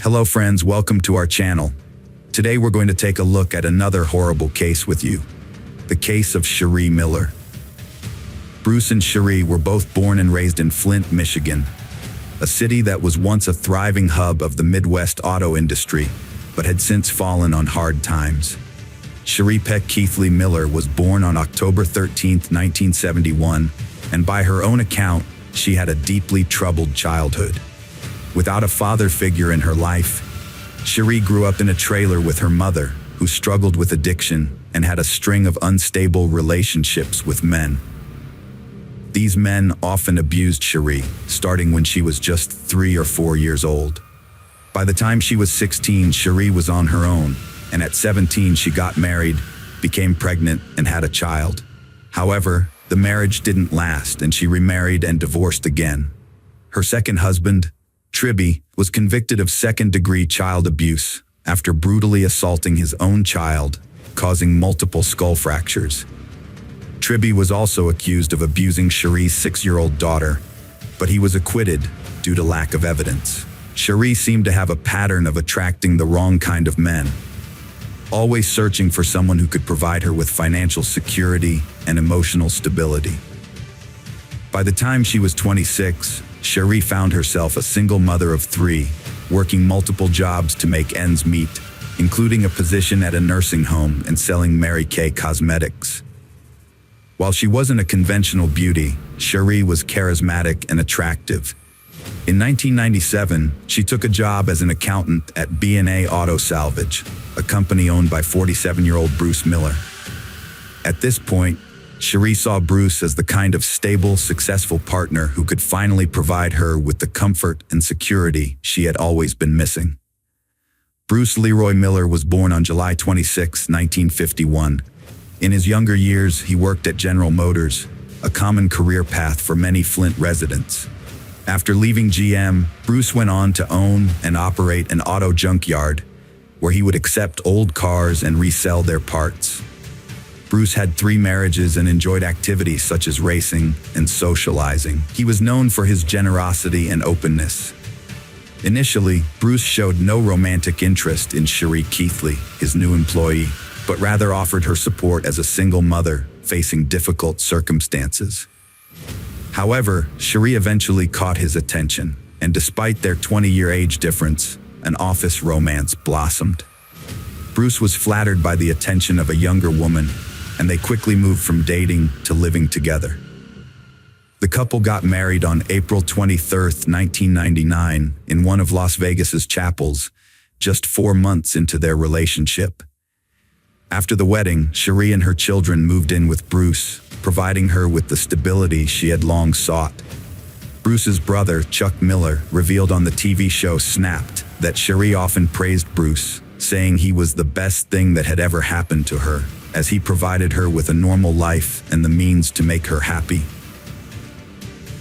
Hello friends, welcome to our channel. Today we're going to take a look at another horrible case with you. The case of Sharee Miller. Bruce and Sharee were both born and raised in Flint, Michigan, a city that was once a thriving hub of the Midwest auto industry, but had since fallen on hard times. Sharee Peck Keithley Miller was born on October 13, 1971, and by her own account, she had a deeply troubled childhood. Without a father figure in her life, Sharee grew up in a trailer with her mother, who struggled with addiction and had a string of unstable relationships with men. These men often abused Sharee, starting when she was just 3 or 4 years old. By the time she was 16, Sharee was on her own, and at 17 she got married, became pregnant, and had a child. However, the marriage didn't last, and she remarried and divorced again. Her second husband, Tribby, was convicted of second-degree child abuse after brutally assaulting his own child, causing multiple skull fractures. Tribby was also accused of abusing Sharee's 6-year-old daughter, but he was acquitted due to lack of evidence. Sharee seemed to have a pattern of attracting the wrong kind of men, always searching for someone who could provide her with financial security and emotional stability. By the time she was 26, Sharee found herself a single mother of 3, working multiple jobs to make ends meet, including a position at a nursing home and selling Mary Kay cosmetics. While she wasn't a conventional beauty, Sharee was charismatic and attractive. In 1997, she took a job as an accountant at B&A Auto Salvage, a company owned by 47-year-old Bruce Miller. At this point, Sharee saw Bruce as the kind of stable, successful partner who could finally provide her with the comfort and security she had always been missing. Bruce Leroy Miller was born on July 26, 1951. In his younger years, he worked at General Motors, a common career path for many Flint residents. After leaving GM, Bruce went on to own and operate an auto junkyard, where he would accept old cars and resell their parts. Bruce had 3 marriages and enjoyed activities such as racing and socializing. He was known for his generosity and openness. Initially, Bruce showed no romantic interest in Sharee Keithley, his new employee, but rather offered her support as a single mother facing difficult circumstances. However, Sharee eventually caught his attention, and despite their 20-year age difference, an office romance blossomed. Bruce was flattered by the attention of a younger woman, and they quickly moved from dating to living together. The couple got married on April 23, 1999, in one of Las Vegas's chapels, just 4 months into their relationship. After the wedding, Sharee and her children moved in with Bruce, providing her with the stability she had long sought. Bruce's brother, Chuck Miller, revealed on the TV show Snapped that Sharee often praised Bruce, saying he was the best thing that had ever happened to her, as he provided her with a normal life and the means to make her happy.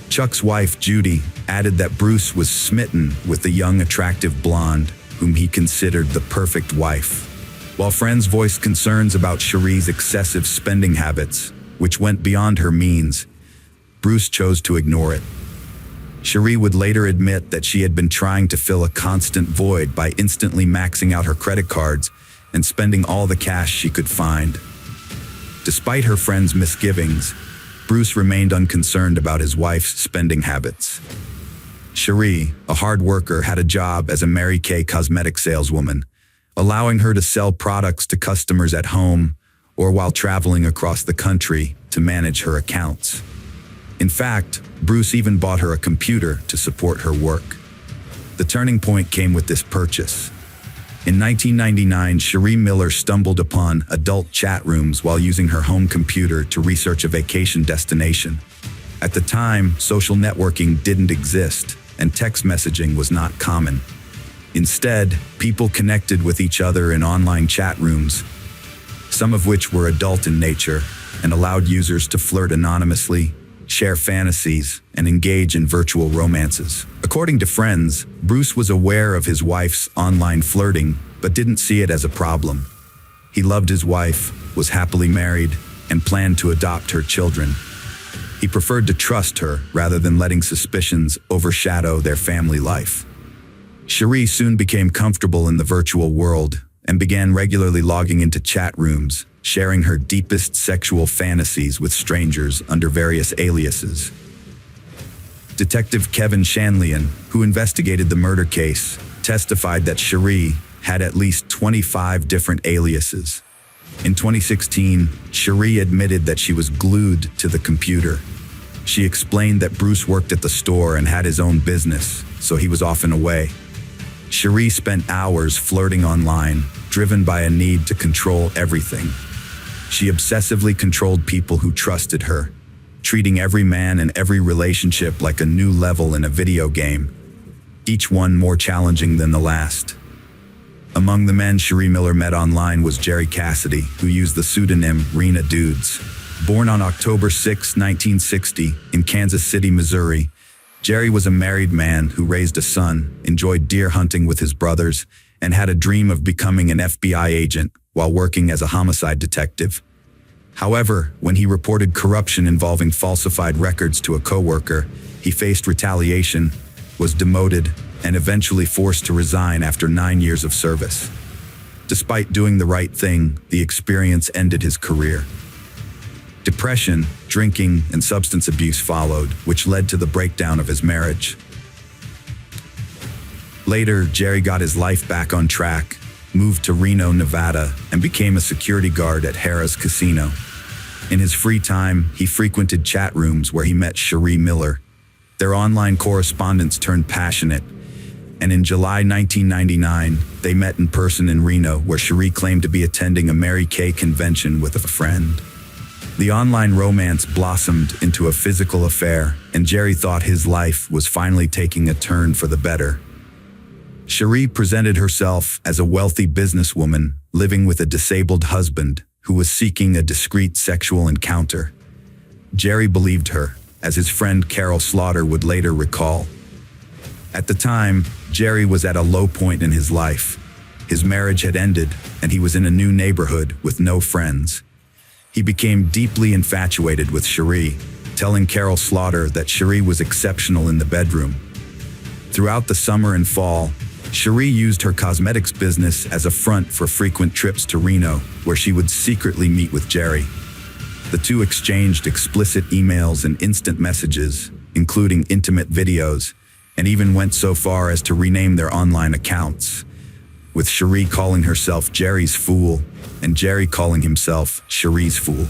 Chuck's wife, Judy, added that Bruce was smitten with the young, attractive blonde, whom he considered the perfect wife. While friends voiced concerns about Sharee's excessive spending habits, which went beyond her means, Bruce chose to ignore it. Sharee would later admit that she had been trying to fill a constant void by instantly maxing out her credit cards and spending all the cash she could find. Despite her friends' misgivings, Bruce remained unconcerned about his wife's spending habits. Sharee, a hard worker, had a job as a Mary Kay cosmetic saleswoman, allowing her to sell products to customers at home or while traveling across the country to manage her accounts. In fact, Bruce even bought her a computer to support her work. The turning point came with this purchase. In 1999, Sharee Miller stumbled upon adult chat rooms while using her home computer to research a vacation destination. At the time, social networking didn't exist, and text messaging was not common. Instead, people connected with each other in online chat rooms, some of which were adult in nature and allowed users to flirt anonymously, share fantasies, and engage in virtual romances. According to friends, Bruce was aware of his wife's online flirting, but didn't see it as a problem. He loved his wife, was happily married, and planned to adopt her children. He preferred to trust her rather than letting suspicions overshadow their family life. Sharee soon became comfortable in the virtual world and began regularly logging into chat rooms, sharing her deepest sexual fantasies with strangers under various aliases. Detective Kevin Shanlian, who investigated the murder case, testified that Sharee had at least 25 different aliases. In 2016, Sharee admitted that she was glued to the computer. She explained that Bruce worked at the store and had his own business, so he was often away. Sharee spent hours flirting online, driven by a need to control everything. She obsessively controlled people who trusted her, treating every man and every relationship like a new level in a video game, each one more challenging than the last. Among the men Sharee Miller met online was Jerry Cassidy, who used the pseudonym Rena Dudes. Born on October 6, 1960, in Kansas City, Missouri, Jerry was a married man who raised a son, enjoyed deer hunting with his brothers, and had a dream of becoming an FBI agent while working as a homicide detective. However, when he reported corruption involving falsified records to a coworker, he faced retaliation, was demoted, and eventually forced to resign after 9 years of service. Despite doing the right thing, the experience ended his career. Depression, drinking, and substance abuse followed, which led to the breakdown of his marriage. Later, Jerry got his life back on track, moved to Reno, Nevada, and became a security guard at Harrah's Casino. In his free time, he frequented chat rooms where he met Sharee Miller. Their online correspondence turned passionate, and in July 1999, they met in person in Reno, where Sharee claimed to be attending a Mary Kay convention with a friend. The online romance blossomed into a physical affair, and Jerry thought his life was finally taking a turn for the better. Sharee presented herself as a wealthy businesswoman living with a disabled husband who was seeking a discreet sexual encounter. Jerry believed her, as his friend Carol Slaughter would later recall. At the time, Jerry was at a low point in his life. His marriage had ended, and he was in a new neighborhood with no friends. He became deeply infatuated with Sharee, telling Carol Slaughter that Sharee was exceptional in the bedroom. Throughout the summer and fall, Sharee used her cosmetics business as a front for frequent trips to Reno, where she would secretly meet with Jerry. The two exchanged explicit emails and instant messages, including intimate videos, and even went so far as to rename their online accounts, with Sharee calling herself Jerry's Fool and Jerry calling himself Sharee's Fool.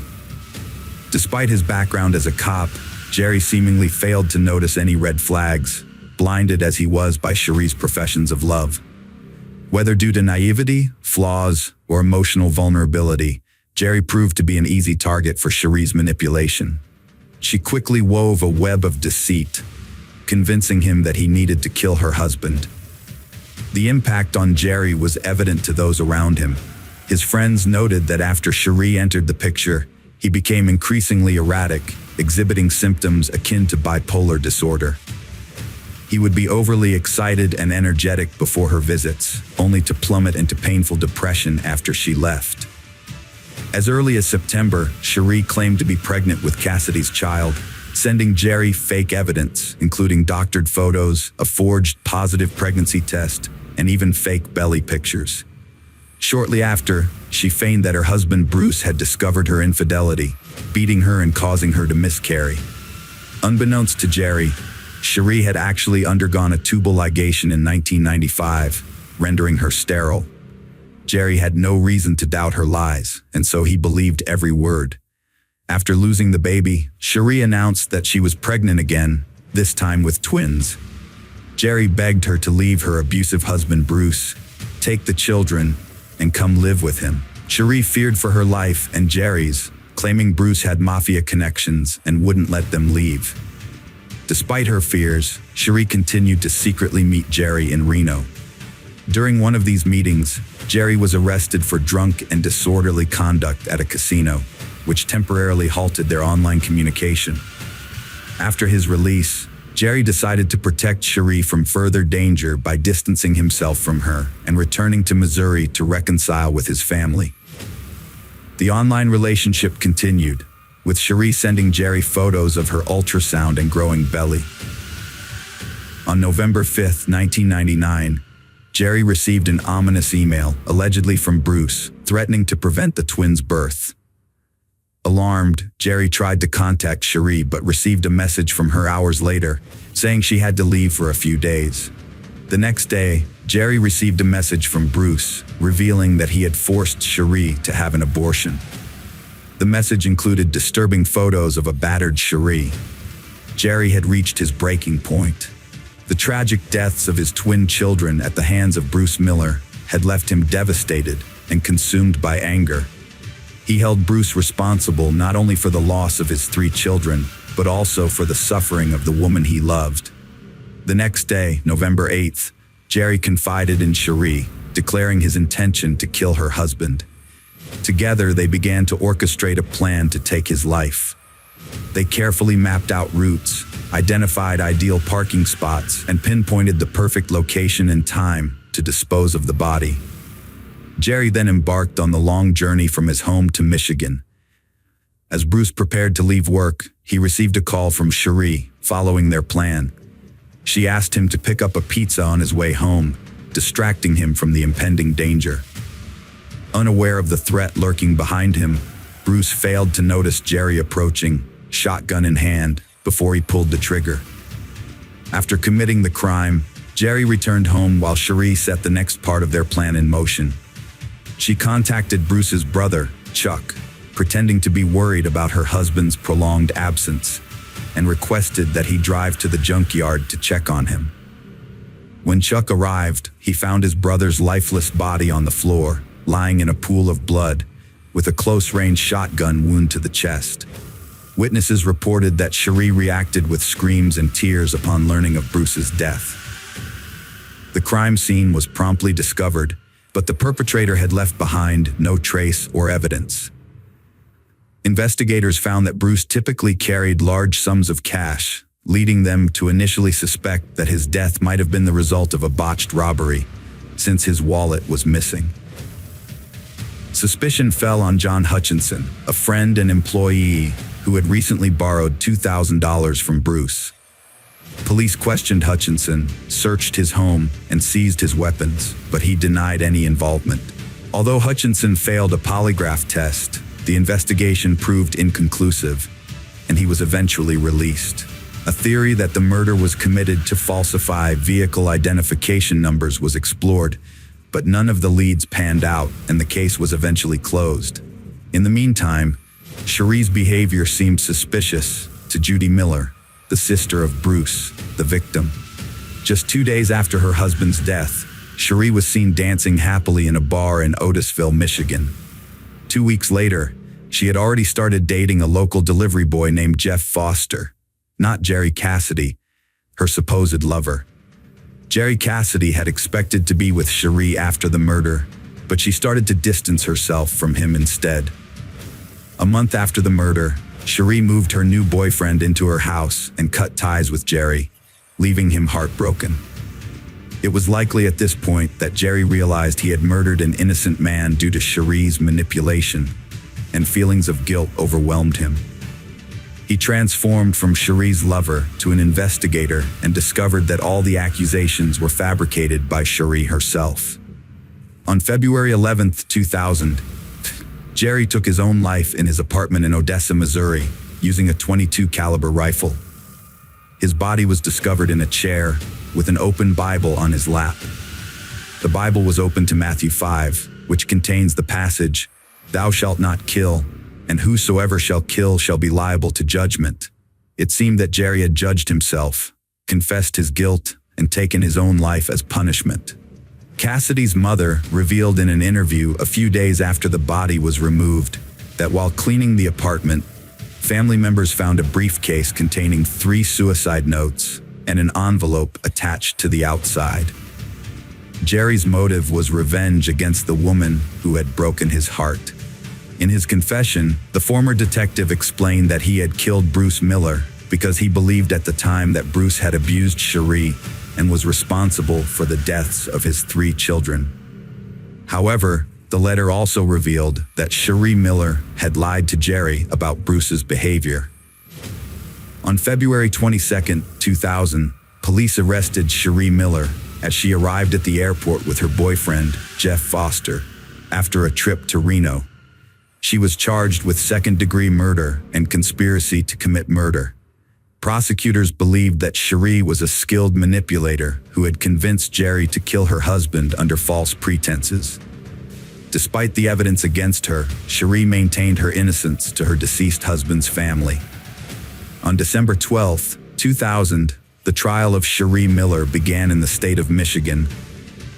Despite his background as a cop, Jerry seemingly failed to notice any red flags, blinded as he was by Sharee's professions of love. Whether due to naivety, flaws, or emotional vulnerability, Jerry proved to be an easy target for Sharee's manipulation. She quickly wove a web of deceit, convincing him that he needed to kill her husband. The impact on Jerry was evident to those around him. His friends noted that after Sharee entered the picture, he became increasingly erratic, exhibiting symptoms akin to bipolar disorder. He would be overly excited and energetic before her visits, only to plummet into painful depression after she left. As early as September, Sharee claimed to be pregnant with Cassidy's child, sending Jerry fake evidence, including doctored photos, a forged positive pregnancy test, and even fake belly pictures. Shortly after, she feigned that her husband Bruce had discovered her infidelity, beating her and causing her to miscarry. Unbeknownst to Jerry, Sharee had actually undergone a tubal ligation in 1995, rendering her sterile. Jerry had no reason to doubt her lies, and so he believed every word. After losing the baby, Sharee announced that she was pregnant again, this time with twins. Jerry begged her to leave her abusive husband Bruce, take the children, and come live with him. Sharee feared for her life and Jerry's, claiming Bruce had mafia connections and wouldn't let them leave. Despite her fears, Sharee continued to secretly meet Jerry in Reno. During one of these meetings, Jerry was arrested for drunk and disorderly conduct at a casino, which temporarily halted their online communication. After his release, Jerry decided to protect Sharee from further danger by distancing himself from her and returning to Missouri to reconcile with his family. The online relationship continued, with Sharee sending Jerry photos of her ultrasound and growing belly. On November 5, 1999, Jerry received an ominous email, allegedly from Bruce, threatening to prevent the twins' birth. Alarmed, Jerry tried to contact Sharee but received a message from her hours later, saying she had to leave for a few days. The next day, Jerry received a message from Bruce, revealing that he had forced Sharee to have an abortion. The message included disturbing photos of a battered Sharee. Jerry had reached his breaking point. The tragic deaths of his twin children at the hands of Bruce Miller had left him devastated and consumed by anger. He held Bruce responsible not only for the loss of his 3 children, but also for the suffering of the woman he loved. The next day, November 8th, Jerry confided in Sharee, declaring his intention to kill her husband. Together, they began to orchestrate a plan to take his life. They carefully mapped out routes, identified ideal parking spots, and pinpointed the perfect location and time to dispose of the body. Jerry then embarked on the long journey from his home to Michigan. As Bruce prepared to leave work, he received a call from Sharee, following their plan. She asked him to pick up a pizza on his way home, distracting him from the impending danger. Unaware of the threat lurking behind him, Bruce failed to notice Jerry approaching, shotgun in hand, before he pulled the trigger. After committing the crime, Jerry returned home while Sharee set the next part of their plan in motion. She contacted Bruce's brother, Chuck, pretending to be worried about her husband's prolonged absence, and requested that he drive to the junkyard to check on him. When Chuck arrived, he found his brother's lifeless body on the floor, lying in a pool of blood, with a close-range shotgun wound to the chest. Witnesses reported that Sharee reacted with screams and tears upon learning of Bruce's death. The crime scene was promptly discovered, but the perpetrator had left behind no trace or evidence. Investigators found that Bruce typically carried large sums of cash, leading them to initially suspect that his death might have been the result of a botched robbery, since his wallet was missing. Suspicion fell on John Hutchinson, a friend and employee who had recently borrowed $2,000 from Bruce. Police questioned Hutchinson, searched his home, and seized his weapons, but he denied any involvement. Although Hutchinson failed a polygraph test, the investigation proved inconclusive, and he was eventually released. A theory that the murder was committed to falsify vehicle identification numbers was explored, but none of the leads panned out, and the case was eventually closed. In the meantime, Sharee's behavior seemed suspicious to Judy Miller, the sister of Bruce, the victim. Just 2 days after her husband's death, Sharee was seen dancing happily in a bar in Otisville, Michigan. 2 weeks later, she had already started dating a local delivery boy named Jeff Foster, not Jerry Cassidy, her supposed lover. Jerry Cassidy had expected to be with Sharee after the murder, but she started to distance herself from him instead. A month after the murder, Sharee moved her new boyfriend into her house and cut ties with Jerry, leaving him heartbroken. It was likely at this point that Jerry realized he had murdered an innocent man due to Sharee's manipulation, and feelings of guilt overwhelmed him. He transformed from Sharee's lover to an investigator and discovered that all the accusations were fabricated by Sharee herself. On February 11, 2000, Jerry took his own life in his apartment in Odessa, Missouri, using a .22 caliber rifle. His body was discovered in a chair with an open Bible on his lap. The Bible was open to Matthew 5, which contains the passage, "Thou shalt not kill, and whosoever shall kill shall be liable to judgment." It seemed that Jerry had judged himself, confessed his guilt, and taken his own life as punishment. Cassidy's mother revealed in an interview a few days after the body was removed that while cleaning the apartment, family members found a briefcase containing 3 suicide notes and an envelope attached to the outside. Jerry's motive was revenge against the woman who had broken his heart. In his confession, the former detective explained that he had killed Bruce Miller because he believed at the time that Bruce had abused Sharee and was responsible for the deaths of his 3 children. However, the letter also revealed that Sharee Miller had lied to Jerry about Bruce's behavior. On February 22, 2000, police arrested Sharee Miller, as she arrived at the airport with her boyfriend, Jeff Foster, after a trip to Reno. She was charged with second-degree murder and conspiracy to commit murder. Prosecutors believed that Sharee was a skilled manipulator who had convinced Jerry to kill her husband under false pretenses. Despite the evidence against her, Sharee maintained her innocence to her deceased husband's family. On December 12, 2000, the trial of Sharee Miller began in the state of Michigan,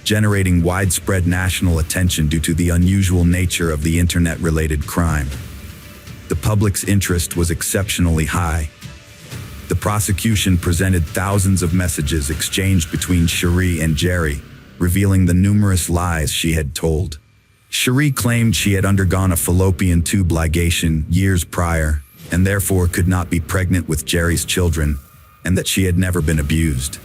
generating widespread national attention due to the unusual nature of the internet-related crime. The public's interest was exceptionally high. The prosecution presented thousands of messages exchanged between Sharee and Jerry, revealing the numerous lies she had told. Sharee claimed she had undergone a fallopian tube ligation years prior, and therefore could not be pregnant with Jerry's children, and that she had never been abused.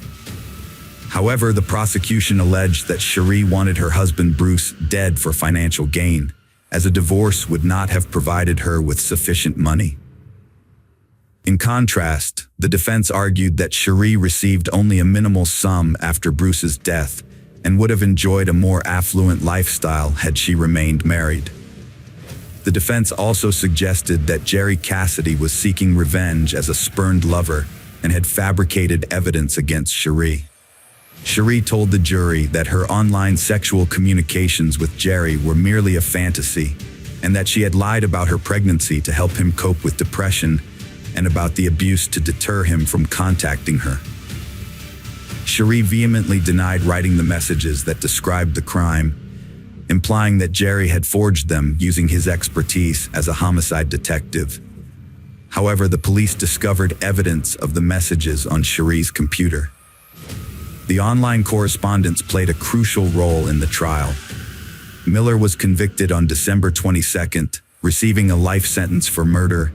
However, the prosecution alleged that Sharee wanted her husband Bruce dead for financial gain, as a divorce would not have provided her with sufficient money. In contrast, the defense argued that Sharee received only a minimal sum after Bruce's death and would have enjoyed a more affluent lifestyle had she remained married. The defense also suggested that Jerry Cassidy was seeking revenge as a spurned lover and had fabricated evidence against Sharee. Sharee told the jury that her online sexual communications with Jerry were merely a fantasy, and that she had lied about her pregnancy to help him cope with depression and about the abuse to deter him from contacting her. Sharee vehemently denied writing the messages that described the crime, implying that Jerry had forged them using his expertise as a homicide detective. However, the police discovered evidence of the messages on Sharee's computer. The online correspondence played a crucial role in the trial. Miller was convicted on December 22nd, receiving a life sentence for murder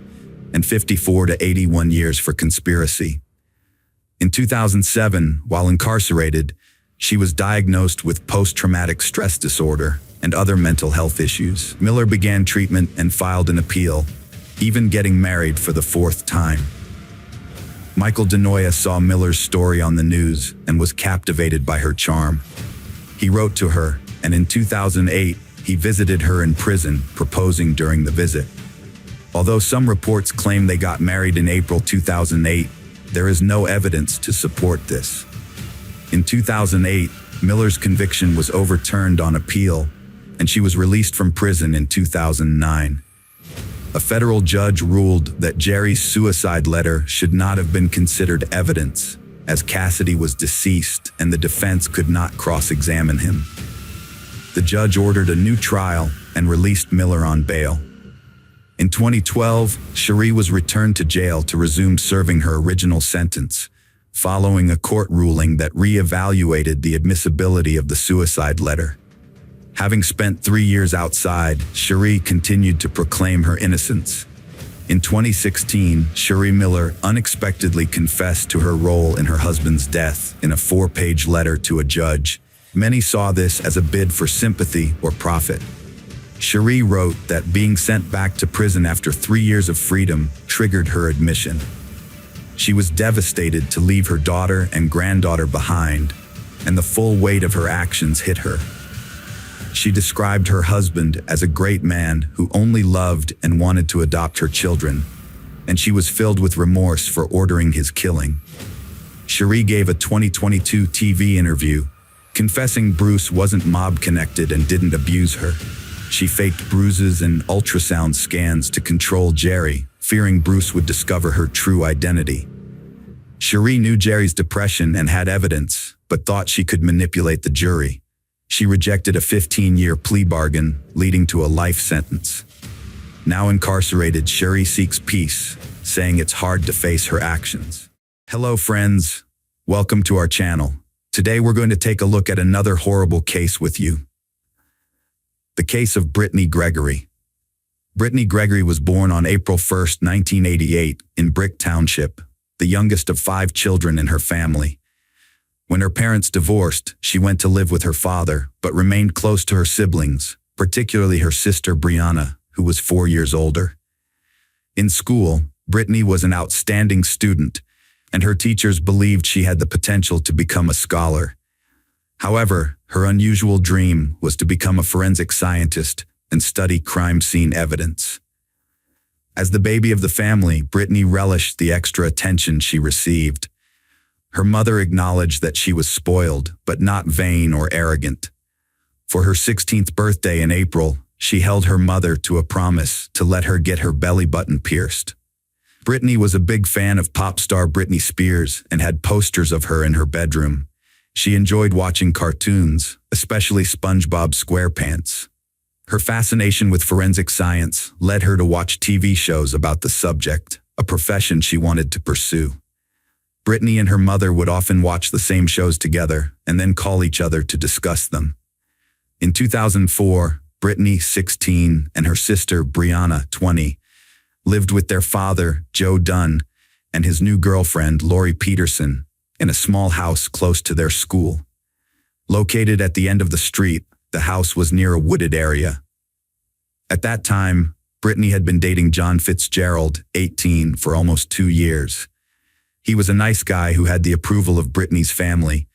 and 54 to 81 years for conspiracy. In 2007, while incarcerated, she was diagnosed with post-traumatic stress disorder and other mental health issues. Miller began treatment and filed an appeal, even getting married for the fourth time. Michael DeNoia saw Miller's story on the news and was captivated by her charm. He wrote to her, and in 2008, he visited her in prison, proposing during the visit. Although some reports claim they got married in April 2008, there is no evidence to support this. In 2008, Miller's conviction was overturned on appeal, and she was released from prison in 2009. A federal judge ruled that Jerry's suicide letter should not have been considered evidence, as Cassidy was deceased and the defense could not cross-examine him. The judge ordered a new trial and released Miller on bail. In 2012, Sharee was returned to jail to resume serving her original sentence, following a court ruling that re-evaluated the admissibility of the suicide letter. Having spent 3 years outside, Sharee continued to proclaim her innocence. In 2016, Sharee Miller unexpectedly confessed to her role in her husband's death in a 4-page letter to a judge. Many saw this as a bid for sympathy or profit. Sharee wrote that being sent back to prison after 3 years of freedom triggered her admission. She was devastated to leave her daughter and granddaughter behind, and the full weight of her actions hit her. She described her husband as a great man who only loved and wanted to adopt her children, and she was filled with remorse for ordering his killing. Sharee gave a 2022 TV interview, confessing Bruce wasn't mob-connected and didn't abuse her. She faked bruises and ultrasound scans to control Jerry, fearing Bruce would discover her true identity. Sharee knew Jerry's depression and had evidence, but thought she could manipulate the jury. She rejected a 15-year plea bargain, leading to a life sentence. Now incarcerated, Sharee seeks peace, saying it's hard to face her actions. Hello friends, welcome to our channel. Today we're going to take a look at another horrible case with you. The case of Brittany Gregory. Brittany Gregory was born on April 1, 1988, in Brick Township, the youngest of 5 children in her family. When her parents divorced, she went to live with her father, but remained close to her siblings, particularly her sister Brianna, who was 4 years older. In school, Brittany was an outstanding student, and her teachers believed she had the potential to become a scholar. However, her unusual dream was to become a forensic scientist and study crime scene evidence. As the baby of the family, Brittany relished the extra attention she received. Her mother acknowledged that she was spoiled, but not vain or arrogant. For her 16th birthday in April, she held her mother to a promise to let her get her belly button pierced. Brittany was a big fan of pop star Britney Spears and had posters of her in her bedroom. She enjoyed watching cartoons, especially SpongeBob SquarePants. Her fascination with forensic science led her to watch TV shows about the subject, a profession she wanted to pursue. Brittany and her mother would often watch the same shows together and then call each other to discuss them. In 2004, Brittany, 16, and her sister, Brianna, 20, lived with their father, Joe Dunn, and his new girlfriend, Lori Peterson, in a small house close to their school. Located at the end of the street, the house was near a wooded area. At that time, Brittany had been dating John Fitzgerald, 18, for almost 2 years. He was a nice guy who had the approval of Brittany's family,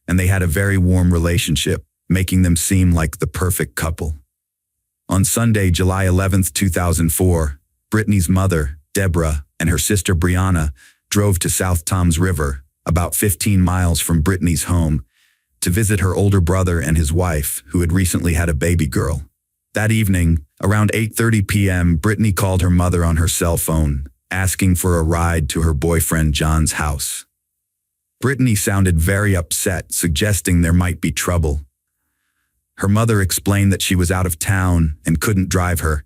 and they had a very warm relationship, making them seem like the perfect couple. On Sunday, July 11, 2004, Brittany's mother, Deborah, and her sister Brianna drove to South Toms River, about 15 miles from Brittany's home, to visit her older brother and his wife, who had recently had a baby girl. That evening, around 8:30 p.m., Brittany called her mother on her cell phone, asking for a ride to her boyfriend John's house. Brittany sounded very upset, suggesting there might be trouble. Her mother explained that she was out of town and couldn't drive her,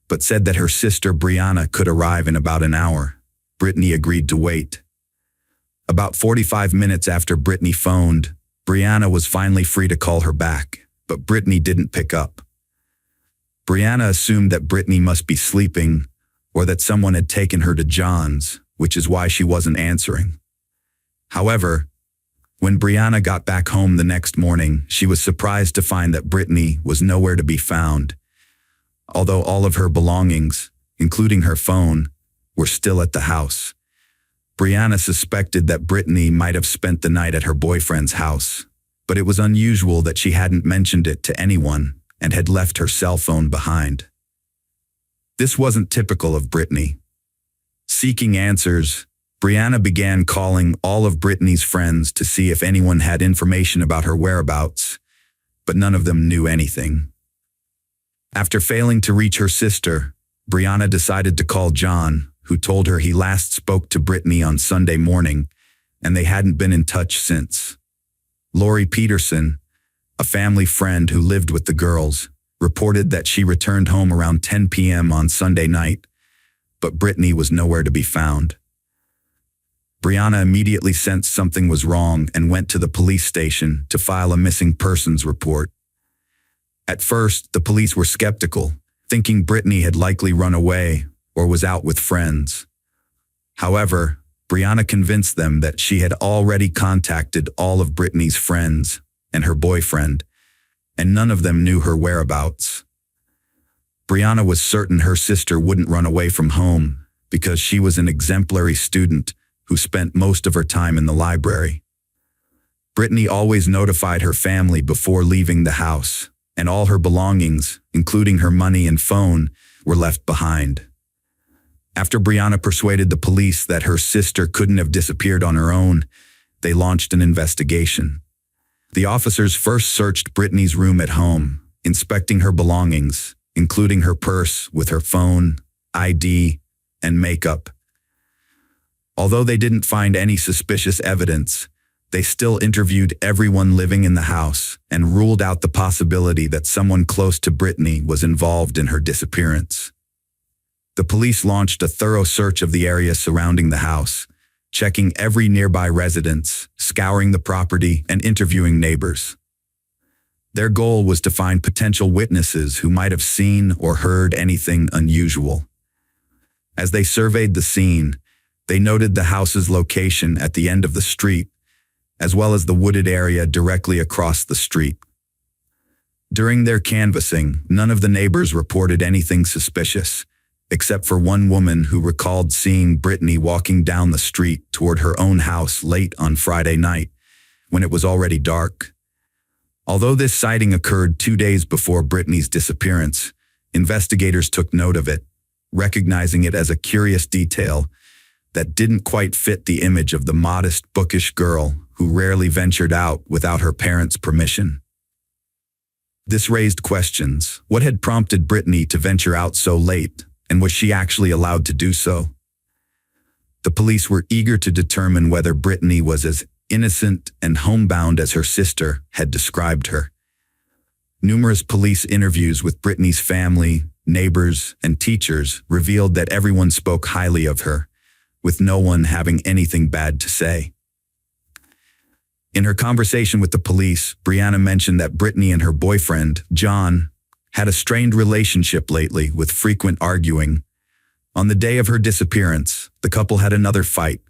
but said that her sister Brianna could arrive in about an hour. Brittany agreed to wait. About 45 minutes after Brittany phoned, Brianna was finally free to call her back, but Brittany didn't pick up. Brianna assumed that Brittany must be sleeping or that someone had taken her to John's, which is why she wasn't answering. However, when Brianna got back home the next morning, she was surprised to find that Brittany was nowhere to be found, although all of her belongings, including her phone, were still at the house. Brianna suspected that Brittany might have spent the night at her boyfriend's house, but it was unusual that she hadn't mentioned it to anyone and had left her cell phone behind. This wasn't typical of Brittany. Seeking answers, Brianna began calling all of Brittany's friends to see if anyone had information about her whereabouts, but none of them knew anything. After failing to reach her sister, Brianna decided to call John, who told her he last spoke to Brittany on Sunday morning, and they hadn't been in touch since. Lori Peterson, a family friend who lived with the girls, reported that she returned home around 10 p.m. on Sunday night, but Brittany was nowhere to be found. Brianna immediately sensed something was wrong and went to the police station to file a missing persons report. At first, the police were skeptical, thinking Brittany had likely run away or was out with friends. However, Brianna convinced them that she had already contacted all of Brittany's friends and her boyfriend, and none of them knew her whereabouts. Brianna was certain her sister wouldn't run away from home because she was an exemplary student who spent most of her time in the library. Brittany always notified her family before leaving the house, and all her belongings, including her money and phone, were left behind. After Brianna persuaded the police that her sister couldn't have disappeared on her own, they launched an investigation. The officers first searched Brittany's room at home, inspecting her belongings, including her purse with her phone, ID, and makeup. Although they didn't find any suspicious evidence, they still interviewed everyone living in the house and ruled out the possibility that someone close to Brittany was involved in her disappearance. The police launched a thorough search of the area surrounding the house, checking every nearby residence, scouring the property, and interviewing neighbors. Their goal was to find potential witnesses who might have seen or heard anything unusual. As they surveyed the scene, they noted the house's location at the end of the street, as well as the wooded area directly across the street. During their canvassing, none of the neighbors reported anything suspicious, except for one woman who recalled seeing Brittany walking down the street toward her own house late on Friday night, when it was already dark. Although this sighting occurred 2 days before Brittany's disappearance, investigators took note of it, recognizing it as a curious detail that didn't quite fit the image of the modest, bookish girl who rarely ventured out without her parents' permission. This raised questions. What had prompted Brittany to venture out so late, and was she actually allowed to do so? The police were eager to determine whether Brittany was as innocent and homebound as her sister had described her. Numerous police interviews with Brittany's family, neighbors, and teachers revealed that everyone spoke highly of her, with no one having anything bad to say. In her conversation with the police, Brianna mentioned that Brittany and her boyfriend, John, had a strained relationship lately with frequent arguing. On the day of her disappearance, the couple had another fight,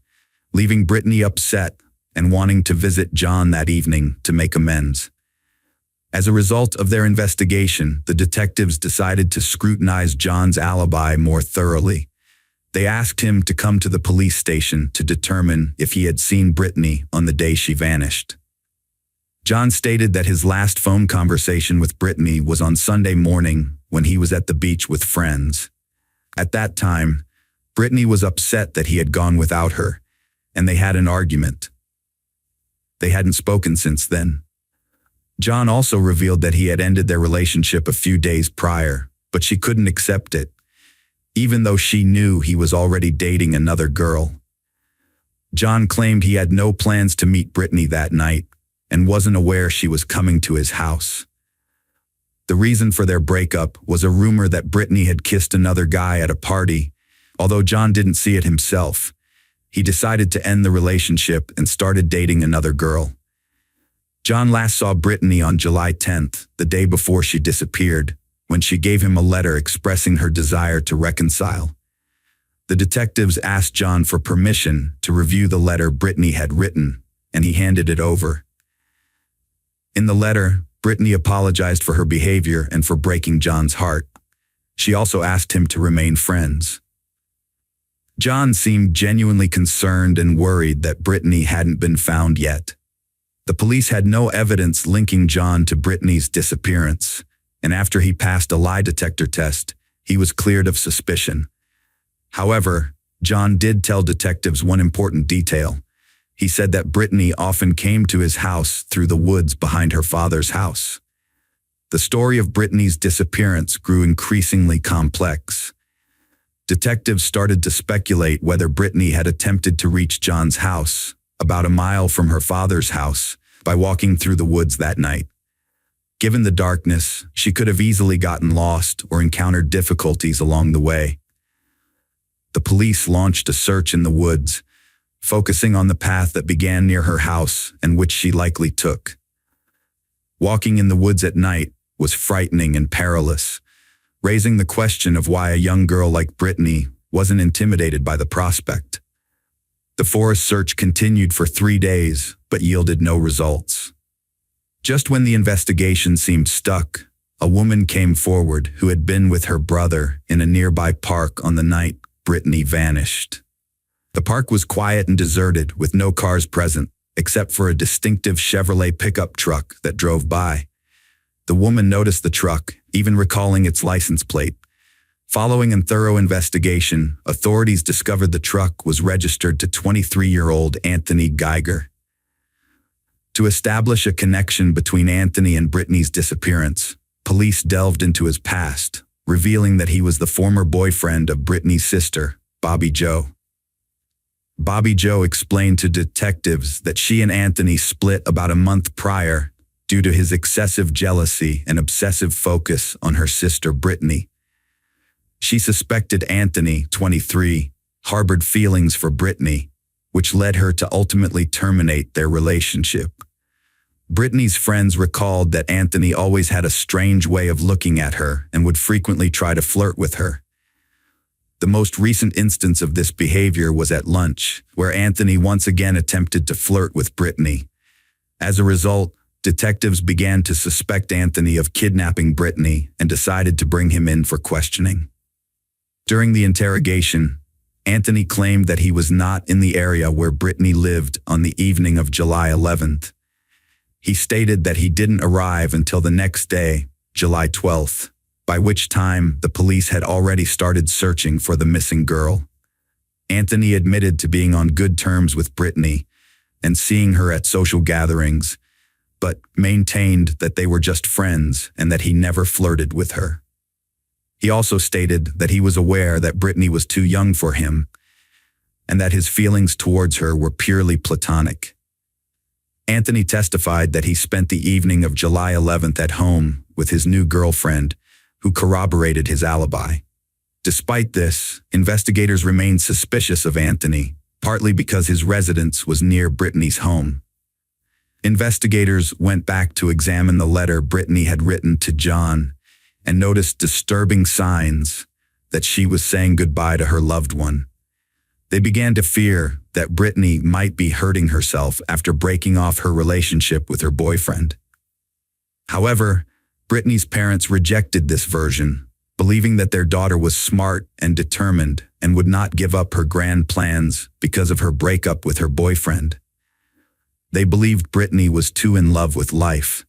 leaving Brittany upset and wanting to visit John that evening to make amends. As a result of their investigation, the detectives decided to scrutinize John's alibi more thoroughly. They asked him to come to the police station to determine if he had seen Brittany on the day she vanished. John stated that his last phone conversation with Brittany was on Sunday morning when he was at the beach with friends. At that time, Brittany was upset that he had gone without her, and they had an argument. They hadn't spoken since then. John also revealed that he had ended their relationship a few days prior, but she couldn't accept it, even though she knew he was already dating another girl. John claimed he had no plans to meet Brittany that night and wasn't aware she was coming to his house. The reason for their breakup was a rumor that Brittany had kissed another guy at a party. Although John didn't see it himself, he decided to end the relationship and started dating another girl. John last saw Brittany on July 10th, the day before she disappeared, when she gave him a letter expressing her desire to reconcile. The detectives asked John for permission to review the letter Brittany had written, and he handed it over. In the letter, Brittany apologized for her behavior and for breaking John's heart. She also asked him to remain friends. John seemed genuinely concerned and worried that Brittany hadn't been found yet. The police had no evidence linking John to Brittany's disappearance, and after he passed a lie detector test, he was cleared of suspicion. However, John did tell detectives one important detail. He said that Brittany often came to his house through the woods behind her father's house. The story of Brittany's disappearance grew increasingly complex. Detectives started to speculate whether Brittany had attempted to reach John's house, about a mile from her father's house, by walking through the woods that night. Given the darkness, she could have easily gotten lost or encountered difficulties along the way. The police launched a search in the woods, focusing on the path that began near her house and which she likely took. Walking in the woods at night was frightening and perilous, raising the question of why a young girl like Brittany wasn't intimidated by the prospect. The forest search continued for 3 days, but yielded no results. Just when the investigation seemed stuck, a woman came forward who had been with her brother in a nearby park on the night Brittany vanished. The park was quiet and deserted, with no cars present, except for a distinctive Chevrolet pickup truck that drove by. The woman noticed the truck, even recalling its license plate. Following a thorough investigation, authorities discovered the truck was registered to 23-year-old Anthony Geiger. To establish a connection between Anthony and Brittany's disappearance, police delved into his past, revealing that he was the former boyfriend of Brittany's sister, Bobby Joe. Bobby Joe explained to detectives that she and Anthony split about a month prior due to his excessive jealousy and obsessive focus on her sister Brittany. She suspected Anthony, 23, harbored feelings for Brittany, which led her to ultimately terminate their relationship. Brittany's friends recalled that Anthony always had a strange way of looking at her and would frequently try to flirt with her. The most recent instance of this behavior was at lunch, where Anthony once again attempted to flirt with Brittany. As a result, detectives began to suspect Anthony of kidnapping Brittany and decided to bring him in for questioning. During the interrogation, Anthony claimed that he was not in the area where Brittany lived on the evening of July 11th. He stated that he didn't arrive until the next day, July 12th, by which time the police had already started searching for the missing girl. Anthony admitted to being on good terms with Brittany and seeing her at social gatherings, but maintained that they were just friends and that he never flirted with her. He also stated that he was aware that Brittany was too young for him and that his feelings towards her were purely platonic. Anthony testified that he spent the evening of July 11th at home with his new girlfriend, who corroborated his alibi. Despite this, investigators remained suspicious of Anthony, partly because his residence was near Brittany's home. Investigators went back to examine the letter Brittany had written to John and noticed disturbing signs that she was saying goodbye to her loved one. They began to fear that Brittany might be hurting herself after breaking off her relationship with her boyfriend. However, Brittany's parents rejected this version, believing that their daughter was smart and determined and would not give up her grand plans because of her breakup with her boyfriend. They believed Brittany was too in love with life.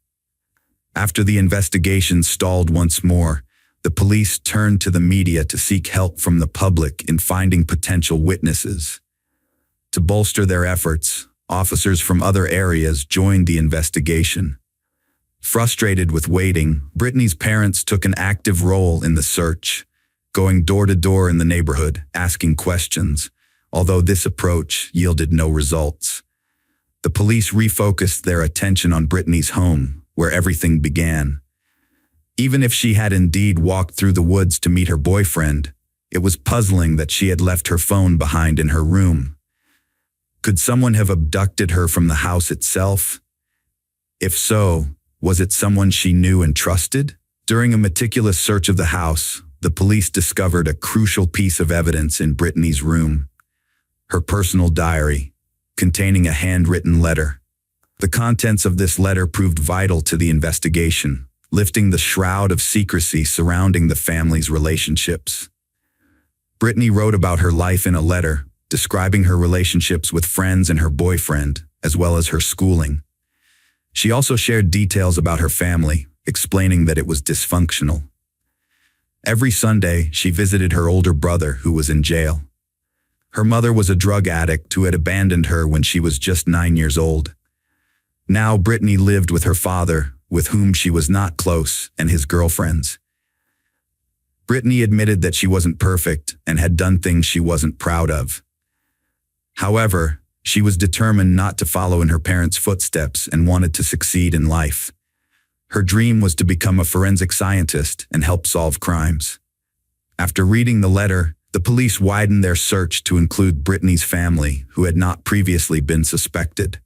After the investigation stalled once more, the police turned to the media to seek help from the public in finding potential witnesses. To bolster their efforts, officers from other areas joined the investigation. Frustrated with waiting, Brittany's parents took an active role in the search, going door to door in the neighborhood, asking questions, although this approach yielded no results. The police refocused their attention on Brittany's home, where everything began. Even if she had indeed walked through the woods to meet her boyfriend, it was puzzling that she had left her phone behind in her room. Could someone have abducted her from the house itself? If so, was it someone she knew and trusted? During a meticulous search of the house, the police discovered a crucial piece of evidence in Brittany's room: her personal diary, containing a handwritten letter. The contents of this letter proved vital to the investigation, lifting the shroud of secrecy surrounding the family's relationships. Brittany wrote about her life in a letter, describing her relationships with friends and her boyfriend, as well as her schooling. She also shared details about her family, explaining that it was dysfunctional. Every Sunday, she visited her older brother, who was in jail. Her mother was a drug addict who had abandoned her when she was just 9 years old. Now Brittany lived with her father, with whom she was not close, and his girlfriends. Brittany admitted that she wasn't perfect and had done things she wasn't proud of. However, she was determined not to follow in her parents' footsteps and wanted to succeed in life. Her dream was to become a forensic scientist and help solve crimes. After reading the letter, the police widened their search to include Brittany's family, who had not previously been suspected.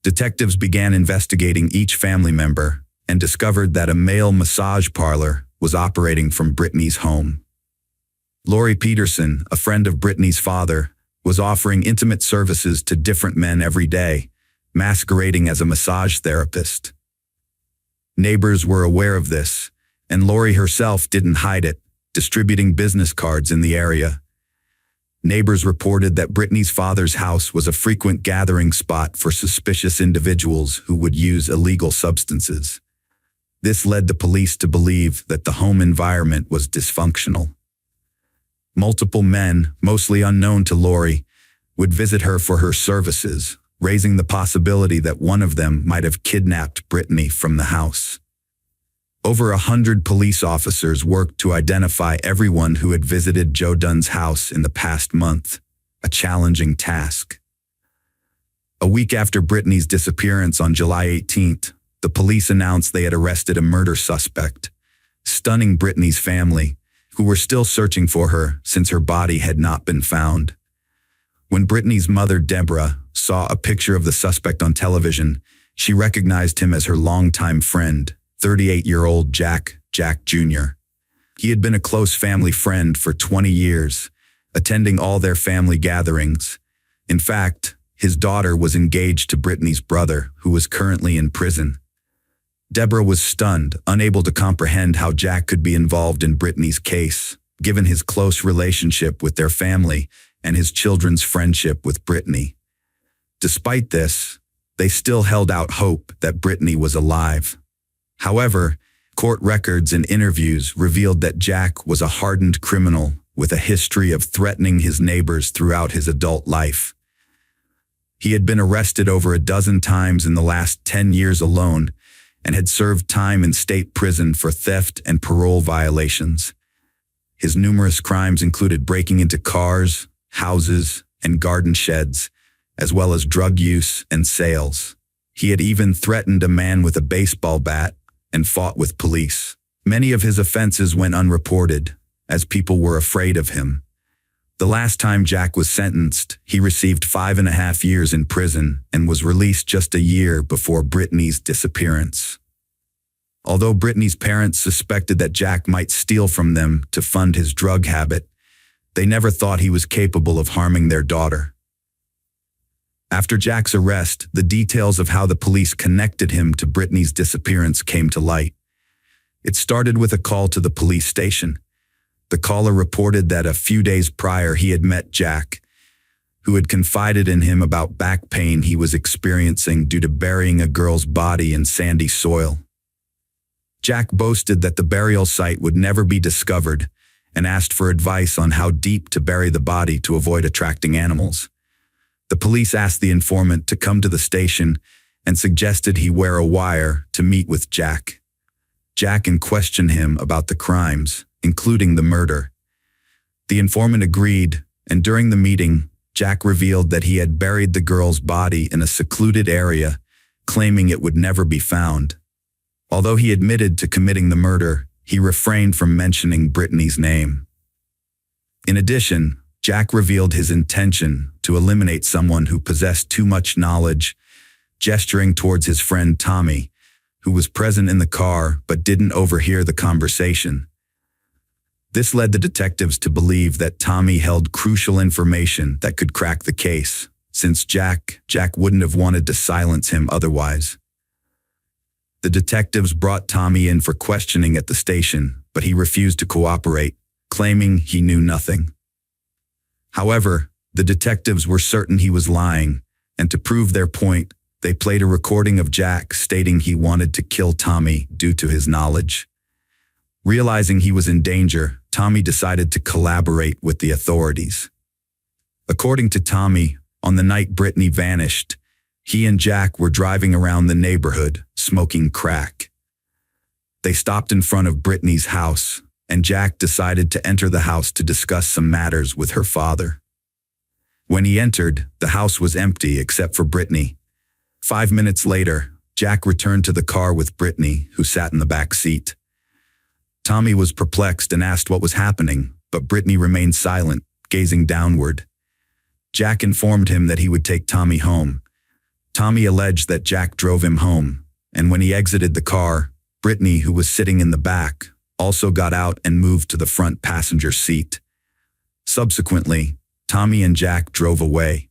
Detectives began investigating each family member and discovered that a male massage parlor was operating from Brittany's home. Lori Peterson, a friend of Brittany's father, was offering intimate services to different men every day, masquerading as a massage therapist. Neighbors were aware of this, and Lori herself didn't hide it, distributing business cards in the area. Neighbors reported that Brittany's father's house was a frequent gathering spot for suspicious individuals who would use illegal substances. This led the police to believe that the home environment was dysfunctional. Multiple men, mostly unknown to Lori, would visit her for her services, raising the possibility that one of them might have kidnapped Brittany from the house. Over 100 police officers worked to identify everyone who had visited Joe Dunn's house in the past month, a challenging task. A week after Brittany's disappearance on July 18th, the police announced they had arrested a murder suspect, stunning Brittany's family, who were still searching for her since her body had not been found. When Brittany's mother, Deborah, saw a picture of the suspect on television, she recognized him as her longtime friend, 38-year-old Jack Jr. He had been a close family friend for 20 years, attending all their family gatherings. In fact, his daughter was engaged to Brittany's brother, who was currently in prison. Deborah was stunned, unable to comprehend how Jack could be involved in Brittany's case, given his close relationship with their family and his children's friendship with Brittany. Despite this, They still held out hope that Brittany was alive. However, court records and interviews revealed that Jack was a hardened criminal with a history of threatening his neighbors throughout his adult life. He had been arrested over a dozen times in the last 10 years alone and had served time in state prison for theft and parole violations. His numerous crimes included breaking into cars, houses, and garden sheds, as well as drug use and sales. He had even threatened a man with a baseball bat and fought with police. Many of his offenses went unreported, as people were afraid of him. The last time Jack was sentenced, he received 5.5 years in prison and was released just a year before Brittany's disappearance. Although Brittany's parents suspected that Jack might steal from them to fund his drug habit, they never thought he was capable of harming their daughter. After Jack's arrest, the details of how the police connected him to Brittany's disappearance came to light. It started with a call to the police station. The caller reported that a few days prior he had met Jack, who had confided in him about back pain he was experiencing due to burying a girl's body in sandy soil. Jack boasted that the burial site would never be discovered and asked for advice on how deep to bury the body to avoid attracting animals. The police asked the informant to come to the station and suggested he wear a wire to meet with Jack. Jack questioned him about the crimes, including the murder. The informant agreed, and during the meeting, Jack revealed that he had buried the girl's body in a secluded area, claiming it would never be found. Although he admitted to committing the murder, he refrained from mentioning Brittany's name. In addition, Jack revealed his intention to eliminate someone who possessed too much knowledge, gesturing towards his friend Tommy, who was present in the car but didn't overhear the conversation. This led the detectives to believe that Tommy held crucial information that could crack the case, since Jack wouldn't have wanted to silence him otherwise. The detectives brought Tommy in for questioning at the station, but he refused to cooperate, claiming he knew nothing. However, the detectives were certain he was lying, and to prove their point, they played a recording of Jack stating he wanted to kill Tommy due to his knowledge. Realizing he was in danger, Tommy decided to collaborate with the authorities. According to Tommy, on the night Brittany vanished, he and Jack were driving around the neighborhood, smoking crack. They stopped in front of Brittany's house, and Jack decided to enter the house to discuss some matters with her father. When he entered, the house was empty except for Brittany. 5 minutes later, Jack returned to the car with Brittany, who sat in the back seat. Tommy was perplexed and asked what was happening, but Brittany remained silent, gazing downward. Jack informed him that he would take Tommy home. Tommy alleged that Jack drove him home, and when he exited the car, Brittany, who was sitting in the back, also got out and moved to the front passenger seat. Subsequently, Tommy and Jack drove away.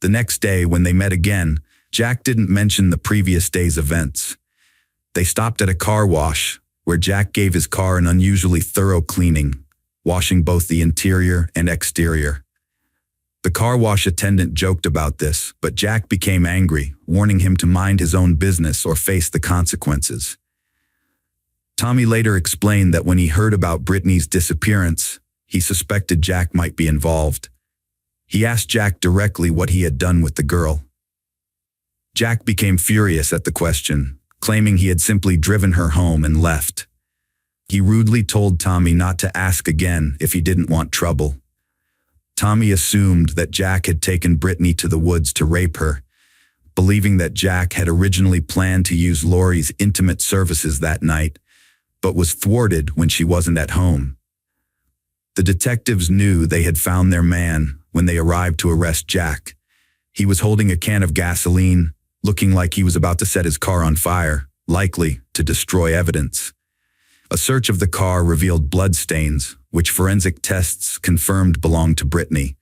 The next day, when they met again, Jack didn't mention the previous day's events. They stopped at a car wash, where Jack gave his car an unusually thorough cleaning, washing both the interior and exterior. The car wash attendant joked about this, but Jack became angry, warning him to mind his own business or face the consequences. Tommy later explained that when he heard about Brittany's disappearance, he suspected Jack might be involved. He asked Jack directly what he had done with the girl. Jack became furious at the question, claiming he had simply driven her home and left. He rudely told Tommy not to ask again if he didn't want trouble. Tommy assumed that Jack had taken Brittany to the woods to rape her, believing that Jack had originally planned to use Lori's intimate services that night, but was thwarted when she wasn't at home. The detectives knew they had found their man when they arrived to arrest Jack. He was holding a can of gasoline, looking like he was about to set his car on fire, likely to destroy evidence. A search of the car revealed bloodstains, which forensic tests confirmed belonged to Brittany.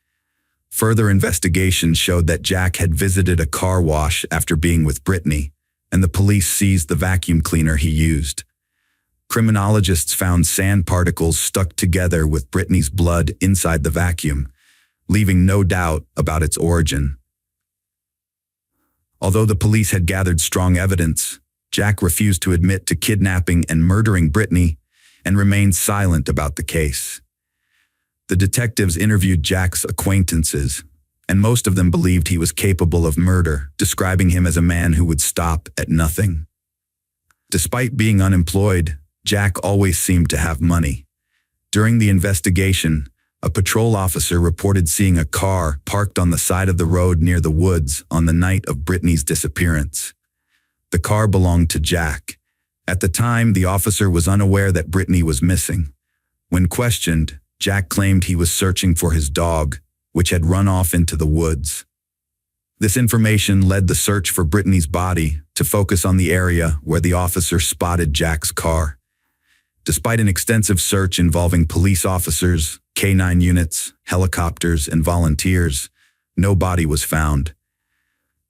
Further investigation showed that Jack had visited a car wash after being with Brittany, and the police seized the vacuum cleaner he used. Criminologists found sand particles stuck together with Brittany's blood inside the vacuum, leaving no doubt about its origin. Although the police had gathered strong evidence, Jack refused to admit to kidnapping and murdering Brittany and remained silent about the case. The detectives interviewed Jack's acquaintances, and most of them believed he was capable of murder, describing him as a man who would stop at nothing. Despite being unemployed, Jack always seemed to have money. During the investigation, a patrol officer reported seeing a car parked on the side of the road near the woods on the night of Brittany's disappearance. The car belonged to Jack. At the time, the officer was unaware that Brittany was missing. When questioned, Jack claimed he was searching for his dog, which had run off into the woods. This information led the search for Brittany's body to focus on the area where the officer spotted Jack's car. Despite an extensive search involving police officers, K-9 units, helicopters, and volunteers, no body was found.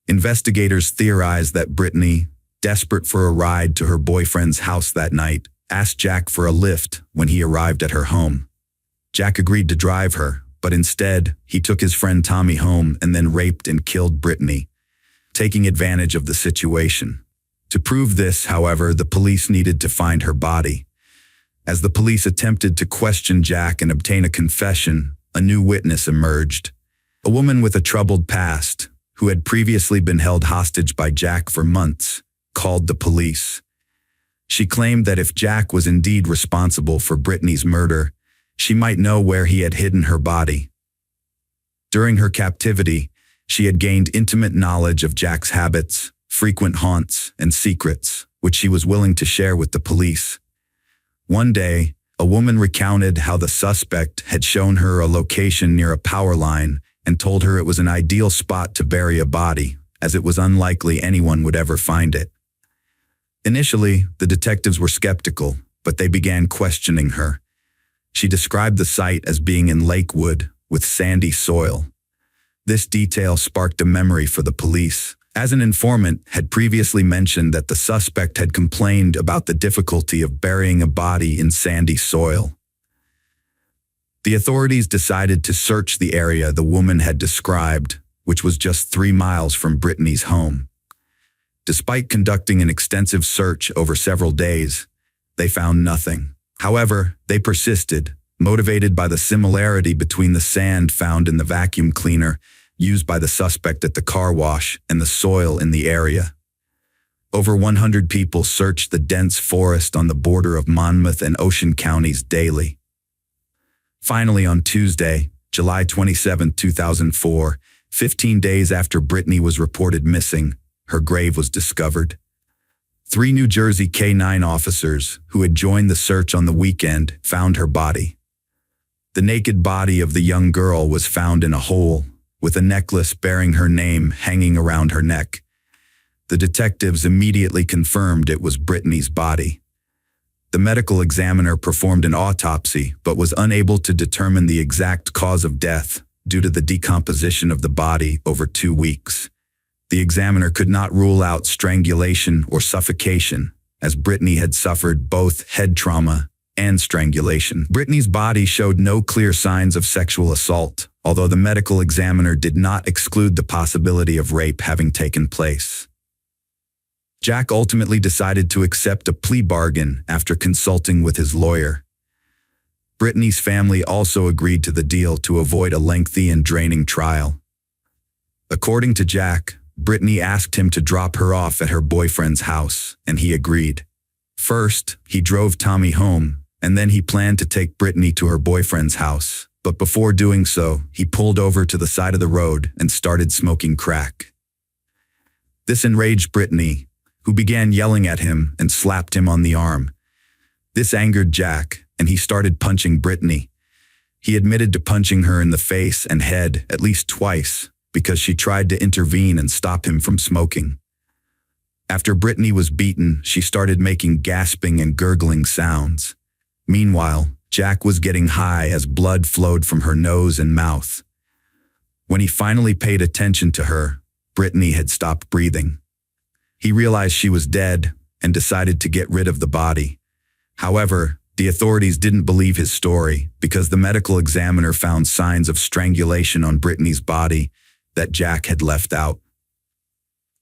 Investigators theorized that Brittany, desperate for a ride to her boyfriend's house that night, asked Jack for a lift when he arrived at her home. Jack agreed to drive her, but instead, he took his friend Tommy home and then raped and killed Brittany, taking advantage of the situation. To prove this, however, the police needed to find her body. As the police attempted to question Jack and obtain a confession, a new witness emerged. A woman with a troubled past, who had previously been held hostage by Jack for months, called the police. She claimed that if Jack was indeed responsible for Brittany's murder, she might know where he had hidden her body. During her captivity, she had gained intimate knowledge of Jack's habits, frequent haunts, and secrets, which she was willing to share with the police. One day, a woman recounted how the suspect had shown her a location near a power line and told her it was an ideal spot to bury a body, as it was unlikely anyone would ever find it. Initially, the detectives were skeptical, but they began questioning her. She described the site as being in Lakewood, with sandy soil. This detail sparked a memory for the police, as an informant had previously mentioned that the suspect had complained about the difficulty of burying a body in sandy soil. The authorities decided to search the area the woman had described, which was just 3 miles from Brittany's home. Despite conducting an extensive search over several days, they found nothing. However, they persisted, motivated by the similarity between the sand found in the vacuum cleaner used by the suspect at the car wash and the soil in the area. Over 100 people searched the dense forest on the border of Monmouth and Ocean counties daily. Finally, on Tuesday, July 27, 2004, 15 days after Brittany was reported missing, her grave was discovered. 3 New Jersey K-9 officers, who had joined the search on the weekend, found her body. The naked body of the young girl was found in a hole, with a necklace bearing her name hanging around her neck. The detectives immediately confirmed it was Brittany's body. The medical examiner performed an autopsy, but was unable to determine the exact cause of death due to the decomposition of the body over 2 weeks. The examiner could not rule out strangulation or suffocation, as Brittany had suffered both head trauma and strangulation. Brittany's body showed no clear signs of sexual assault, although the medical examiner did not exclude the possibility of rape having taken place. Jack ultimately decided to accept a plea bargain after consulting with his lawyer. Brittany's family also agreed to the deal to avoid a lengthy and draining trial. According to Jack, Brittany asked him to drop her off at her boyfriend's house, and he agreed. First, he drove Tommy home, and then he planned to take Brittany to her boyfriend's house. But before doing so, he pulled over to the side of the road and started smoking crack. This enraged Brittany, who began yelling at him and slapped him on the arm. This angered Jack, and he started punching Brittany. He admitted to punching her in the face and head at least twice, because she tried to intervene and stop him from smoking. After Brittany was beaten, she started making gasping and gurgling sounds. Meanwhile, Jack was getting high as blood flowed from her nose and mouth. When he finally paid attention to her, Brittany had stopped breathing. He realized she was dead and decided to get rid of the body. However, the authorities didn't believe his story because the medical examiner found signs of strangulation on Brittany's body that Jack had left out.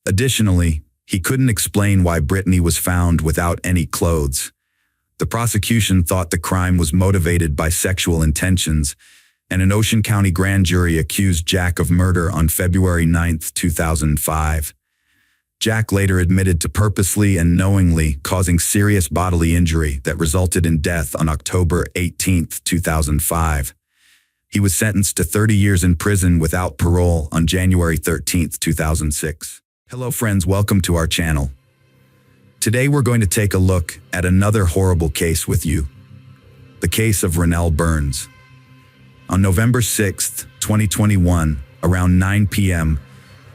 Additionally, he couldn't explain why Brittany was found without any clothes. The prosecution thought the crime was motivated by sexual intentions, and an Ocean County grand jury accused Jack of murder on February 9, 2005. Jack later admitted to purposely and knowingly causing serious bodily injury that resulted in death on October 18, 2005. He was sentenced to 30 years in prison without parole on January 13, 2006. Hello friends, welcome to our channel. Today we're going to take a look at another horrible case with you. The case of Ronell Burns. On November 6, 2021, around 9 p.m.,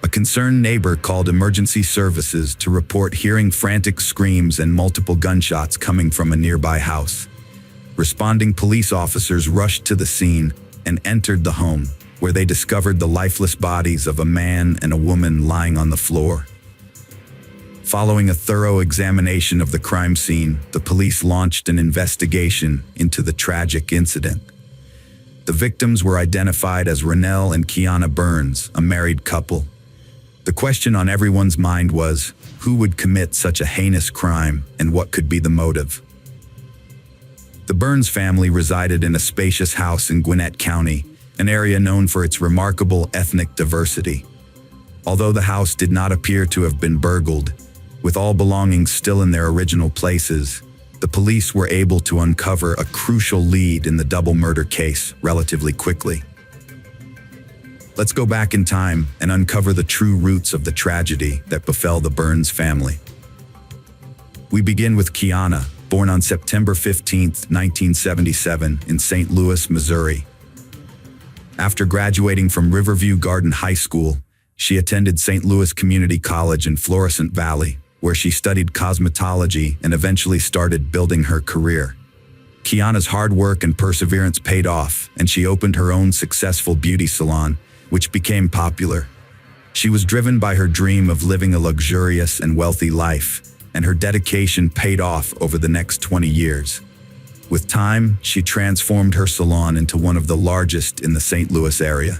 a concerned neighbor called emergency services to report hearing frantic screams and multiple gunshots coming from a nearby house. Responding police officers rushed to the scene and entered the home, where they discovered the lifeless bodies of a man and a woman lying on the floor. Following a thorough examination of the crime scene, the police launched an investigation into the tragic incident. The victims were identified as Ronell and Kiana Burns, a married couple. The question on everyone's mind was, who would commit such a heinous crime and what could be the motive? The Burns family resided in a spacious house in Gwinnett County, an area known for its remarkable ethnic diversity. Although the house did not appear to have been burgled, with all belongings still in their original places, the police were able to uncover a crucial lead in the double murder case relatively quickly. Let's go back in time and uncover the true roots of the tragedy that befell the Burns family. We begin with Kiana, born on September 15, 1977, in St. Louis, Missouri. After graduating from Riverview Garden High School, she attended St. Louis Community College in Florissant Valley, where she studied cosmetology and eventually started building her career. Kiana's hard work and perseverance paid off, and she opened her own successful beauty salon, which became popular. She was driven by her dream of living a luxurious and wealthy life, and her dedication paid off over the next 20 years. With time, she transformed her salon into one of the largest in the St. Louis area.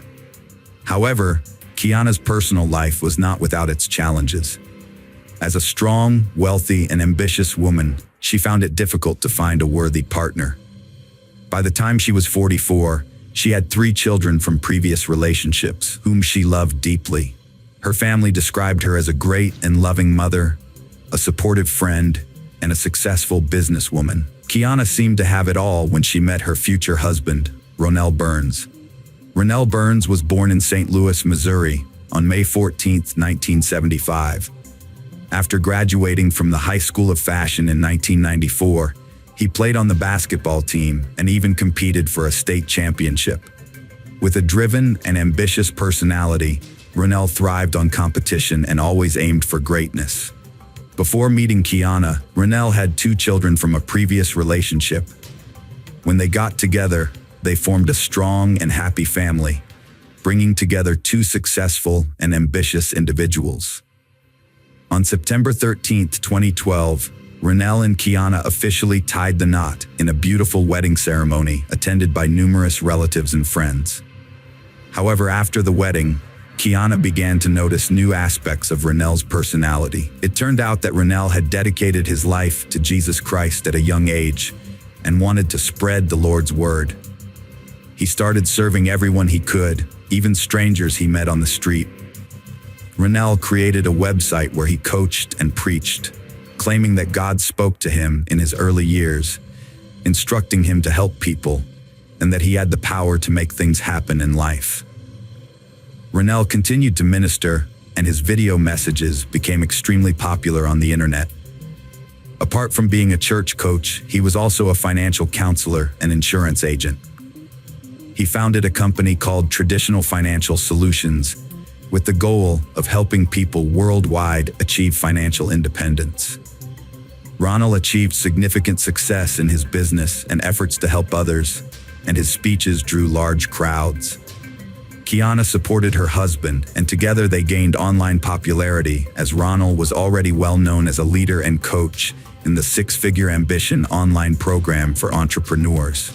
However, Kiana's personal life was not without its challenges. As a strong, wealthy, and ambitious woman, she found it difficult to find a worthy partner. By the time she was 44, she had 3 children from previous relationships, whom she loved deeply. Her family described her as a great and loving mother, a supportive friend, and a successful businesswoman. Kiana seemed to have it all when she met her future husband, Ronell Burns. Ronell Burns was born in St. Louis, Missouri, on May 14, 1975. After graduating from the High School of Fashion in 1994, he played on the basketball team and even competed for a state championship. With a driven and ambitious personality, Ronell thrived on competition and always aimed for greatness. Before meeting Kiana, Ronell had 2 children from a previous relationship. When they got together, they formed a strong and happy family, bringing together 2 successful and ambitious individuals. On September 13, 2012, Ronell and Kiana officially tied the knot in a beautiful wedding ceremony attended by numerous relatives and friends. However, after the wedding, Kiana began to notice new aspects of Ronell's personality. It turned out that Ronell had dedicated his life to Jesus Christ at a young age and wanted to spread the Lord's word. He started serving everyone he could, even strangers he met on the street. Ronell created a website where he coached and preached, claiming that God spoke to him in his early years, instructing him to help people, and that he had the power to make things happen in life. Ronell continued to minister, and his video messages became extremely popular on the internet. Apart from being a church coach, he was also a financial counselor and insurance agent. He founded a company called Traditional Financial Solutions, with the goal of helping people worldwide achieve financial independence. Ronell achieved significant success in his business and efforts to help others, and his speeches drew large crowds. Kiana supported her husband, and together they gained online popularity as Ronell was already well known as a leader and coach in the 6-figure ambition online program for entrepreneurs.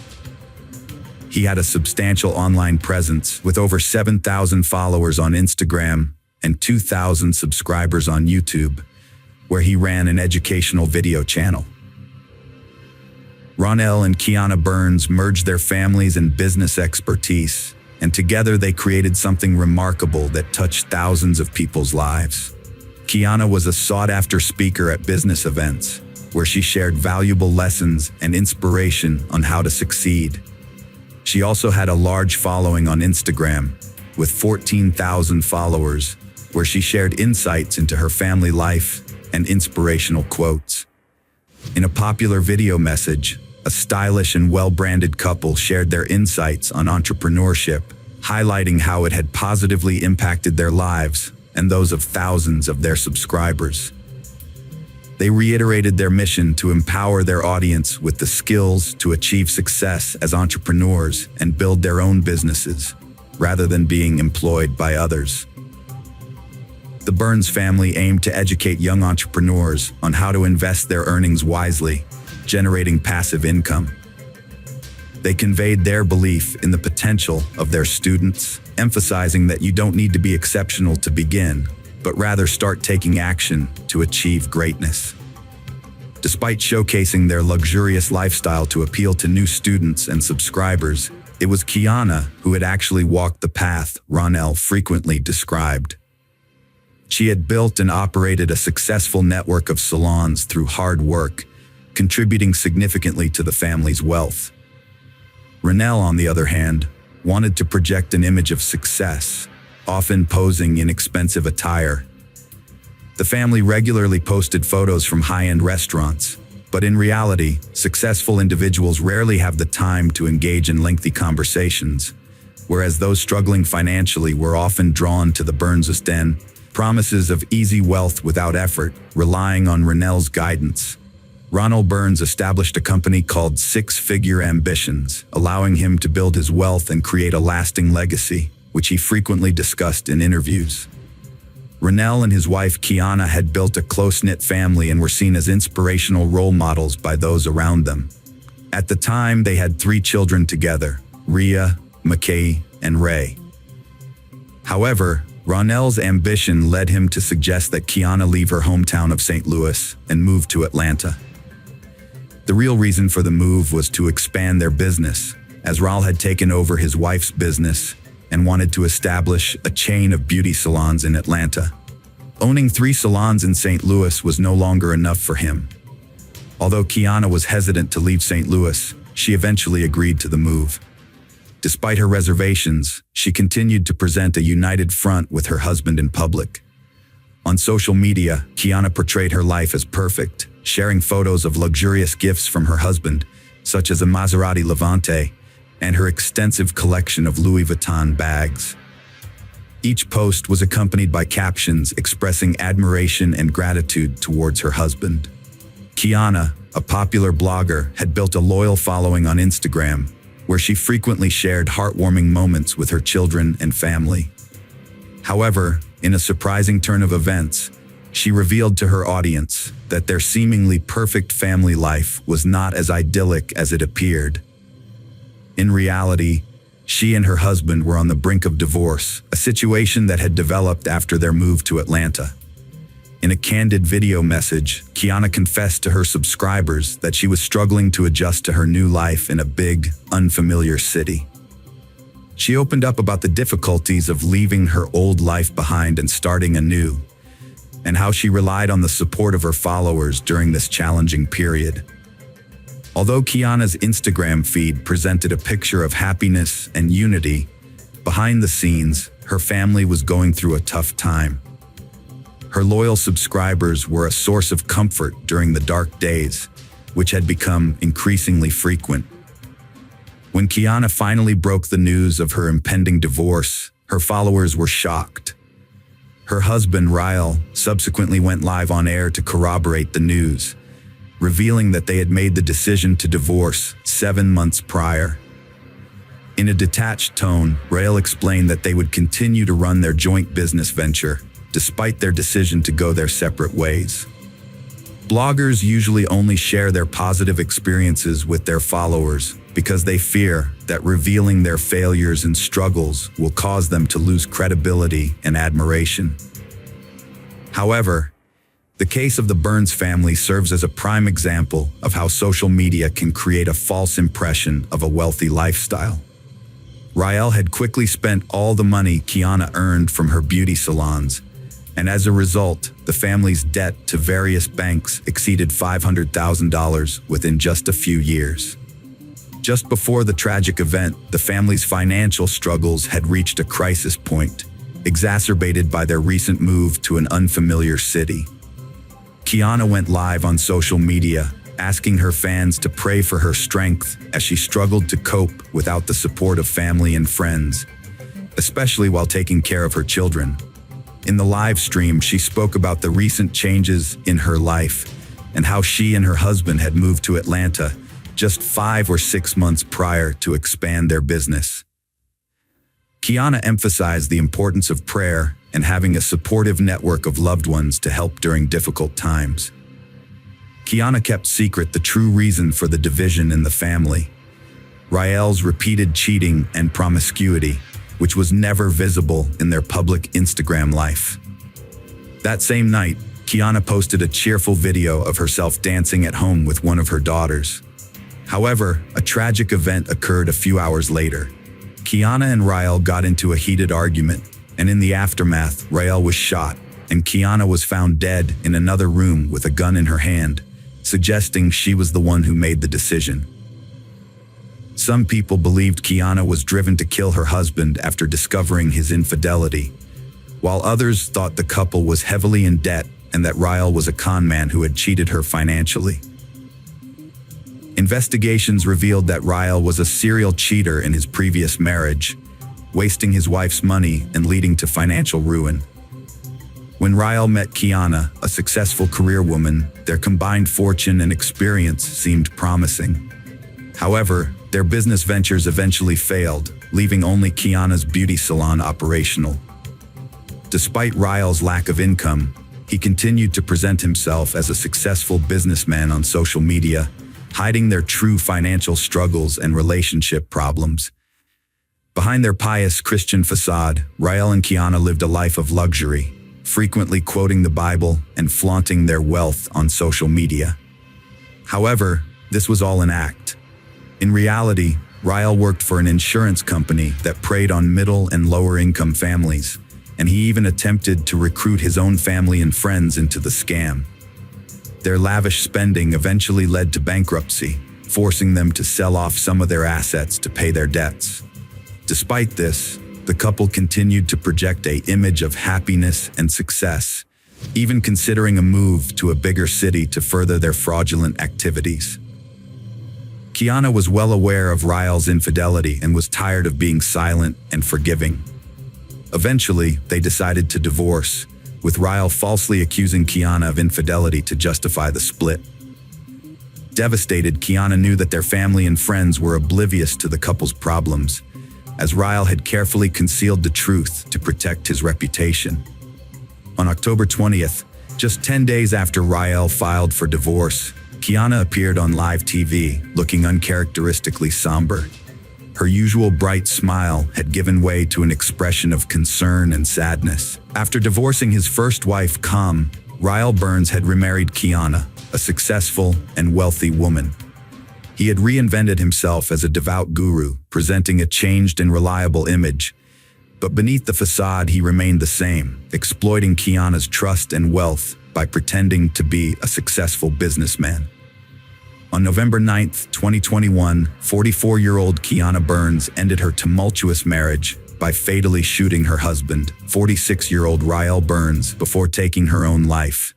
He had a substantial online presence with over 7,000 followers on Instagram, and 2,000 subscribers on YouTube, where he ran an educational video channel. Ronell and Kiana Burns merged their families and business expertise, and together they created something remarkable that touched thousands of people's lives. Kiana was a sought-after speaker at business events, where she shared valuable lessons and inspiration on how to succeed. She also had a large following on Instagram, with 14,000 followers, where she shared insights into her family life and inspirational quotes. In a popular video message, a stylish and well-branded couple shared their insights on entrepreneurship, highlighting how it had positively impacted their lives and those of thousands of their subscribers. They reiterated their mission to empower their audience with the skills to achieve success as entrepreneurs and build their own businesses, rather than being employed by others. The Burns family aimed to educate young entrepreneurs on how to invest their earnings wisely, generating passive income. They conveyed their belief in the potential of their students, emphasizing that you don't need to be exceptional to begin, but rather start taking action to achieve greatness. Despite showcasing their luxurious lifestyle to appeal to new students and subscribers, it was Kiana who had actually walked the path Ronell frequently described. She had built and operated a successful network of salons through hard work, contributing significantly to the family's wealth. Ronell, on the other hand, wanted to project an image of success, often posing in expensive attire. The family regularly posted photos from high-end restaurants, but in reality, successful individuals rarely have the time to engage in lengthy conversations, whereas those struggling financially were often drawn to the Burns' den, promises of easy wealth without effort, relying on Ronell's guidance. Ronell Burns established a company called Six Figure Ambitions, allowing him to build his wealth and create a lasting legacy, which he frequently discussed in interviews. Ronell and his wife Kiana had built a close-knit family and were seen as inspirational role models by those around them. At the time, they had 3 children together, Rhea, McKay, and Ray. However, Ronell's ambition led him to suggest that Kiana leave her hometown of St. Louis and move to Atlanta. The real reason for the move was to expand their business, as Ronell had taken over his wife's business and wanted to establish a chain of beauty salons in Atlanta. Owning 3 salons in St. Louis was no longer enough for him. Although Kiana was hesitant to leave St. Louis, she eventually agreed to the move. Despite her reservations, she continued to present a united front with her husband in public. On social media, Kiana portrayed her life as perfect, sharing photos of luxurious gifts from her husband, such as a Maserati Levante, and her extensive collection of Louis Vuitton bags. Each post was accompanied by captions expressing admiration and gratitude towards her husband. Kiana, a popular blogger, had built a loyal following on Instagram, where she frequently shared heartwarming moments with her children and family. However, in a surprising turn of events, she revealed to her audience that their seemingly perfect family life was not as idyllic as it appeared. In reality, she and her husband were on the brink of divorce, a situation that had developed after their move to Atlanta. In a candid video message, Kiana confessed to her subscribers that she was struggling to adjust to her new life in a big, unfamiliar city. She opened up about the difficulties of leaving her old life behind and starting anew, and how she relied on the support of her followers during this challenging period. Although Kiana's Instagram feed presented a picture of happiness and unity, behind the scenes, her family was going through a tough time. Her loyal subscribers were a source of comfort during the dark days, which had become increasingly frequent. When Kiana finally broke the news of her impending divorce, her followers were shocked. Her husband, Ryle, subsequently went live on air to corroborate the news, revealing that they had made the decision to divorce 7 months prior. In a detached tone, Ryle explained that they would continue to run their joint business venture, despite their decision to go their separate ways. Bloggers usually only share their positive experiences with their followers because they fear that revealing their failures and struggles will cause them to lose credibility and admiration. However, the case of the Burns family serves as a prime example of how social media can create a false impression of a wealthy lifestyle. Rael had quickly spent all the money Kiana earned from her beauty salons, and as a result, the family's debt to various banks exceeded $500,000 within just a few years. Just before the tragic event, the family's financial struggles had reached a crisis point, exacerbated by their recent move to an unfamiliar city. Kiana went live on social media, asking her fans to pray for her strength as she struggled to cope without the support of family and friends, especially while taking care of her children. In the live stream, she spoke about the recent changes in her life and how she and her husband had moved to Atlanta just 5 or 6 months prior to expand their business. Kiana emphasized the importance of prayer and having a supportive network of loved ones to help during difficult times. Kiana kept secret the true reason for the division in the family: Rael's repeated cheating and promiscuity, which was never visible in their public Instagram life. That same night, Kiana posted a cheerful video of herself dancing at home with one of her daughters. However, a tragic event occurred a few hours later. Kiana and Rael got into a heated argument, and in the aftermath, Rael was shot, and Kiana was found dead in another room with a gun in her hand, suggesting she was the one who made the decision. Some people believed Kiana was driven to kill her husband after discovering his infidelity, while others thought the couple was heavily in debt and that Rael was a con man who had cheated her financially. Investigations revealed that Rael was a serial cheater in his previous marriage, wasting his wife's money and leading to financial ruin. When Rael met Kiana, a successful career woman, their combined fortune and experience seemed promising. However, their business ventures eventually failed, leaving only Kiana's beauty salon operational. Despite Rael's lack of income, he continued to present himself as a successful businessman on social media, hiding their true financial struggles and relationship problems. Behind their pious Christian facade, Rael and Kiana lived a life of luxury, frequently quoting the Bible and flaunting their wealth on social media. However, this was all an act. In reality, Rael worked for an insurance company that preyed on middle and lower income families, and he even attempted to recruit his own family and friends into the scam. Their lavish spending eventually led to bankruptcy, forcing them to sell off some of their assets to pay their debts. Despite this, the couple continued to project an image of happiness and success, even considering a move to a bigger city to further their fraudulent activities. Kiana was well aware of Rael's infidelity and was tired of being silent and forgiving. Eventually, they decided to divorce, with Rael falsely accusing Kiana of infidelity to justify the split. Devastated, Kiana knew that their family and friends were oblivious to the couple's problems, as Rael had carefully concealed the truth to protect his reputation. On October 20th, just 10 days after Rael filed for divorce, Kiana appeared on live TV, looking uncharacteristically somber. Her usual bright smile had given way to an expression of concern and sadness. After divorcing his first wife, Rael Burns had remarried Kiana, a successful and wealthy woman. He had reinvented himself as a devout guru, presenting a changed and reliable image. But beneath the facade, he remained the same, exploiting Kiana's trust and wealth by pretending to be a successful businessman. On November 9, 2021, 44-year-old Kiana Burns ended her tumultuous marriage by fatally shooting her husband, 46-year-old Rael Burns, before taking her own life.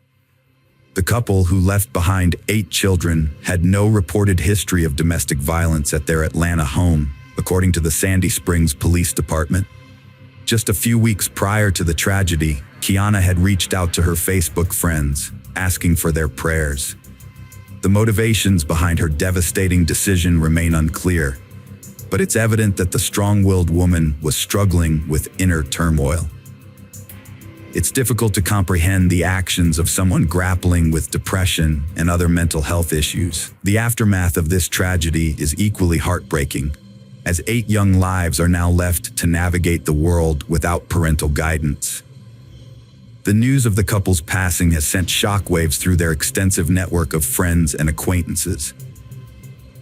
The couple, who left behind 8 children, had no reported history of domestic violence at their Atlanta home, according to the Sandy Springs Police Department. Just a few weeks prior to the tragedy, Kiana had reached out to her Facebook friends, asking for their prayers. The motivations behind her devastating decision remain unclear, but it's evident that the strong-willed woman was struggling with inner turmoil. It's difficult to comprehend the actions of someone grappling with depression and other mental health issues. The aftermath of this tragedy is equally heartbreaking, as 8 young lives are now left to navigate the world without parental guidance. The news of the couple's passing has sent shockwaves through their extensive network of friends and acquaintances.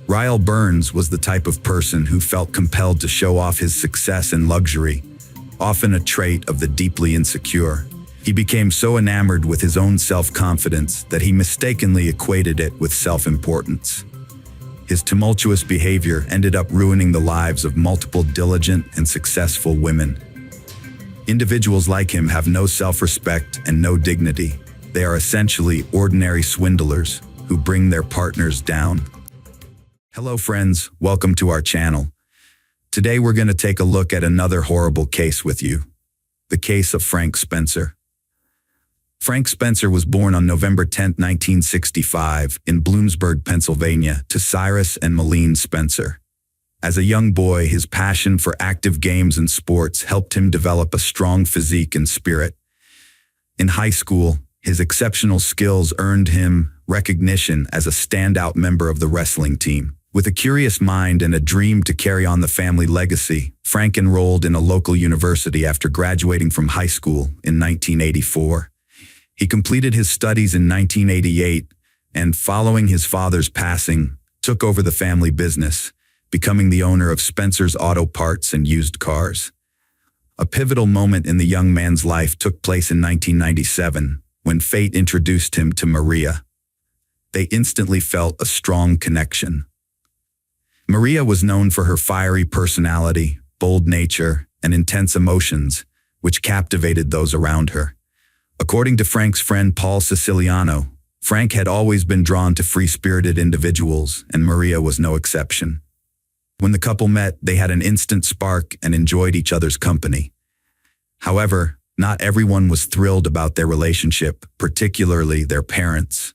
Ryle Burns was the type of person who felt compelled to show off his success and luxury, often a trait of the deeply insecure. He became so enamored with his own self-confidence that he mistakenly equated it with self-importance. His tumultuous behavior ended up ruining the lives of multiple diligent and successful women. Individuals like him have no self-respect and no dignity. They are essentially ordinary swindlers who bring their partners down. Hello friends, welcome to our channel. Today we're going to take a look at another horrible case with you. The case of Frank Spencer. Frank Spencer was born on November 10, 1965, in Bloomsburg, Pennsylvania, to Cyrus and Malene Spencer. As a young boy, his passion for active games and sports helped him develop a strong physique and spirit. In high school, his exceptional skills earned him recognition as a standout member of the wrestling team. With a curious mind and a dream to carry on the family legacy, Frank enrolled in a local university after graduating from high school in 1984. He completed his studies in 1988 and, following his father's passing, took over the family business, becoming the owner of Spencer's Auto Parts and Used Cars. A pivotal moment in the young man's life took place in 1997 when fate introduced him to Maria. They instantly felt a strong connection. Maria was known for her fiery personality, bold nature, and intense emotions, which captivated those around her. According to Frank's friend Paul Siciliano, Frank had always been drawn to free-spirited individuals, and Maria was no exception. When the couple met, they had an instant spark and enjoyed each other's company. However, not everyone was thrilled about their relationship, particularly their parents.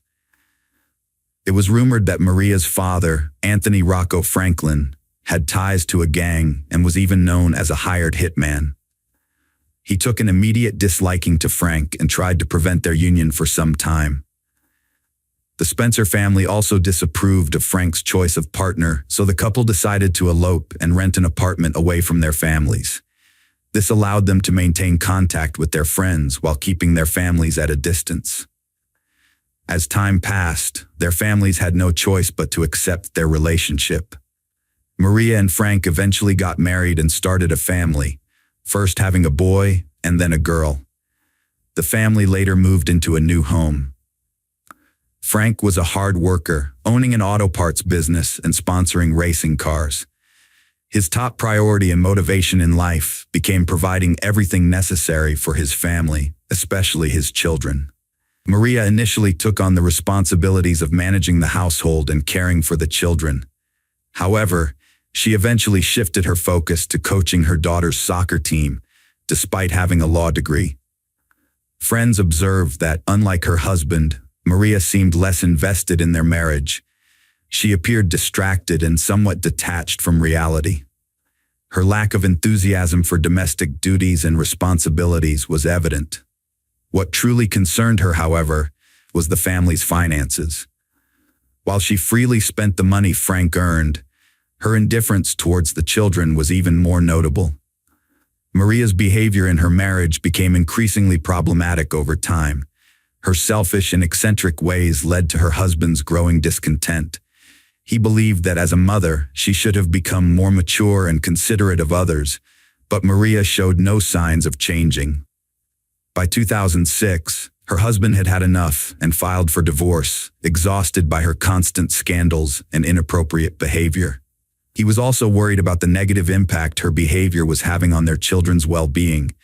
It was rumored that Maria's father, Anthony Rocco Franklin, had ties to a gang and was even known as a hired hitman. He took an immediate disliking to Frank and tried to prevent their union for some time. The Spencer family also disapproved of Frank's choice of partner, so the couple decided to elope and rent an apartment away from their families. This allowed them to maintain contact with their friends while keeping their families at a distance. As time passed, their families had no choice but to accept their relationship. Maria and Frank eventually got married and started a family, first having a boy and then a girl. The family later moved into a new home. Frank was a hard worker, owning an auto parts business and sponsoring racing cars. His top priority and motivation in life became providing everything necessary for his family, especially his children. Maria initially took on the responsibilities of managing the household and caring for the children. However, she eventually shifted her focus to coaching her daughter's soccer team, despite having a law degree. Friends observed that, unlike her husband, Maria seemed less invested in their marriage. She appeared distracted and somewhat detached from reality. Her lack of enthusiasm for domestic duties and responsibilities was evident. What truly concerned her, however, was the family's finances. While she freely spent the money Frank earned, her indifference towards the children was even more notable. Maria's behavior in her marriage became increasingly problematic over time. Her selfish and eccentric ways led to her husband's growing discontent. He believed that as a mother, she should have become more mature and considerate of others, but Maria showed no signs of changing. By 2006, her husband had had enough and filed for divorce, exhausted by her constant scandals and inappropriate behavior. He was also worried about the negative impact her behavior was having on their children's well-being,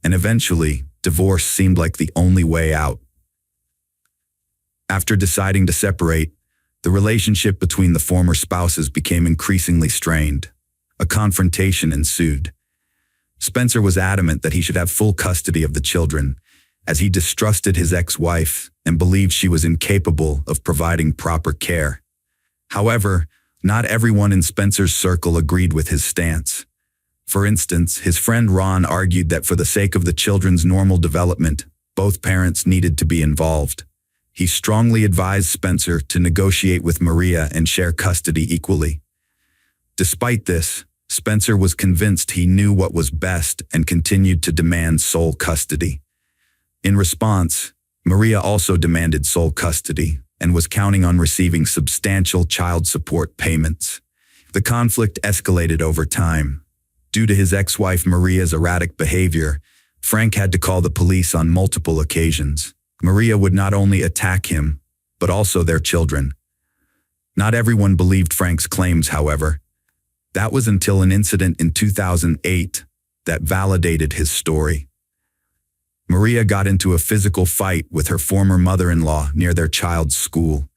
and eventually, divorce seemed like the only way out. After deciding to separate, the relationship between the former spouses became increasingly strained. A confrontation ensued. Spencer was adamant that he should have full custody of the children, as he distrusted his ex-wife and believed she was incapable of providing proper care. However, not everyone in Spencer's circle agreed with his stance. For instance, his friend Ron argued that for the sake of the children's normal development, both parents needed to be involved. He strongly advised Spencer to negotiate with Maria and share custody equally. Despite this, Spencer was convinced he knew what was best and continued to demand sole custody. In response, Maria also demanded sole custody and was counting on receiving substantial child support payments. The conflict escalated over time. Due to his ex-wife Maria's erratic behavior, Frank had to call the police on multiple occasions. Maria would not only attack him, but also their children. Not everyone believed Frank's claims, however. That was until an incident in 2008 that validated his story. Maria got into a physical fight with her former mother-in-law near their child's school.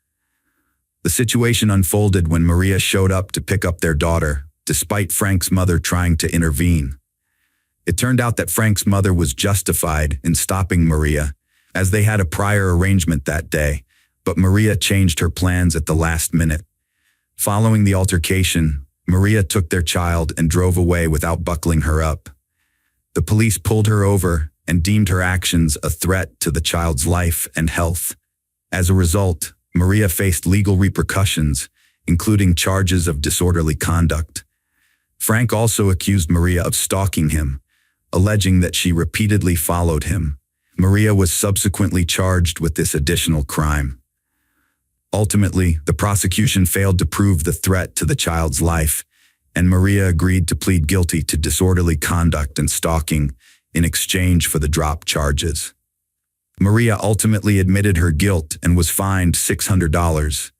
The situation unfolded when Maria showed up to pick up their daughter, despite Frank's mother trying to intervene. It turned out that Frank's mother was justified in stopping Maria, as they had a prior arrangement that day, but Maria changed her plans at the last minute. Following the altercation, Maria took their child and drove away without buckling her up. The police pulled her over and deemed her actions a threat to the child's life and health. As a result, Maria faced legal repercussions, including charges of disorderly conduct. Frank also accused Maria of stalking him, alleging that she repeatedly followed him. Maria was subsequently charged with this additional crime. Ultimately, the prosecution failed to prove the threat to the child's life, and Maria agreed to plead guilty to disorderly conduct and stalking in exchange for the dropped charges. Maria ultimately admitted her guilt and was fined $600.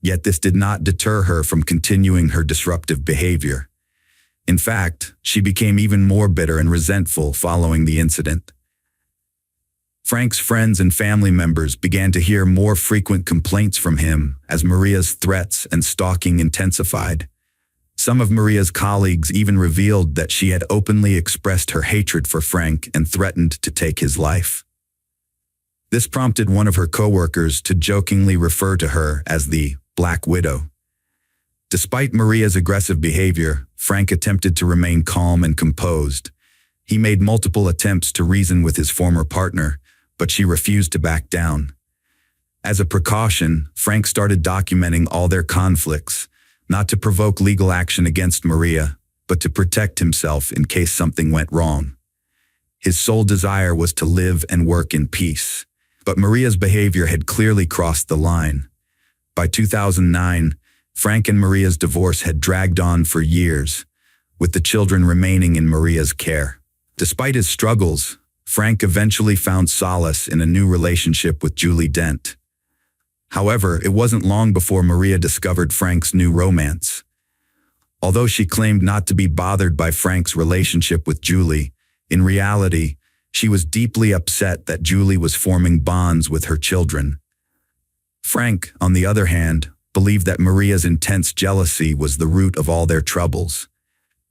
Yet this did not deter her from continuing her disruptive behavior. In fact, she became even more bitter and resentful following the incident. Frank's friends and family members began to hear more frequent complaints from him as Maria's threats and stalking intensified. Some of Maria's colleagues even revealed that she had openly expressed her hatred for Frank and threatened to take his life. This prompted one of her coworkers to jokingly refer to her as the Black Widow. Despite Maria's aggressive behavior, Frank attempted to remain calm and composed. He made multiple attempts to reason with his former partner, but she refused to back down. As a precaution, Frank started documenting all their conflicts, not to provoke legal action against Maria, but to protect himself in case something went wrong. His sole desire was to live and work in peace, but Maria's behavior had clearly crossed the line. By 2009, Frank and Maria's divorce had dragged on for years, with the children remaining in Maria's care. Despite his struggles, Frank eventually found solace in a new relationship with Julie Dent. However, it wasn't long before Maria discovered Frank's new romance. Although she claimed not to be bothered by Frank's relationship with Julie, in reality, she was deeply upset that Julie was forming bonds with her children. Frank, on the other hand, believed that Maria's intense jealousy was the root of all their troubles.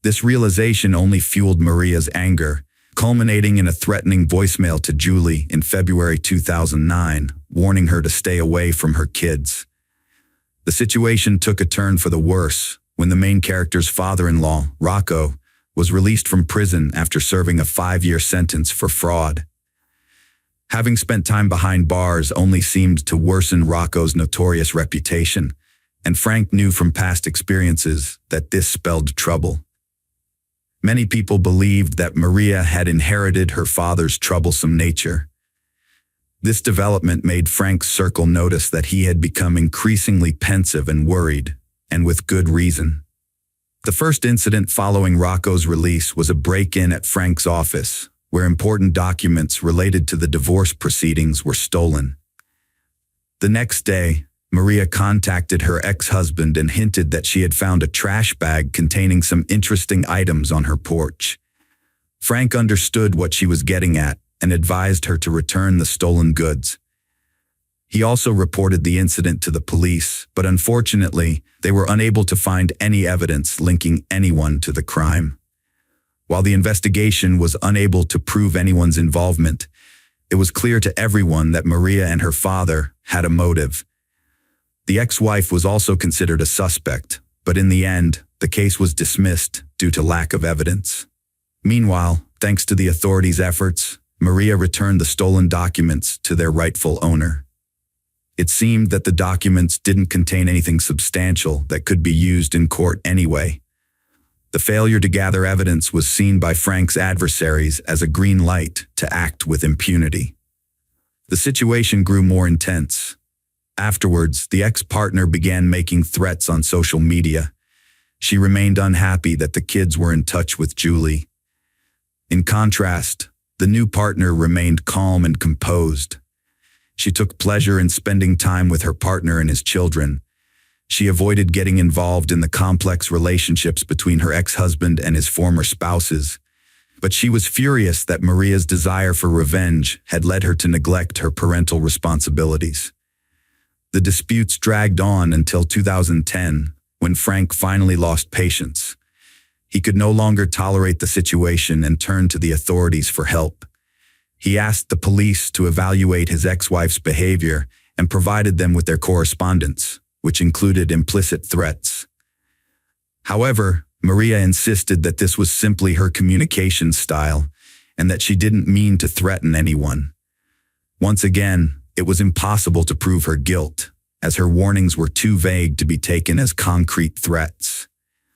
This realization only fueled Maria's anger, culminating in a threatening voicemail to Julie in February 2009, warning her to stay away from her kids. The situation took a turn for the worse when the main character's father-in-law, Rocco, was released from prison after serving a 5-year sentence for fraud. Having spent time behind bars only seemed to worsen Rocco's notorious reputation, and Frank knew from past experiences that this spelled trouble. Many people believed that Maria had inherited her father's troublesome nature. This development made Frank's circle notice that he had become increasingly pensive and worried, and with good reason. The first incident following Rocco's release was a break-in at Frank's office, where important documents related to the divorce proceedings were stolen. The next day, Maria contacted her ex-husband and hinted that she had found a trash bag containing some interesting items on her porch. Frank understood what she was getting at and advised her to return the stolen goods. He also reported the incident to the police, but unfortunately, they were unable to find any evidence linking anyone to the crime. While the investigation was unable to prove anyone's involvement, it was clear to everyone that Maria and her father had a motive. The ex-wife was also considered a suspect, but in the end, the case was dismissed due to lack of evidence. Meanwhile, thanks to the authorities' efforts, Maria returned the stolen documents to their rightful owner. It seemed that the documents didn't contain anything substantial that could be used in court anyway. The failure to gather evidence was seen by Frank's adversaries as a green light to act with impunity. The situation grew more intense. Afterwards, the ex-partner began making threats on social media. She remained unhappy that the kids were in touch with Julie. In contrast, the new partner remained calm and composed. She took pleasure in spending time with her partner and his children. She avoided getting involved in the complex relationships between her ex-husband and his former spouses. But she was furious that Maria's desire for revenge had led her to neglect her parental responsibilities. The disputes dragged on until 2010, when Frank finally lost patience. He could no longer tolerate the situation and turned to the authorities for help. He asked the police to evaluate his ex-wife's behavior and provided them with their correspondence, which included implicit threats. However, Maria insisted that this was simply her communication style and that she didn't mean to threaten anyone. Once again, it was impossible to prove her guilt, as her warnings were too vague to be taken as concrete threats.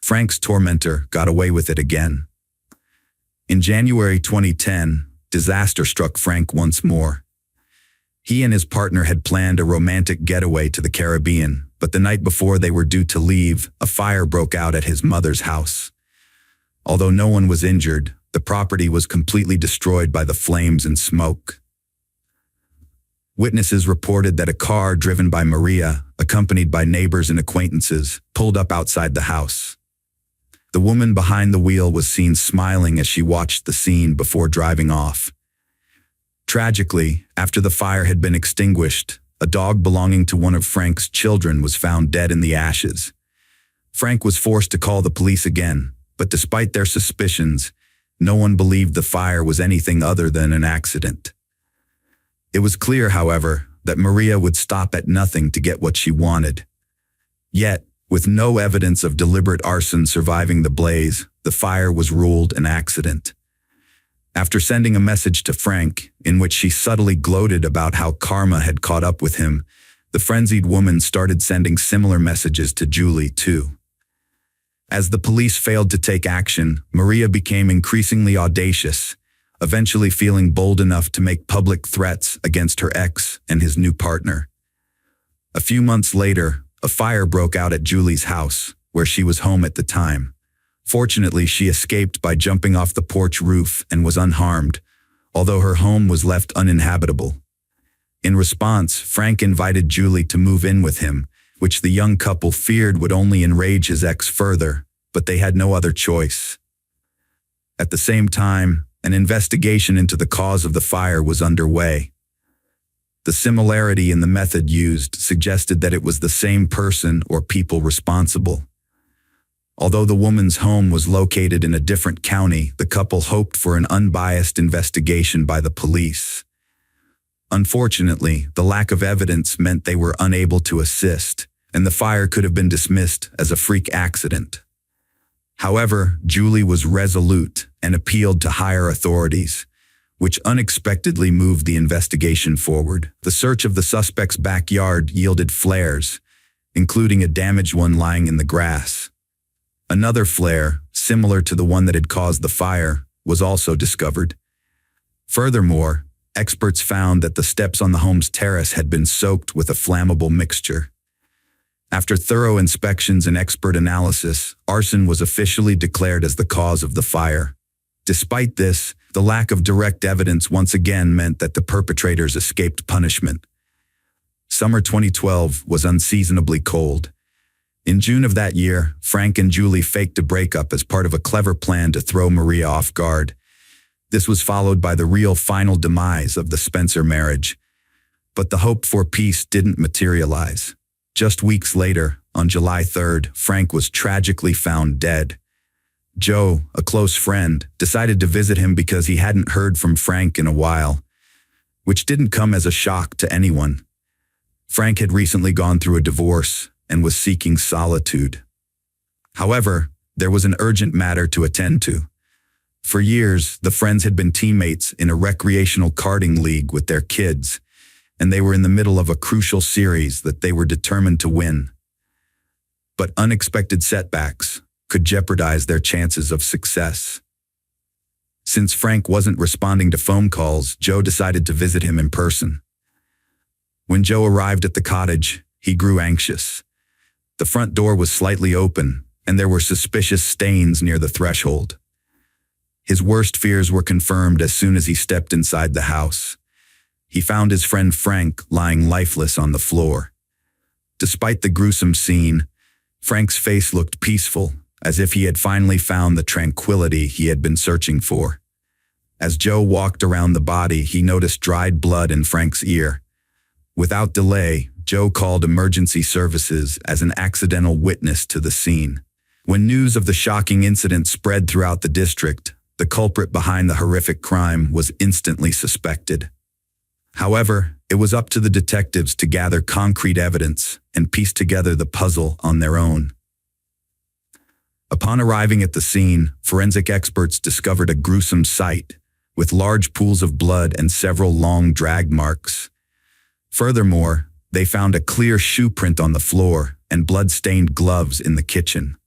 Frank's tormentor got away with it again. In January 2010, disaster struck Frank once more. He and his partner had planned a romantic getaway to the Caribbean, but the night before they were due to leave, a fire broke out at his mother's house. Although no one was injured, the property was completely destroyed by the flames and smoke. Witnesses reported that a car driven by Maria, accompanied by neighbors and acquaintances, pulled up outside the house. The woman behind the wheel was seen smiling as she watched the scene before driving off. Tragically, after the fire had been extinguished, a dog belonging to one of Frank's children was found dead in the ashes. Frank was forced to call the police again, but despite their suspicions, no one believed the fire was anything other than an accident. It was clear, however, that Maria would stop at nothing to get what she wanted. Yet, with no evidence of deliberate arson surviving the blaze, the fire was ruled an accident. After sending a message to Frank, in which she subtly gloated about how karma had caught up with him, the frenzied woman started sending similar messages to Julie, too. As the police failed to take action, Maria became increasingly audacious, eventually feeling bold enough to make public threats against her ex and his new partner. A few months later, a fire broke out at Julie's house, where she was home at the time. Fortunately, she escaped by jumping off the porch roof and was unharmed, although her home was left uninhabitable. In response, Frank invited Julie to move in with him, which the young couple feared would only enrage his ex further, but they had no other choice. At the same time, an investigation into the cause of the fire was underway. The similarity in the method used suggested that it was the same person or people responsible. Although the woman's home was located in a different county, the couple hoped for an unbiased investigation by the police. Unfortunately, the lack of evidence meant they were unable to assist, and the fire could have been dismissed as a freak accident. However, Julie was resolute and appealed to higher authorities, which unexpectedly moved the investigation forward. The search of the suspect's backyard yielded flares, including a damaged one lying in the grass. Another flare, similar to the one that had caused the fire, was also discovered. Furthermore, experts found that the steps on the home's terrace had been soaked with a flammable mixture. After thorough inspections and expert analysis, arson was officially declared as the cause of the fire. Despite this, the lack of direct evidence once again meant that the perpetrators escaped punishment. Summer 2012 was unseasonably cold. In June of that year, Frank and Julie faked a breakup as part of a clever plan to throw Maria off guard. This was followed by the real final demise of the Spencer marriage. But the hope for peace didn't materialize. Just weeks later, on July 3rd, Frank was tragically found dead. Joe, a close friend, decided to visit him because he hadn't heard from Frank in a while, which didn't come as a shock to anyone. Frank had recently gone through a divorce and was seeking solitude. However, there was an urgent matter to attend to. For years, the friends had been teammates in a recreational karting league with their kids, and they were in the middle of a crucial series that they were determined to win. But unexpected setbacks could jeopardize their chances of success. Since Frank wasn't responding to phone calls, Joe decided to visit him in person. When Joe arrived at the cottage, he grew anxious. The front door was slightly open, and there were suspicious stains near the threshold. His worst fears were confirmed as soon as he stepped inside the house. He found his friend Frank lying lifeless on the floor. Despite the gruesome scene, Frank's face looked peaceful, as if he had finally found the tranquility he had been searching for. As Joe walked around the body, he noticed dried blood in Frank's ear. Without delay, Joe called emergency services as an accidental witness to the scene. When news of the shocking incident spread throughout the district, the culprit behind the horrific crime was instantly suspected. However, it was up to the detectives to gather concrete evidence and piece together the puzzle on their own. Upon arriving at the scene, forensic experts discovered a gruesome sight, with large pools of blood and several long drag marks. Furthermore, they found a clear shoe print on the floor and blood-stained gloves in the kitchen.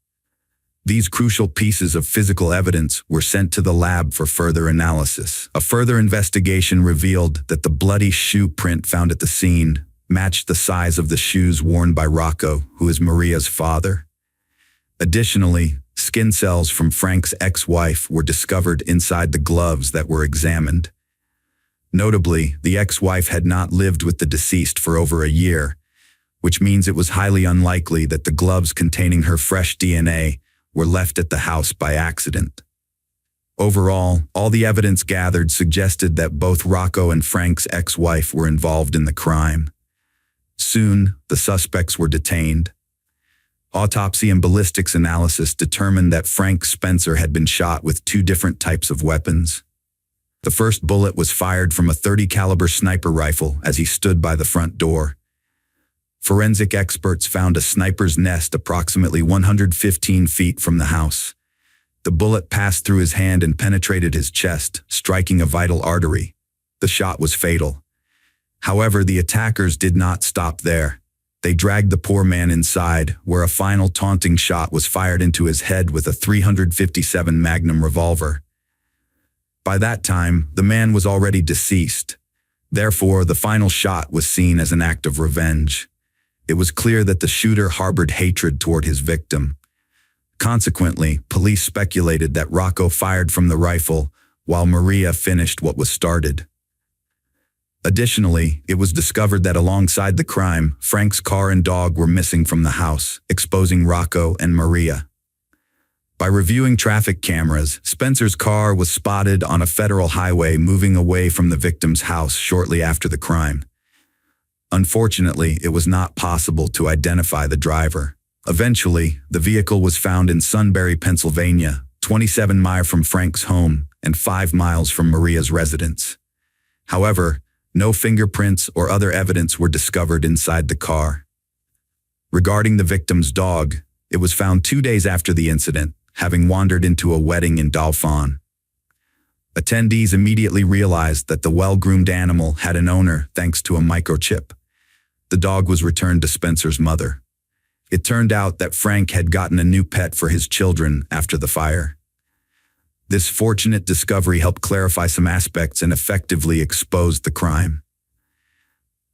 These crucial pieces of physical evidence were sent to the lab for further analysis. A further investigation revealed that the bloody shoe print found at the scene matched the size of the shoes worn by Rocco, who is Maria's father. Additionally, skin cells from Frank's ex-wife were discovered inside the gloves that were examined. Notably, the ex-wife had not lived with the deceased for over a year, which means it was highly unlikely that the gloves containing her fresh DNA were left at the house by accident. Overall, all the evidence gathered suggested that both Rocco and Frank's ex-wife were involved in the crime. Soon, the suspects were detained. Autopsy and ballistics analysis determined that Frank Spencer had been shot with two different types of weapons. The first bullet was fired from a .30 caliber sniper rifle as he stood by the front door. Forensic experts found a sniper's nest approximately 115 feet from the house. The bullet passed through his hand and penetrated his chest, striking a vital artery. The shot was fatal. However, the attackers did not stop there. They dragged the poor man inside, where a final taunting shot was fired into his head with a .357 Magnum revolver. By that time, the man was already deceased. Therefore, the final shot was seen as an act of revenge. It was clear that the shooter harbored hatred toward his victim. Consequently, police speculated that Rocco fired from the rifle, while Maria finished what was started. Additionally, it was discovered that alongside the crime, Frank's car and dog were missing from the house, exposing Rocco and Maria. By reviewing traffic cameras, Spencer's car was spotted on a federal highway moving away from the victim's house shortly after the crime. Unfortunately, it was not possible to identify the driver. Eventually, the vehicle was found in Sunbury, Pennsylvania, 27 miles from Frank's home and 5 miles from Maria's residence. However, no fingerprints or other evidence were discovered inside the car. Regarding the victim's dog, it was found 2 days after the incident, having wandered into a wedding in Dauphin. Attendees immediately realized that the well-groomed animal had an owner thanks to a microchip. The dog was returned to Spencer's mother. It turned out that Frank had gotten a new pet for his children after the fire. This fortunate discovery helped clarify some aspects and effectively exposed the crime.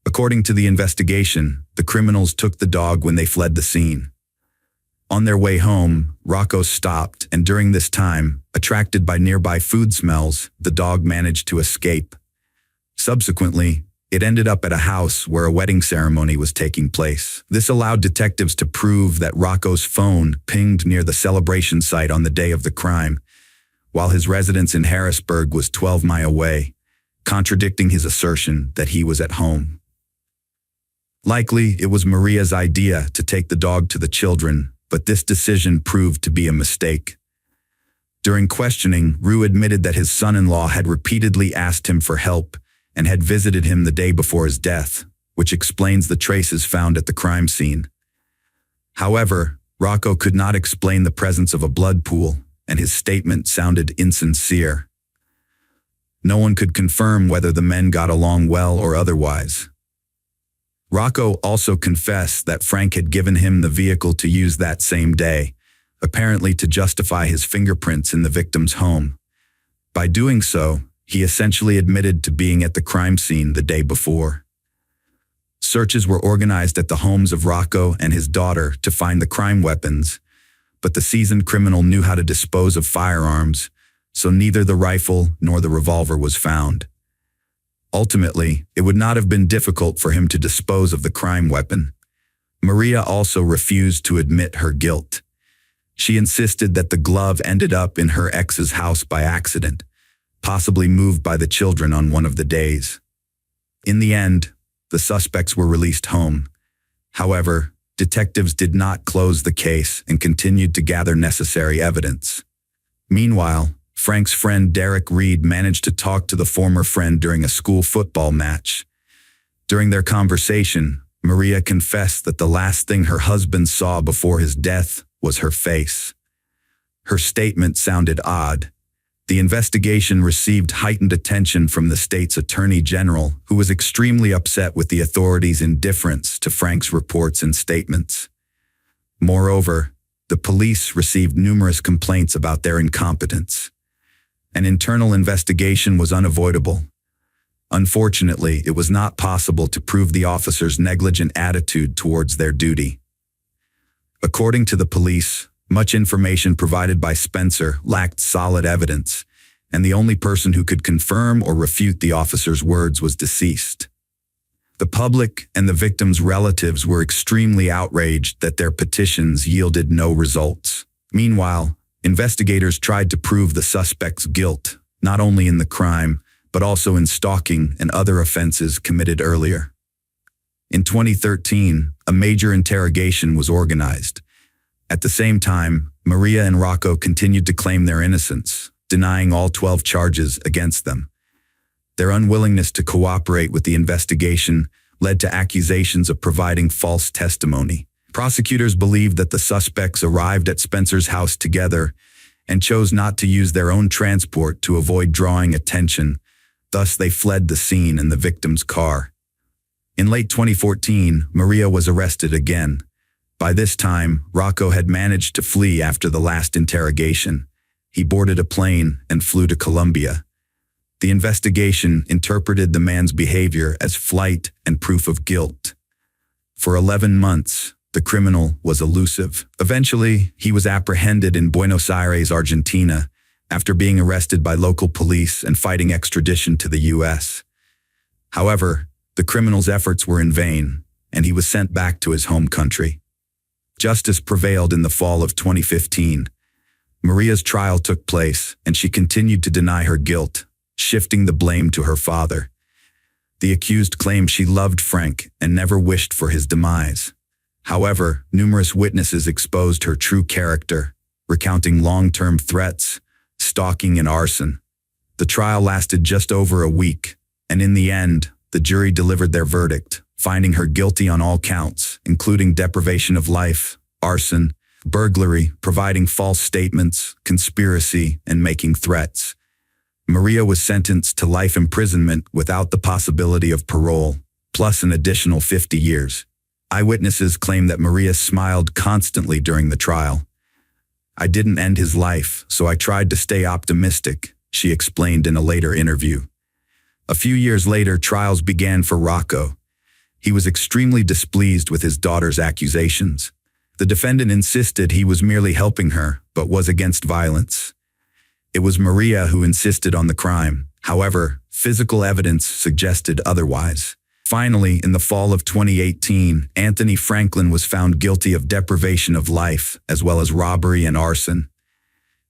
According to the investigation, the criminals took the dog when they fled the scene. On their way home, Rocco stopped, and during this time, attracted by nearby food smells, the dog managed to escape. Subsequently, it ended up at a house where a wedding ceremony was taking place. This allowed detectives to prove that Rocco's phone pinged near the celebration site on the day of the crime, while his residence in Harrisburg was 12 miles away, contradicting his assertion that he was at home. Likely, it was Maria's idea to take the dog to the children, but this decision proved to be a mistake. During questioning, Rue admitted that his son-in-law had repeatedly asked him for help and had visited him the day before his death, which explains the traces found at the crime scene. However, Rocco could not explain the presence of a blood pool, and his statement sounded insincere. No one could confirm whether the men got along well or otherwise. Rocco also confessed that Frank had given him the vehicle to use that same day, apparently to justify his fingerprints in the victim's home. By doing so, he essentially admitted to being at the crime scene the day before. Searches were organized at the homes of Rocco and his daughter to find the crime weapons, but the seasoned criminal knew how to dispose of firearms, so neither the rifle nor the revolver was found. Ultimately, it would not have been difficult for him to dispose of the crime weapon. Maria also refused to admit her guilt. She insisted that the glove ended up in her ex's house by accident, possibly moved by the children on one of the days. In the end, the suspects were released home. However, detectives did not close the case and continued to gather necessary evidence. Meanwhile, Frank's friend Derek Reed managed to talk to the former friend during a school football match. During their conversation, Maria confessed that the last thing her husband saw before his death was her face. Her statement sounded odd. The investigation received heightened attention from the state's attorney general, who was extremely upset with the authorities' indifference to Frank's reports and statements. Moreover, the police received numerous complaints about their incompetence. An internal investigation was unavoidable. Unfortunately, it was not possible to prove the officers' negligent attitude towards their duty. According to the police, much information provided by Spencer lacked solid evidence, and the only person who could confirm or refute the officer's words was deceased. The public and the victims' relatives were extremely outraged that their petitions yielded no results. Meanwhile, investigators tried to prove the suspect's guilt, not only in the crime, but also in stalking and other offenses committed earlier. In 2013, a major interrogation was organized. At the same time, Maria and Rocco continued to claim their innocence, denying all 12 charges against them. Their unwillingness to cooperate with the investigation led to accusations of providing false testimony. Prosecutors believed that the suspects arrived at Spencer's house together and chose not to use their own transport to avoid drawing attention. Thus, they fled the scene in the victim's car. In late 2014, Maria was arrested again. By this time, Rocco had managed to flee after the last interrogation. He boarded a plane and flew to Colombia. The investigation interpreted the man's behavior as flight and proof of guilt. For 11 months, the criminal was elusive. Eventually, he was apprehended in Buenos Aires, Argentina, after being arrested by local police and fighting extradition to the U.S. However, the criminal's efforts were in vain, and he was sent back to his home country. Justice prevailed in the fall of 2015. Maria's trial took place, and she continued to deny her guilt, shifting the blame to her father. The accused claimed she loved Frank and never wished for his demise. However, numerous witnesses exposed her true character, recounting long-term threats, stalking, and arson. The trial lasted just over a week, and in the end, the jury delivered their verdict, finding her guilty on all counts, including deprivation of life, arson, burglary, providing false statements, conspiracy, and making threats. Maria was sentenced to life imprisonment without the possibility of parole, plus an additional 50 years. Eyewitnesses claim that Maria smiled constantly during the trial. "I didn't end his life, so I tried to stay optimistic," she explained in a later interview. A few years later, trials began for Rocco. He was extremely displeased with his daughter's accusations. The defendant insisted he was merely helping her, but was against violence. It was Maria who insisted on the crime. However, physical evidence suggested otherwise. Finally, in the fall of 2018, Anthony Franklin was found guilty of deprivation of life, as well as robbery and arson.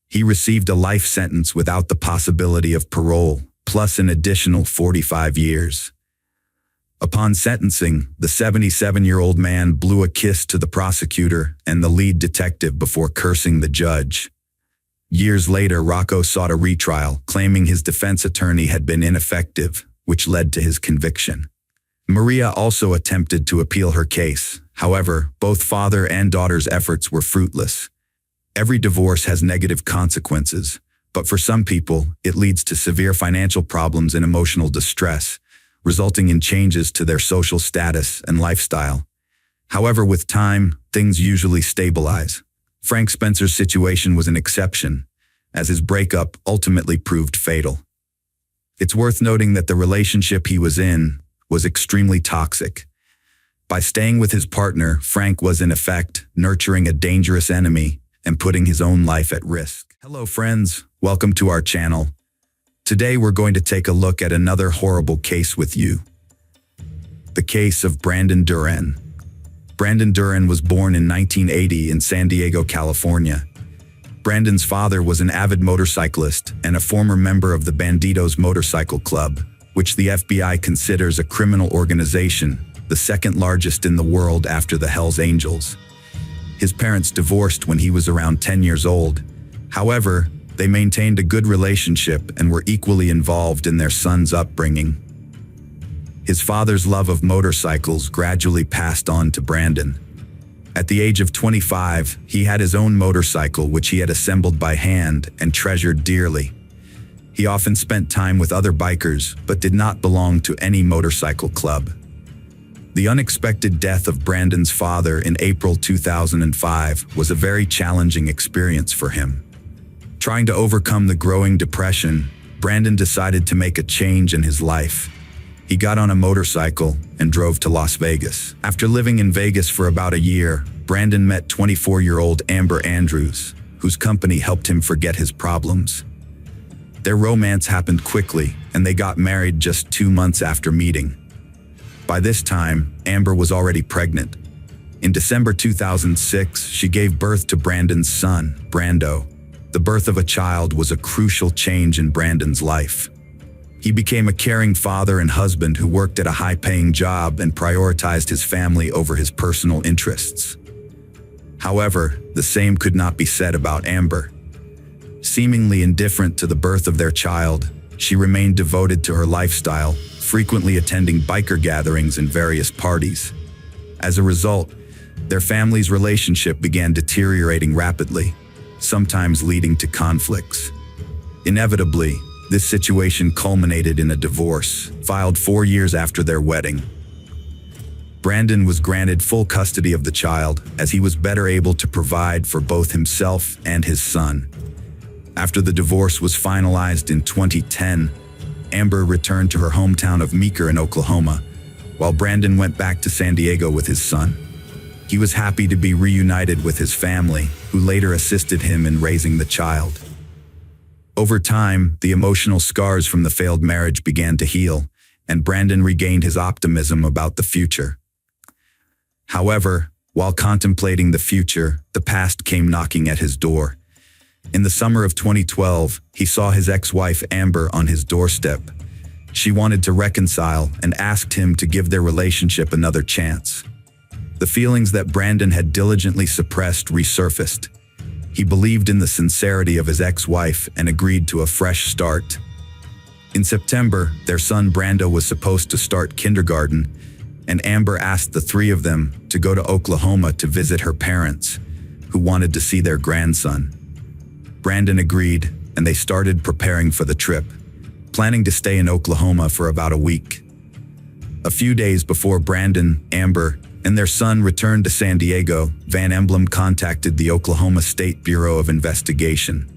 He received a life sentence without the possibility of parole, plus an additional 45 years. Upon sentencing, the 77-year-old man blew a kiss to the prosecutor and the lead detective before cursing the judge. Years later, Rocco sought a retrial, claiming his defense attorney had been ineffective, which led to his conviction. Maria also attempted to appeal her case. However, both father and daughter's efforts were fruitless. Every divorce has negative consequences, but for some people, it leads to severe financial problems and emotional distress, resulting in changes to their social status and lifestyle. However, with time, things usually stabilize. Frank Spencer's situation was an exception, as his breakup ultimately proved fatal. It's worth noting that the relationship he was in was extremely toxic. By staying with his partner, Frank was in effect nurturing a dangerous enemy and putting his own life at risk. Hello friends, welcome to our channel. Today we're going to take a look at another horrible case with you. The case of Brandon Duran. Brandon Duran was born in 1980 in San Diego, California. Brandon's father was an avid motorcyclist and a former member of the Bandidos Motorcycle Club, which the FBI considers a criminal organization, the second largest in the world after the Hells Angels. His parents divorced when he was around 10 years old. However, they maintained a good relationship and were equally involved in their son's upbringing. His father's love of motorcycles gradually passed on to Brandon. At the age of 25, he had his own motorcycle which he had assembled by hand and treasured dearly. He often spent time with other bikers, but did not belong to any motorcycle club. The unexpected death of Brandon's father in April 2005 was a very challenging experience for him. Trying to overcome the growing depression, Brandon decided to make a change in his life. He got on a motorcycle and drove to Las Vegas. After living in Vegas for about a year, Brandon met 24-year-old Amber Andrews, whose company helped him forget his problems. Their romance happened quickly, and they got married just 2 months after meeting. By this time, Amber was already pregnant. In December 2006, she gave birth to Brandon's son, Brando. The birth of a child was a crucial change in Brandon's life. He became a caring father and husband who worked at a high-paying job and prioritized his family over his personal interests. However, the same could not be said about Amber. Seemingly indifferent to the birth of their child, she remained devoted to her lifestyle, frequently attending biker gatherings and various parties. As a result, their family's relationship began deteriorating rapidly, sometimes leading to conflicts. Inevitably, this situation culminated in a divorce, filed 4 years after their wedding. Brandon was granted full custody of the child, as he was better able to provide for both himself and his son. After the divorce was finalized in 2010, Amber returned to her hometown of Meeker in Oklahoma, while Brandon went back to San Diego with his son. He was happy to be reunited with his family, who later assisted him in raising the child. Over time, the emotional scars from the failed marriage began to heal, and Brandon regained his optimism about the future. However, while contemplating the future, the past came knocking at his door. In the summer of 2012, he saw his ex-wife Amber on his doorstep. She wanted to reconcile and asked him to give their relationship another chance. The feelings that Brandon had diligently suppressed resurfaced. He believed in the sincerity of his ex-wife and agreed to a fresh start. In September, their son Brando was supposed to start kindergarten, and Amber asked the three of them to go to Oklahoma to visit her parents, who wanted to see their grandson. Brandon agreed, and they started preparing for the trip, planning to stay in Oklahoma for about a week. A few days before Brandon, Amber, and their son returned to San Diego, Van Emblem contacted the Oklahoma State Bureau of Investigation.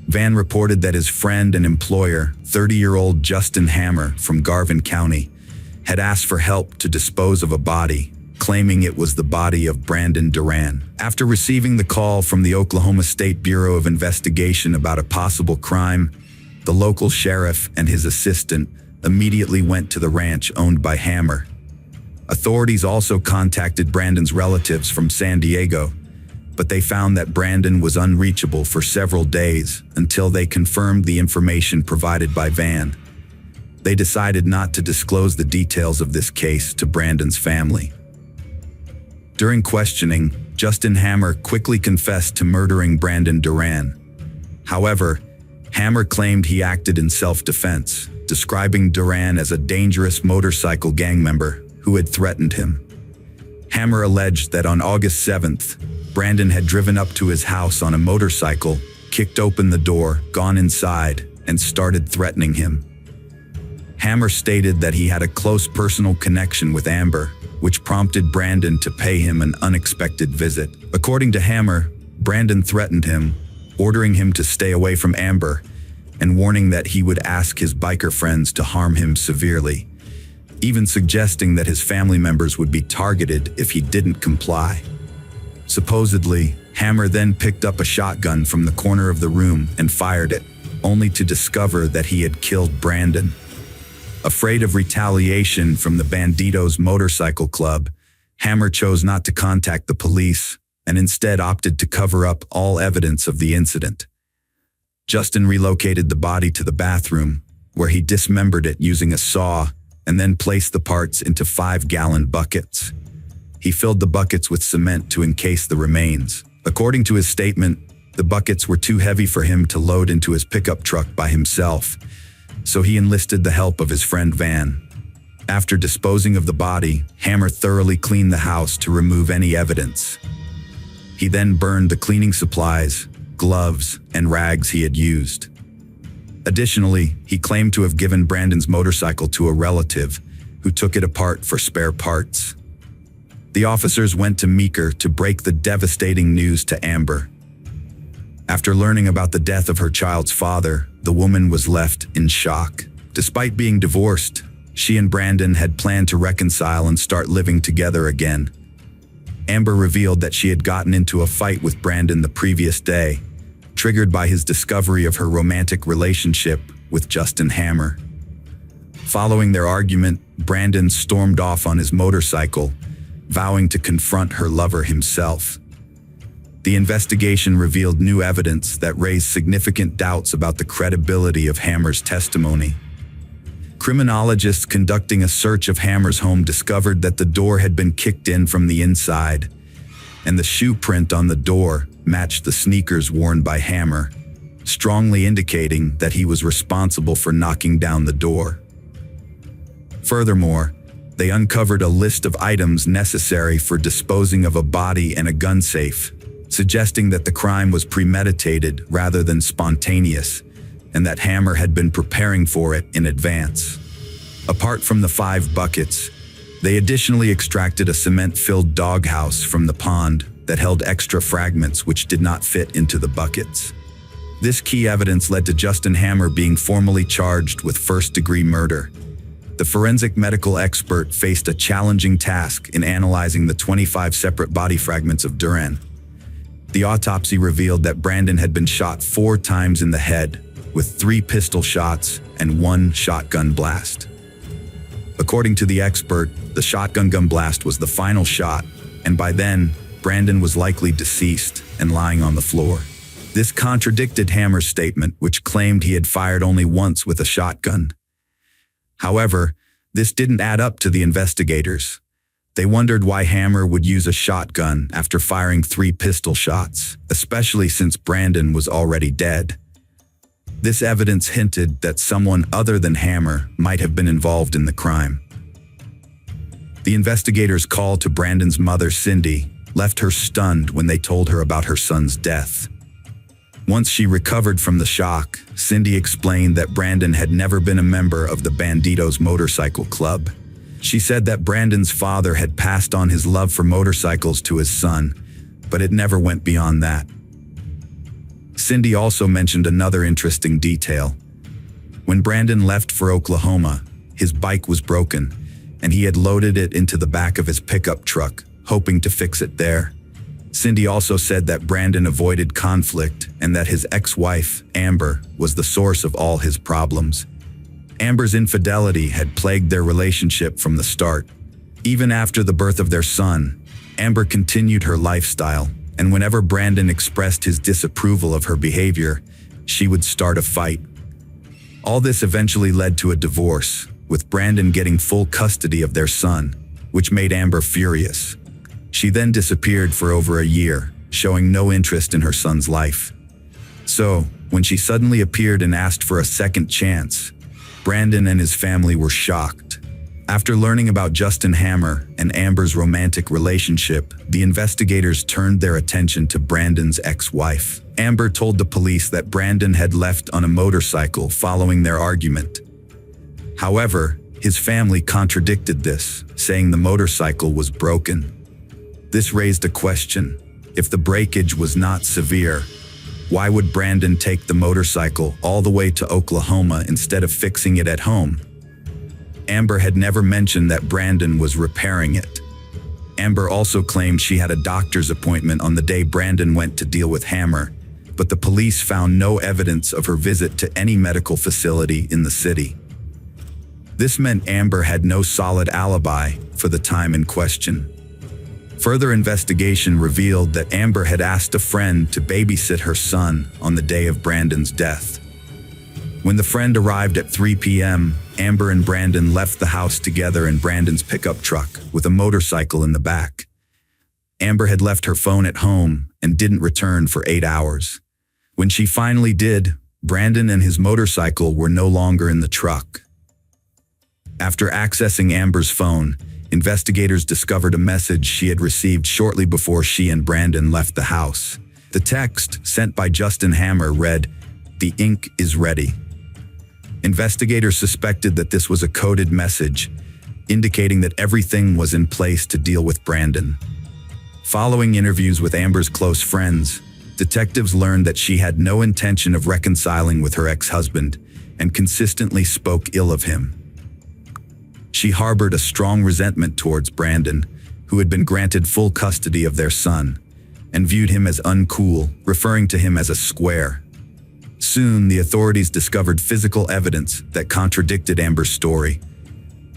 Van reported that his friend and employer, 30-year-old Justin Hammer from Garvin County, had asked for help to dispose of a body, claiming it was the body of Brandon Duran. After receiving the call from the Oklahoma State Bureau of Investigation about a possible crime, the local sheriff and his assistant immediately went to the ranch owned by Hammer. Authorities also contacted Brandon's relatives from San Diego, but they found that Brandon was unreachable for several days until they confirmed the information provided by Van. They decided not to disclose the details of this case to Brandon's family. During questioning, Justin Hammer quickly confessed to murdering Brandon Duran. However, Hammer claimed he acted in self-defense, describing Duran as a dangerous motorcycle gang member who had threatened him. Hammer alleged that on August 7th, Brandon had driven up to his house on a motorcycle, kicked open the door, gone inside, and started threatening him. Hammer stated that he had a close personal connection with Amber, which prompted Brandon to pay him an unexpected visit. According to Hammer, Brandon threatened him, ordering him to stay away from Amber, and warning that he would ask his biker friends to harm him severely. even suggesting that his family members would be targeted if he didn't comply. Supposedly, Hammer then picked up a shotgun from the corner of the room and fired it, only to discover that he had killed Brandon. Afraid of retaliation from the Banditos motorcycle club, Hammer chose not to contact the police and instead opted to cover up all evidence of the incident. Justin relocated the body to the bathroom, where he dismembered it using a saw and then placed the parts into 5-gallon buckets. He filled the buckets with cement to encase the remains. According to his statement, the buckets were too heavy for him to load into his pickup truck by himself, so he enlisted the help of his friend Van. After disposing of the body, Hammer thoroughly cleaned the house to remove any evidence. He then burned the cleaning supplies, gloves, and rags he had used. Additionally, he claimed to have given Brandon's motorcycle to a relative, who took it apart for spare parts. The officers went to Meeker to break the devastating news to Amber. After learning about the death of her child's father, the woman was left in shock. Despite being divorced, she and Brandon had planned to reconcile and start living together again. Amber revealed that she had gotten into a fight with Brandon the previous day, triggered by his discovery of her romantic relationship with Justin Hammer. Following their argument, Brandon stormed off on his motorcycle, vowing to confront her lover himself. The investigation revealed new evidence that raised significant doubts about the credibility of Hammer's testimony. Criminologists conducting a search of Hammer's home discovered that the door had been kicked in from the inside, and the shoe print on the door matched the sneakers worn by Hammer, strongly indicating that he was responsible for knocking down the door. Furthermore, they uncovered a list of items necessary for disposing of a body and a gun safe, suggesting that the crime was premeditated rather than spontaneous, and that Hammer had been preparing for it in advance. Apart from the 5 buckets, they additionally extracted a cement-filled doghouse from the pond that held extra fragments which did not fit into the buckets. This key evidence led to Justin Hammer being formally charged with first-degree murder. The forensic medical expert faced a challenging task in analyzing the 25 separate body fragments of Duran. The autopsy revealed that Brandon had been shot 4 times in the head, with 3 pistol shots and 1 shotgun blast. According to the expert, the shotgun gun blast was the final shot, and by then, Brandon was likely deceased and lying on the floor. This contradicted Hammer's statement, which claimed he had fired only once with a shotgun. However, this didn't add up to the investigators. They wondered why Hammer would use a shotgun after firing 3 pistol shots, especially since Brandon was already dead. This evidence hinted that someone other than Hammer might have been involved in the crime. The investigators' call to Brandon's mother, Cindy, left her stunned when they told her about her son's death. Once she recovered from the shock, Cindy explained that Brandon had never been a member of the Banditos motorcycle club. She said that Brandon's father had passed on his love for motorcycles to his son, but it never went beyond that. Cindy also mentioned another interesting detail. When Brandon left for Oklahoma, his bike was broken, and he had loaded it into the back of his pickup truck, hoping to fix it there. Cindy also said that Brandon avoided conflict and that his ex-wife, Amber, was the source of all his problems. Amber's infidelity had plagued their relationship from the start. Even after the birth of their son, Amber continued her lifestyle, and whenever Brandon expressed his disapproval of her behavior, she would start a fight. All this eventually led to a divorce, with Brandon getting full custody of their son, which made Amber furious. She then disappeared for over a year, showing no interest in her son's life. So, when she suddenly appeared and asked for a second chance, Brandon and his family were shocked. After learning about Justin Hammer and Amber's romantic relationship, the investigators turned their attention to Brandon's ex-wife. Amber told the police that Brandon had left on a motorcycle following their argument. However, his family contradicted this, saying the motorcycle was broken. This raised a question. If the breakage was not severe, why would Brandon take the motorcycle all the way to Oklahoma instead of fixing it at home? Amber had never mentioned that Brandon was repairing it. Amber also claimed she had a doctor's appointment on the day Brandon went to deal with Hammer, but the police found no evidence of her visit to any medical facility in the city. This meant Amber had no solid alibi for the time in question. Further investigation revealed that Amber had asked a friend to babysit her son on the day of Brandon's death. When the friend arrived at 3 p.m., Amber and Brandon left the house together in Brandon's pickup truck with a motorcycle in the back. Amber had left her phone at home and didn't return for 8 hours. When she finally did, Brandon and his motorcycle were no longer in the truck. After accessing Amber's phone, investigators discovered a message she had received shortly before she and Brandon left the house. The text, sent by Justin Hammer, read, "The ink is ready." Investigators suspected that this was a coded message, indicating that everything was in place to deal with Brandon. Following interviews with Amber's close friends, detectives learned that she had no intention of reconciling with her ex-husband and consistently spoke ill of him. She harbored a strong resentment towards Brandon, who had been granted full custody of their son, and viewed him as uncool, referring to him as a square. Soon, the authorities discovered physical evidence that contradicted Amber's story.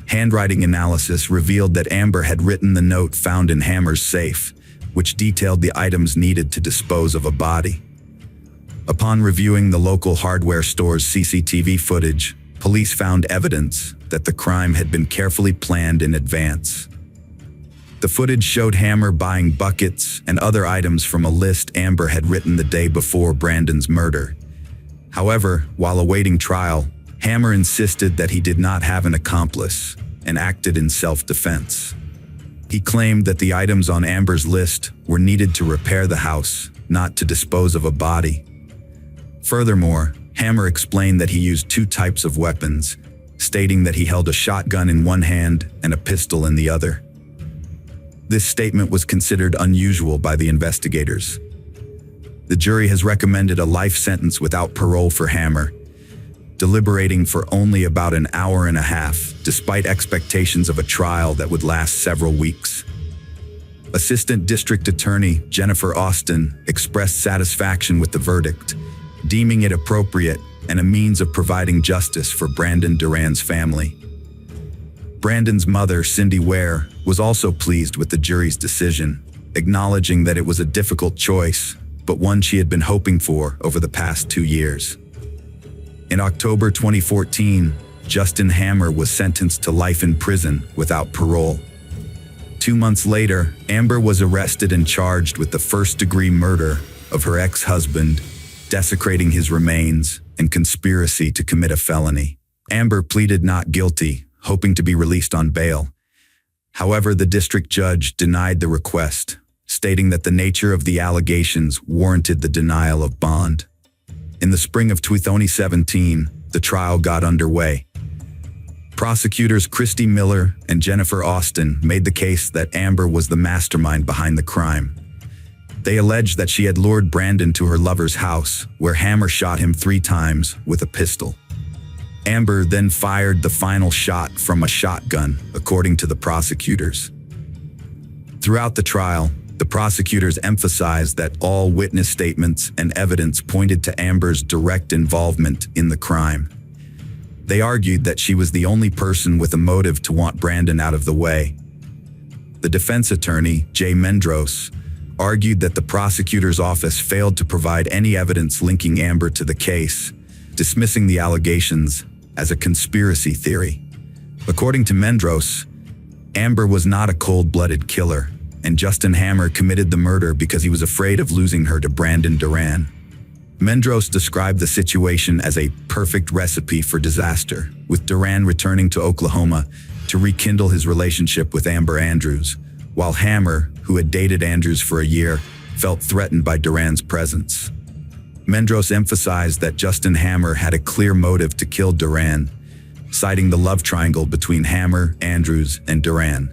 Handwriting analysis revealed that Amber had written the note found in Hammer's safe, which detailed the items needed to dispose of a body. Upon reviewing the local hardware store's CCTV footage, police found evidence that the crime had been carefully planned in advance. The footage showed Hammer buying buckets and other items from a list Amber had written the day before Brandon's murder. However, while awaiting trial, Hammer insisted that he did not have an accomplice and acted in self-defense. He claimed that the items on Amber's list were needed to repair the house, not to dispose of a body. Furthermore, Hammer explained that he used 2 types of weapons, stating that he held a shotgun in one hand and a pistol in the other. This statement was considered unusual by the investigators. The jury has recommended a life sentence without parole for Hammer, deliberating for only about an hour and a half, despite expectations of a trial that would last several weeks. Assistant District Attorney Jennifer Austin expressed satisfaction with the verdict, deeming it appropriate and a means of providing justice for Brandon Duran's family. Brandon's mother, Cindy Ware, was also pleased with the jury's decision, acknowledging that it was a difficult choice, but one she had been hoping for over the past 2 years. In October 2014, Justin Hammer was sentenced to life in prison without parole. 2 months later, Amber was arrested and charged with the first-degree murder of her ex-husband, desecrating his remains, and conspiracy to commit a felony. Amber pleaded not guilty, hoping to be released on bail. However, the district judge denied the request, stating that the nature of the allegations warranted the denial of bond. In the spring of 2017, the trial got underway. Prosecutors Sharee Miller and Jennifer Austin made the case that Amber was the mastermind behind the crime. They alleged that she had lured Brandon to her lover's house, where Hammer shot him 3 times with a pistol. Amber then fired the final shot from a shotgun, according to the prosecutors. Throughout the trial, the prosecutors emphasized that all witness statements and evidence pointed to Amber's direct involvement in the crime. They argued that she was the only person with a motive to want Brandon out of the way. The defense attorney, Jay Mendros, argued that the prosecutor's office failed to provide any evidence linking Amber to the case, dismissing the allegations as a conspiracy theory. According to Mendros, Amber was not a cold-blooded killer, and Justin Hammer committed the murder because he was afraid of losing her to Brandon Duran. Mendros described the situation as a perfect recipe for disaster, with Duran returning to Oklahoma to rekindle his relationship with Amber Andrews, while Hammer, who had dated Andrews for a year, felt threatened by Duran's presence. Mendros emphasized that Justin Hammer had a clear motive to kill Duran, citing the love triangle between Hammer, Andrews, and Duran.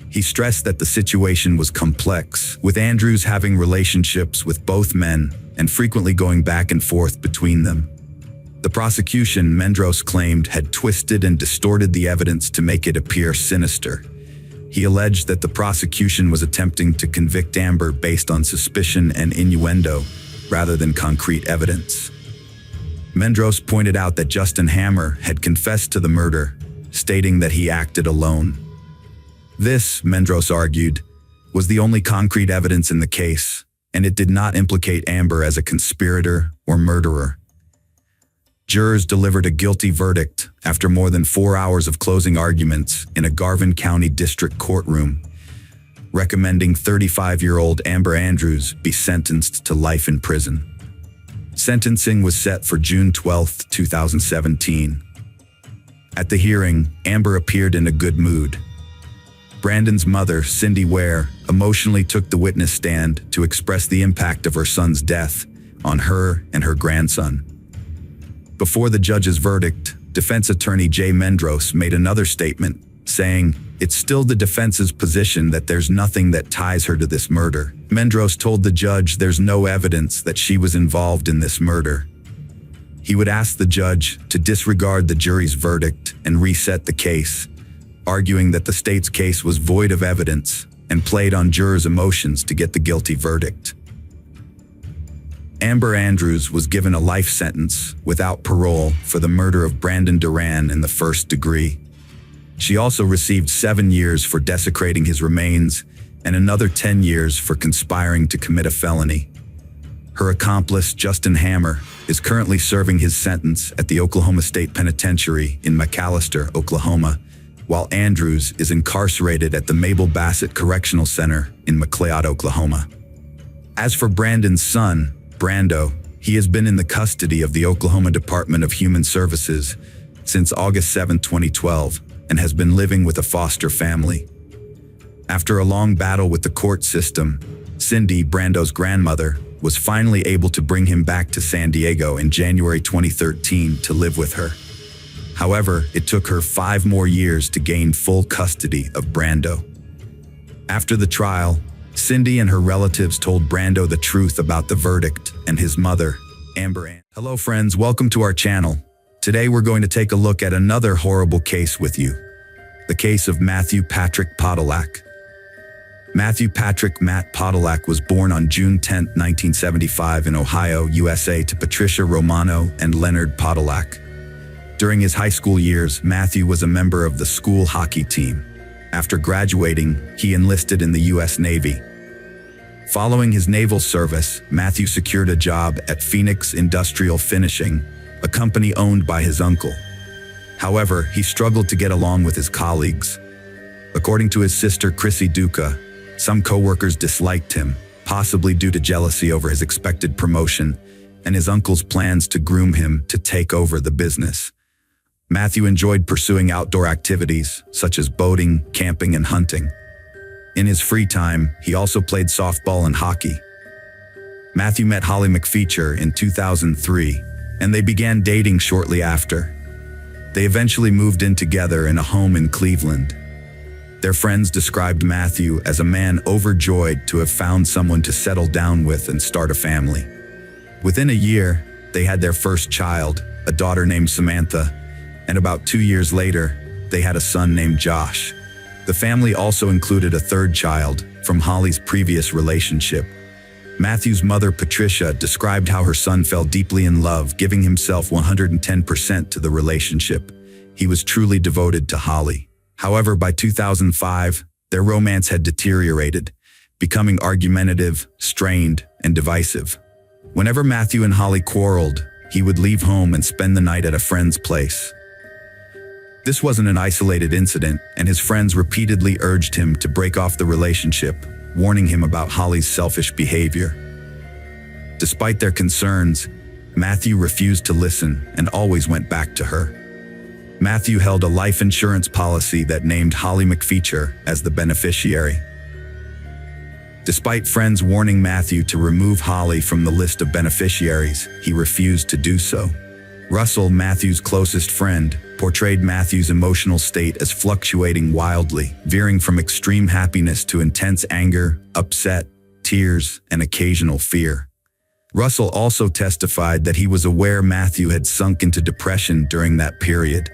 He stressed that the situation was complex, with Andrews having relationships with both men and frequently going back and forth between them. The prosecution, Mendros claimed, had twisted and distorted the evidence to make it appear sinister. He alleged that the prosecution was attempting to convict Amber based on suspicion and innuendo, rather than concrete evidence. Mendros pointed out that Justin Hammer had confessed to the murder, stating that he acted alone. This, Mendros argued, was the only concrete evidence in the case, and it did not implicate Amber as a conspirator or murderer. Jurors delivered a guilty verdict after more than 4 hours of closing arguments in a Garvin County District courtroom, recommending 35-year-old Amber Andrews be sentenced to life in prison. Sentencing was set for June 12, 2017. At the hearing, Amber appeared in a good mood. Brandon's mother, Cindy Ware, emotionally took the witness stand to express the impact of her son's death on her and her grandson. Before the judge's verdict, defense attorney Jay Mendros made another statement, saying, "It's still the defense's position that there's nothing that ties her to this murder." Mendros told the judge there's no evidence that she was involved in this murder. He would ask the judge to disregard the jury's verdict and reset the case, arguing that the state's case was void of evidence and played on jurors' emotions to get the guilty verdict. Amber Andrews was given a life sentence without parole for the murder of Brandon Duran in the first degree. She also received 7 years for desecrating his remains and another 10 years for conspiring to commit a felony. Her accomplice, Justin Hammer, is currently serving his sentence at the Oklahoma State Penitentiary in McAlester, Oklahoma, while Andrews is incarcerated at the Mabel Bassett Correctional Center in McLeod, Oklahoma. As for Brandon's son, Brando, he has been in the custody of the Oklahoma Department of Human Services since August 7, 2012, and has been living with a foster family. After a long battle with the court system, Cindy, Brando's grandmother, was finally able to bring him back to San Diego in January 2013 to live with her. However, it took her 5 more years to gain full custody of Brando. After the trial, Cindy and her relatives told Brando the truth about the verdict and his mother, Amber Ann. Hello friends, welcome to our channel. Today we're going to take a look at another horrible case with you. The case of Matthew Patrick Podolak. Matthew Patrick Matt Podolak was born on June 10, 1975 in Ohio, USA to Patricia Romano and Leonard Podolak. During his high school years, Matthew was a member of the school hockey team. After graduating, he enlisted in the U.S. Navy. Following his naval service, Matthew secured a job at Phoenix Industrial Finishing, a company owned by his uncle. However, he struggled to get along with his colleagues. According to his sister Chrissy Duca, some coworkers disliked him, possibly due to jealousy over his expected promotion and his uncle's plans to groom him to take over the business. Matthew enjoyed pursuing outdoor activities, such as boating, camping, and hunting. In his free time, he also played softball and hockey. Matthew met Holly McFeature in 2003, and they began dating shortly after. They eventually moved in together in a home in Cleveland. Their friends described Matthew as a man overjoyed to have found someone to settle down with and start a family. Within a year, they had their first child, a daughter named Samantha, and about 2 years later, they had a son named Josh. The family also included a third child from Holly's previous relationship. Matthew's mother, Patricia, described how her son fell deeply in love, giving himself 110% to the relationship. He was truly devoted to Holly. However, by 2005, their romance had deteriorated, becoming argumentative, strained, and divisive. Whenever Matthew and Holly quarreled, he would leave home and spend the night at a friend's place. This wasn't an isolated incident, and his friends repeatedly urged him to break off the relationship, warning him about Holly's selfish behavior. Despite their concerns, Matthew refused to listen and always went back to her. Matthew held a life insurance policy that named Holly McFeature as the beneficiary. Despite friends warning Matthew to remove Holly from the list of beneficiaries, he refused to do so. Russell, Matthew's closest friend, portrayed Matthew's emotional state as fluctuating wildly, veering from extreme happiness to intense anger, upset, tears, and occasional fear. Russell also testified that he was aware Matthew had sunk into depression during that period.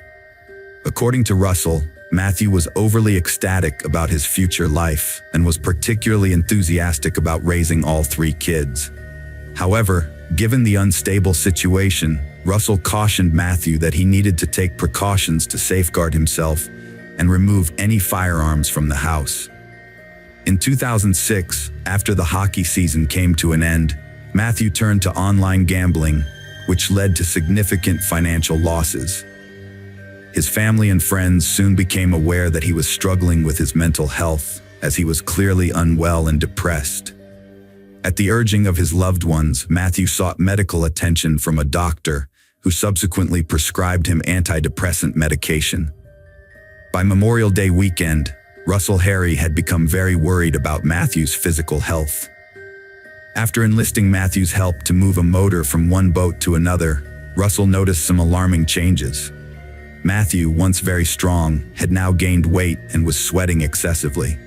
According to Russell, Matthew was overly ecstatic about his future life and was particularly enthusiastic about raising all 3 kids. However, given the unstable situation, Russell cautioned Matthew that he needed to take precautions to safeguard himself and remove any firearms from the house. In 2006, after the hockey season came to an end, Matthew turned to online gambling, which led to significant financial losses. His family and friends soon became aware that he was struggling with his mental health, as he was clearly unwell and depressed. At the urging of his loved ones, Matthew sought medical attention from a doctor, who subsequently prescribed him antidepressant medication. By Memorial Day weekend, Russell Harry had become very worried about Matthew's physical health. After enlisting Matthew's help to move a motor from one boat to another, Russell noticed some alarming changes. Matthew, once very strong, had now gained weight and was sweating excessively.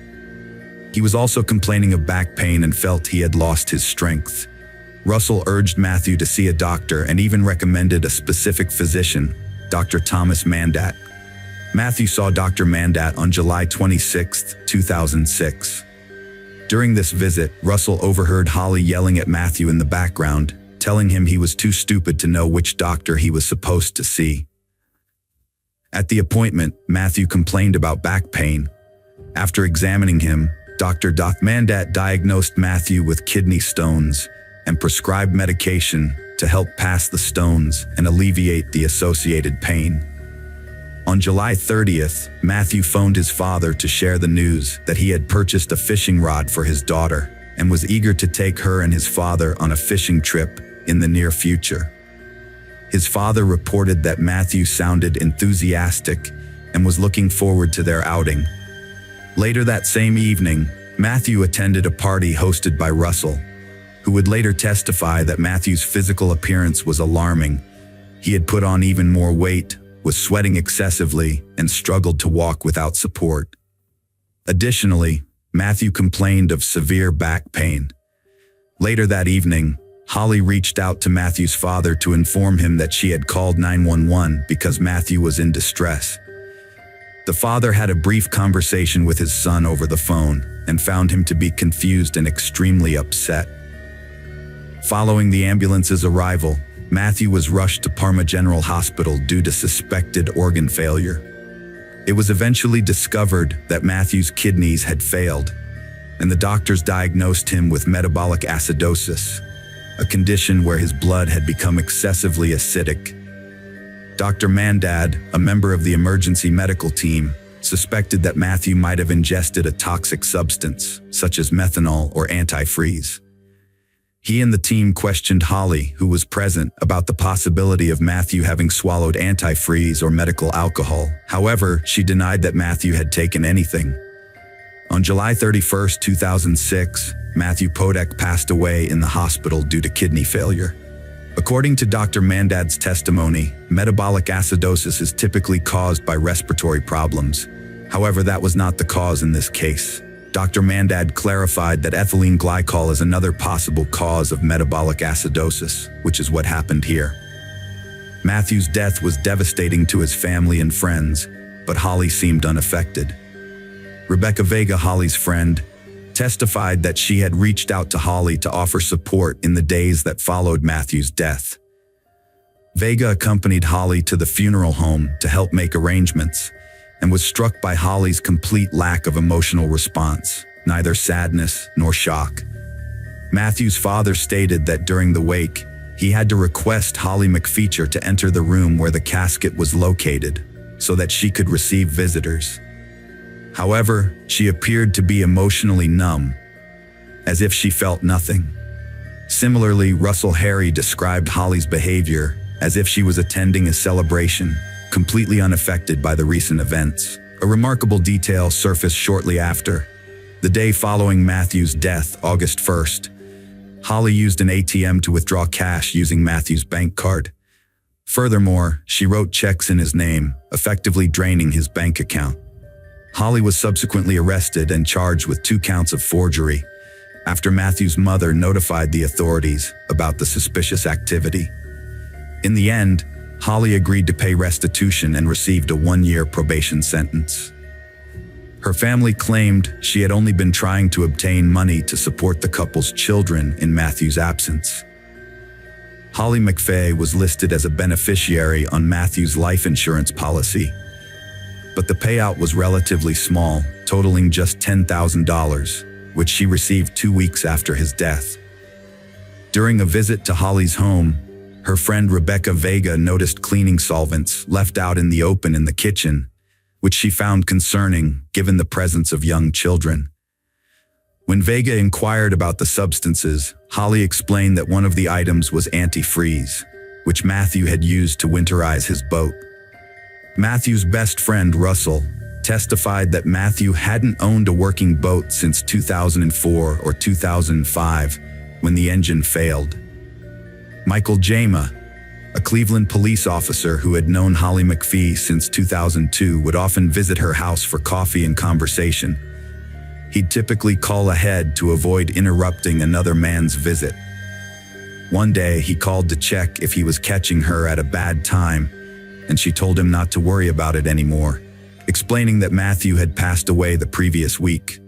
He was also complaining of back pain and felt he had lost his strength. Russell urged Matthew to see a doctor and even recommended a specific physician, Dr. Thomas Mandat. Matthew saw Dr. Mandat on July 26, 2006. During this visit, Russell overheard Holly yelling at Matthew in the background, telling him he was too stupid to know which doctor he was supposed to see. At the appointment, Matthew complained about back pain. After examining him, Dr. Mandat diagnosed Matthew with kidney stones and prescribed medication to help pass the stones and alleviate the associated pain. On July 30th, Matthew phoned his father to share the news that he had purchased a fishing rod for his daughter and was eager to take her and his father on a fishing trip in the near future. His father reported that Matthew sounded enthusiastic and was looking forward to their outing. Later that same evening, Matthew attended a party hosted by Russell, who would later testify that Matthew's physical appearance was alarming. He had put on even more weight, was sweating excessively, and struggled to walk without support. Additionally, Matthew complained of severe back pain. Later that evening, Holly reached out to Matthew's father to inform him that she had called 911 because Matthew was in distress. The father had a brief conversation with his son over the phone and found him to be confused and extremely upset. Following the ambulance's arrival, Matthew was rushed to Parma General Hospital due to suspected organ failure. It was eventually discovered that Matthew's kidneys had failed, and the doctors diagnosed him with metabolic acidosis, a condition where his blood had become excessively acidic. Dr. Mandat, a member of the emergency medical team, suspected that Matthew might have ingested a toxic substance, such as methanol or antifreeze. He and the team questioned Holly, who was present, about the possibility of Matthew having swallowed antifreeze or medical alcohol. However, she denied that Matthew had taken anything. On July 31, 2006, Matthew Podek passed away in the hospital due to kidney failure. According to Dr. Mandat's testimony, metabolic acidosis is typically caused by respiratory problems. However, that was not the cause in this case. Dr. Mandat clarified that ethylene glycol is another possible cause of metabolic acidosis, which is what happened here. Matthew's death was devastating to his family and friends, but Holly seemed unaffected. Rebecca Vega, Holly's friend, testified that she had reached out to Holly to offer support in the days that followed Matthew's death. Vega accompanied Holly to the funeral home to help make arrangements, and was struck by Holly's complete lack of emotional response, neither sadness nor shock. Matthew's father stated that during the wake, he had to request Holly McFeature to enter the room where the casket was located, so that she could receive visitors. However, she appeared to be emotionally numb, as if she felt nothing. Similarly, Russell Harry described Holly's behavior as if she was attending a celebration, completely unaffected by the recent events. A remarkable detail surfaced shortly after. The day following Matthew's death, August 1st, Holly used an ATM to withdraw cash using Matthew's bank card. Furthermore, she wrote checks in his name, effectively draining his bank account. Holly was subsequently arrested and charged with 2 counts of forgery. after Matthew's mother notified the authorities about the suspicious activity. In the end, Holly agreed to pay restitution and received a 1-year probation sentence. Her family claimed she had only been trying to obtain money to support the couple's children in Matthew's absence. Holly McFay was listed as a beneficiary on Matthew's life insurance policy, but the payout was relatively small, totaling just $10,000, which she received 2 weeks after his death. During a visit to Holly's home, her friend Rebecca Vega noticed cleaning solvents left out in the open in the kitchen, which she found concerning given the presence of young children. When Vega inquired about the substances, Holly explained that one of the items was antifreeze, which Matthew had used to winterize his boat. Matthew's best friend, Russell, testified that Matthew hadn't owned a working boat since 2004 or 2005, when the engine failed. Michael Jama, a Cleveland police officer who had known Holly McFay since 2002, would often visit her house for coffee and conversation. He'd typically call ahead to avoid interrupting another man's visit. One day, he called to check if he was catching her at a bad time, and she told him not to worry about it anymore, explaining that Matthew had passed away the previous week.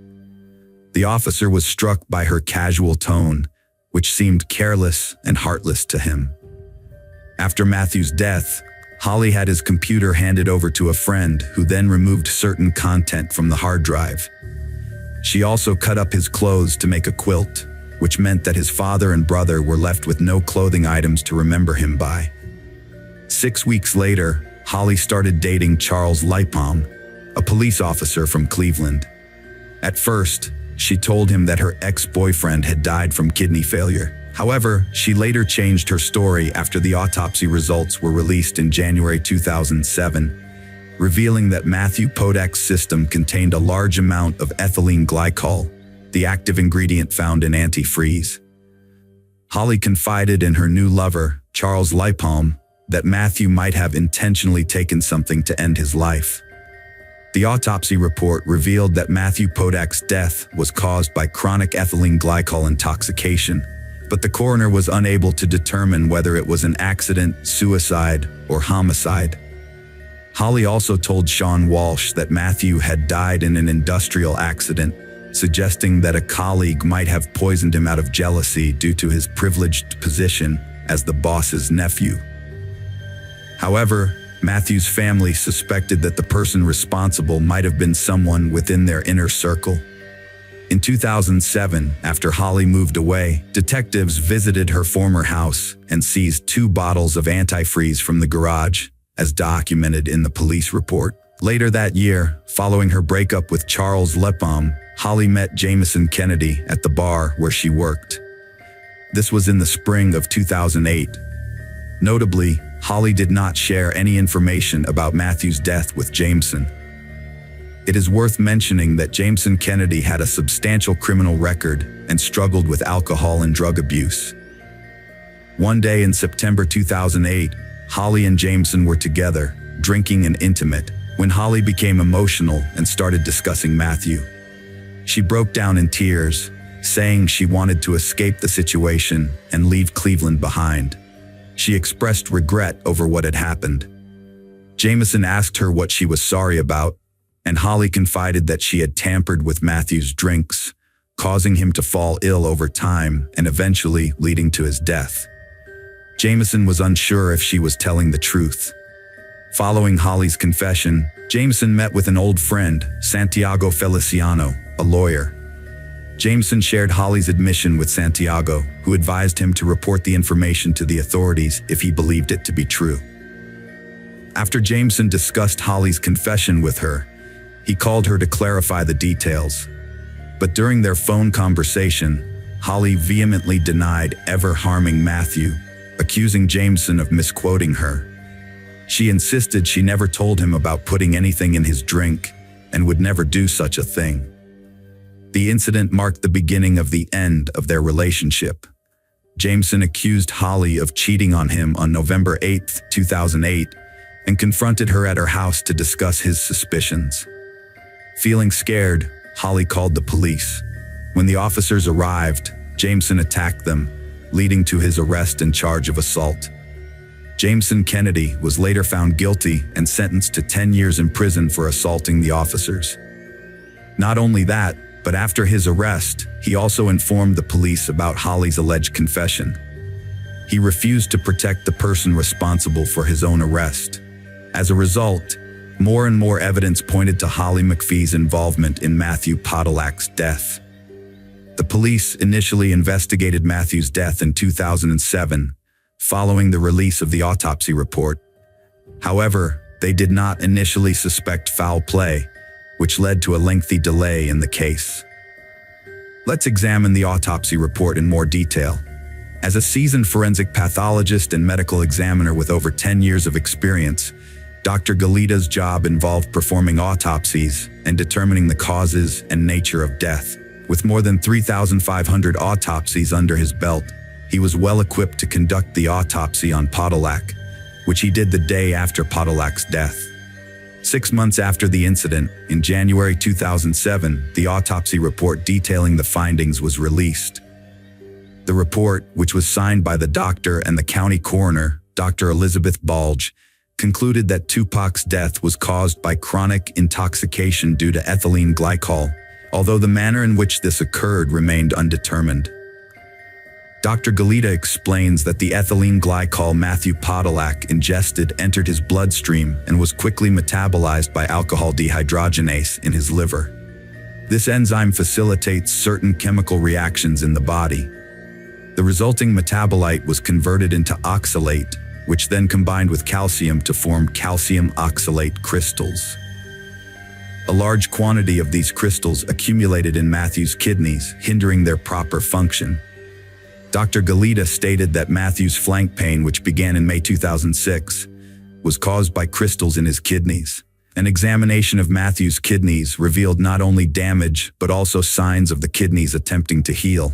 The officer was struck by her casual tone, which seemed careless and heartless to him. After Matthew's death, Holly had his computer handed over to a friend who then removed certain content from the hard drive. She also cut up his clothes to make a quilt, which meant that his father and brother were left with no clothing items to remember him by. 6 weeks later, Holly started dating Charles Lipham, a police officer from Cleveland. At first, she told him that her ex-boyfriend had died from kidney failure. However, she later changed her story after the autopsy results were released in January 2007, revealing that Matthew Podak's system contained a large amount of ethylene glycol, the active ingredient found in antifreeze. Holly confided in her new lover, Charles Lipham, that Matthew might have intentionally taken something to end his life. The autopsy report revealed that Matthew Podak's death was caused by chronic ethylene glycol intoxication, but the coroner was unable to determine whether it was an accident, suicide, or homicide. Holly also told Sean Walsh that Matthew had died in an industrial accident, suggesting that a colleague might have poisoned him out of jealousy due to his privileged position as the boss's nephew. However, Matthew's family suspected that the person responsible might have been someone within their inner circle. In 2007, after Holly moved away, detectives visited her former house and seized 2 bottles of antifreeze from the garage, as documented in the police report. Later that year, following her breakup with Charles Lipham, Holly met Jameson Kennedy at the bar where she worked. This was in the spring of 2008. Notably, Holly did not share any information about Matthew's death with Jameson. It is worth mentioning that Jameson Kennedy had a substantial criminal record and struggled with alcohol and drug abuse. One day in September 2008, Holly and Jameson were together, drinking and intimate, when Holly became emotional and started discussing Matthew. She broke down in tears, saying she wanted to escape the situation and leave Cleveland behind. She expressed regret over what had happened. Jameson asked her what she was sorry about, and Holly confided that she had tampered with Matthew's drinks, causing him to fall ill over time and eventually leading to his death. Jameson was unsure if she was telling the truth. Following Holly's confession, Jameson met with an old friend, Santiago Feliciano, a lawyer. Jameson shared Holly's admission with Santiago, who advised him to report the information to the authorities if he believed it to be true. After Jameson discussed Holly's confession with her, he called her to clarify the details. But during their phone conversation, Holly vehemently denied ever harming Matthew, accusing Jameson of misquoting her. She insisted she never told him about putting anything in his drink and would never do such a thing. The incident marked the beginning of the end of their relationship. Jameson accused Holly of cheating on him on November 8, 2008, and confronted her at her house to discuss his suspicions. Feeling scared, Holly called the police. When the officers arrived, Jameson attacked them, leading to his arrest and charge of assault. Jameson Kennedy was later found guilty and sentenced to 10 years in prison for assaulting the officers. Not only that, but after his arrest, he also informed the police about Holly's alleged confession. He refused to protect the person responsible for his own arrest. As a result, more and more evidence pointed to Holly McPhee's involvement in Matthew Podolak's death. The police initially investigated Matthew's death in 2007, following the release of the autopsy report. However, they did not initially suspect foul play, which led to a lengthy delay in the case. Let's examine the autopsy report in more detail. As a seasoned forensic pathologist and medical examiner with over 10 years of experience, Dr. Galita's job involved performing autopsies and determining the causes and nature of death. With more than 3,500 autopsies under his belt, he was well equipped to conduct the autopsy on Podolak, which he did the day after Podolak's death. 6 months after the incident, in January 2007, the autopsy report detailing the findings was released. The report, which was signed by the doctor and the county coroner, Dr. Elizabeth Balge, concluded that Tupac's death was caused by chronic intoxication due to ethylene glycol, although the manner in which this occurred remained undetermined. Dr. Galita explains that the ethylene glycol Matthew Podolak ingested entered his bloodstream and was quickly metabolized by alcohol dehydrogenase in his liver. This enzyme facilitates certain chemical reactions in the body. The resulting metabolite was converted into oxalate, which then combined with calcium to form calcium oxalate crystals. A large quantity of these crystals accumulated in Matthew's kidneys, hindering their proper function. Dr. Galita stated that Matthew's flank pain, which began in May 2006, was caused by crystals in his kidneys. An examination of Matthew's kidneys revealed not only damage, but also signs of the kidneys attempting to heal.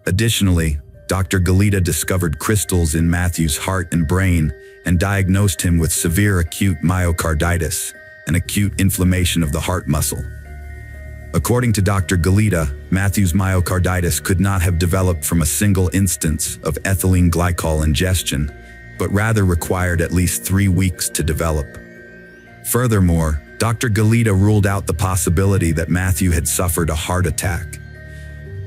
Additionally, Dr. Galita discovered crystals in Matthew's heart and brain and diagnosed him with severe acute myocarditis, an acute inflammation of the heart muscle. According to Dr. Galita, Matthew's myocarditis could not have developed from a single instance of ethylene glycol ingestion, but rather required at least 3 weeks to develop. Furthermore, Dr. Galita ruled out the possibility that Matthew had suffered a heart attack.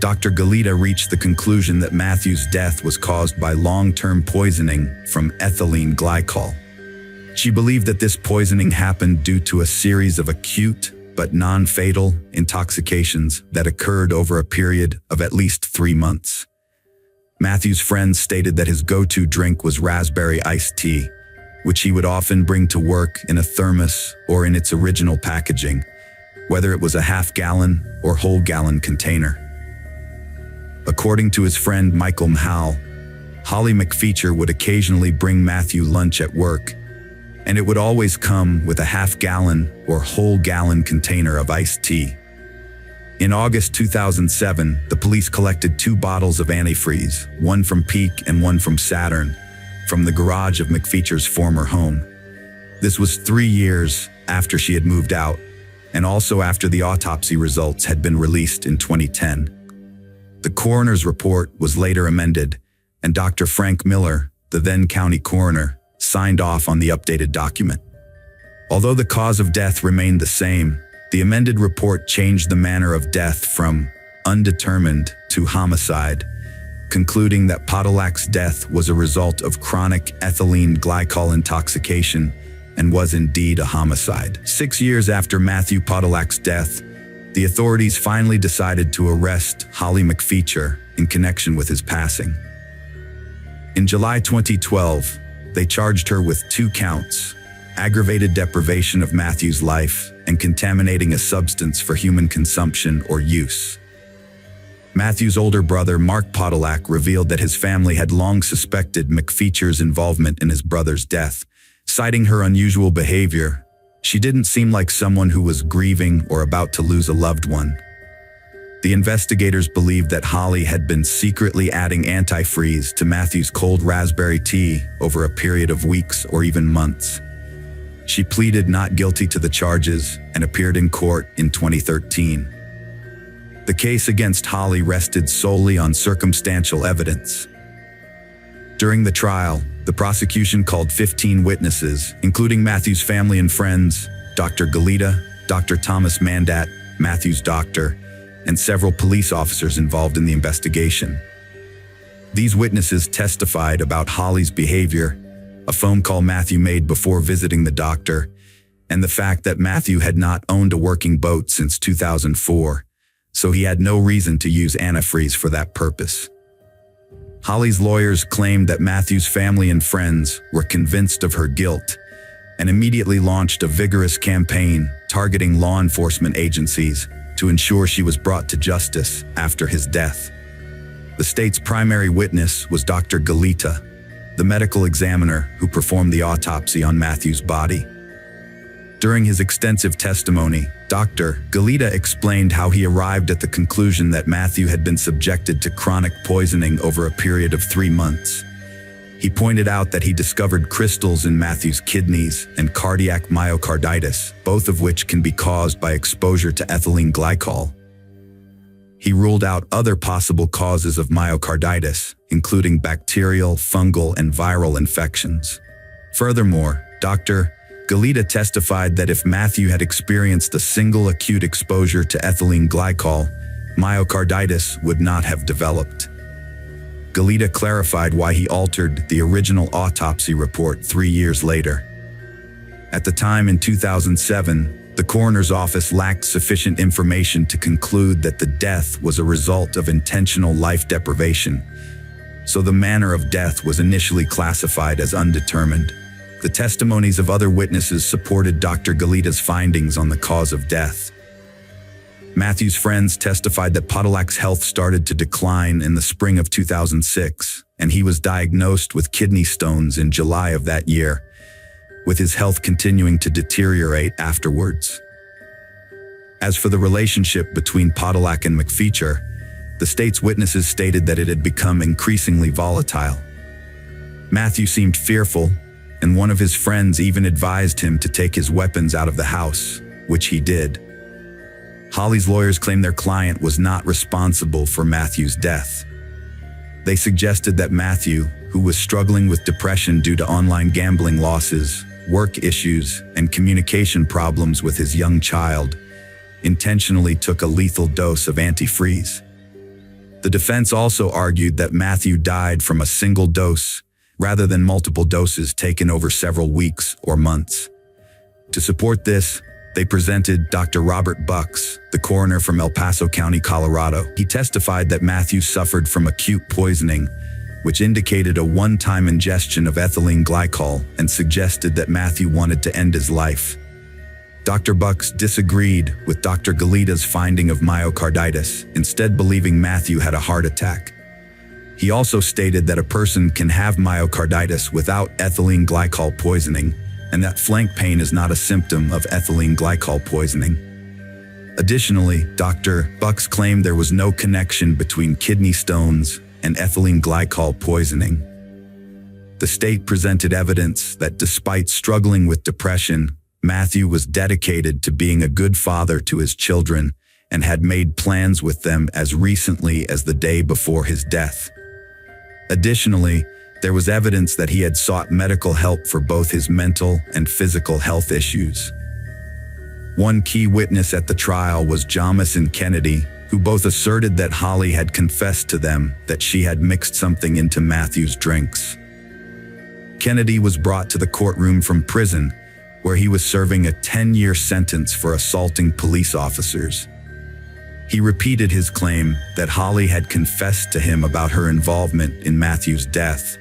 Dr. Galita reached the conclusion that Matthew's death was caused by long-term poisoning from ethylene glycol. She believed that this poisoning happened due to a series of acute but non-fatal intoxications that occurred over a period of at least 3 months. Matthew's friends stated that his go-to drink was raspberry iced tea, which he would often bring to work in a thermos or in its original packaging, whether it was a half-gallon or whole-gallon container. According to his friend Michael Mahal, Holly McPheecher would occasionally bring Matthew lunch at work, and it would always come with a half-gallon or whole-gallon container of iced tea. In August 2007, the police collected 2 bottles of antifreeze, one from Peak and one from Saturn, from the garage of McPheecher's former home. This was 3 years after she had moved out, and also after the autopsy results had been released in 2010. The coroner's report was later amended, and Dr. Frank Miller, the then county coroner, signed off on the updated document. Although the cause of death remained the same, the amended report changed the manner of death from undetermined to homicide, concluding that Podolak's death was a result of chronic ethylene glycol intoxication and was indeed a homicide. 6 years after Matthew Podolak's death, the authorities finally decided to arrest Holly McPheecher in connection with his passing. In July 2012, they charged her with 2 counts: aggravated deprivation of Matthew's life and contaminating a substance for human consumption or use. Matthew's older brother, Mark Podolak, revealed that his family had long suspected McPheecher's involvement in his brother's death, citing her unusual behavior. She didn't seem like someone who was grieving or about to lose a loved one. The investigators believed that Holly had been secretly adding antifreeze to Matthew's cold raspberry tea over a period of weeks or even months. She pleaded not guilty to the charges and appeared in court in 2013. The case against Holly rested solely on circumstantial evidence. During the trial, the prosecution called 15 witnesses, including Matthew's family and friends, Dr. Galita, Dr. Thomas Mandat, Matthew's doctor, and several police officers involved in the investigation. These witnesses testified about Holly's behavior, a phone call Matthew made before visiting the doctor, and the fact that Matthew had not owned a working boat since 2004, so he had no reason to use antifreeze for that purpose. Holly's lawyers claimed that Matthew's family and friends were convinced of her guilt and immediately launched a vigorous campaign targeting law enforcement agencies to ensure she was brought to justice after his death. The state's primary witness was Dr. Galita, the medical examiner who performed the autopsy on Matthew's body. During his extensive testimony, Dr. Galita explained how he arrived at the conclusion that Matthew had been subjected to chronic poisoning over a period of 3 months. He pointed out that he discovered crystals in Matthew's kidneys and cardiac myocarditis, both of which can be caused by exposure to ethylene glycol. He ruled out other possible causes of myocarditis, including bacterial, fungal, and viral infections. Furthermore, Dr. Galita testified that if Matthew had experienced a single acute exposure to ethylene glycol, myocarditis would not have developed. Galita clarified why he altered the original autopsy report 3 years later. At the time in 2007, the coroner's office lacked sufficient information to conclude that the death was a result of intentional life deprivation, so the manner of death was initially classified as undetermined. The testimonies of other witnesses supported Dr. Galita's findings on the cause of death. Matthew's friends testified that Podolak's health started to decline in the spring of 2006, and he was diagnosed with kidney stones in July of that year, with his health continuing to deteriorate afterwards. As for the relationship between Podolak and McFeature, the state's witnesses stated that it had become increasingly volatile. Matthew seemed fearful, and one of his friends even advised him to take his weapons out of the house, which he did. Holly's lawyers claimed their client was not responsible for Matthew's death. They suggested that Matthew, who was struggling with depression due to online gambling losses, work issues, and communication problems with his young child, intentionally took a lethal dose of antifreeze. The defense also argued that Matthew died from a single dose, rather than multiple doses taken over several weeks or months. To support this, they presented Dr. Robert Bucks, the coroner from El Paso County, Colorado. He testified that Matthew suffered from acute poisoning, which indicated a one-time ingestion of ethylene glycol and suggested that Matthew wanted to end his life. Dr. Bucks disagreed with Dr. Galita's finding of myocarditis, instead believing Matthew had a heart attack. He also stated that a person can have myocarditis without ethylene glycol poisoning, and that flank pain is not a symptom of ethylene glycol poisoning. Additionally, Dr. Bucks claimed there was no connection between kidney stones and ethylene glycol poisoning. The state presented evidence that despite struggling with depression, Matthew was dedicated to being a good father to his children and had made plans with them as recently as the day before his death. Additionally, there was evidence that he had sought medical help for both his mental and physical health issues. One key witness at the trial was Jamison Kennedy, who both asserted that Holly had confessed to them that she had mixed something into Matthew's drinks. Kennedy was brought to the courtroom from prison, where he was serving a 10-year sentence for assaulting police officers. He repeated his claim that Holly had confessed to him about her involvement in Matthew's death,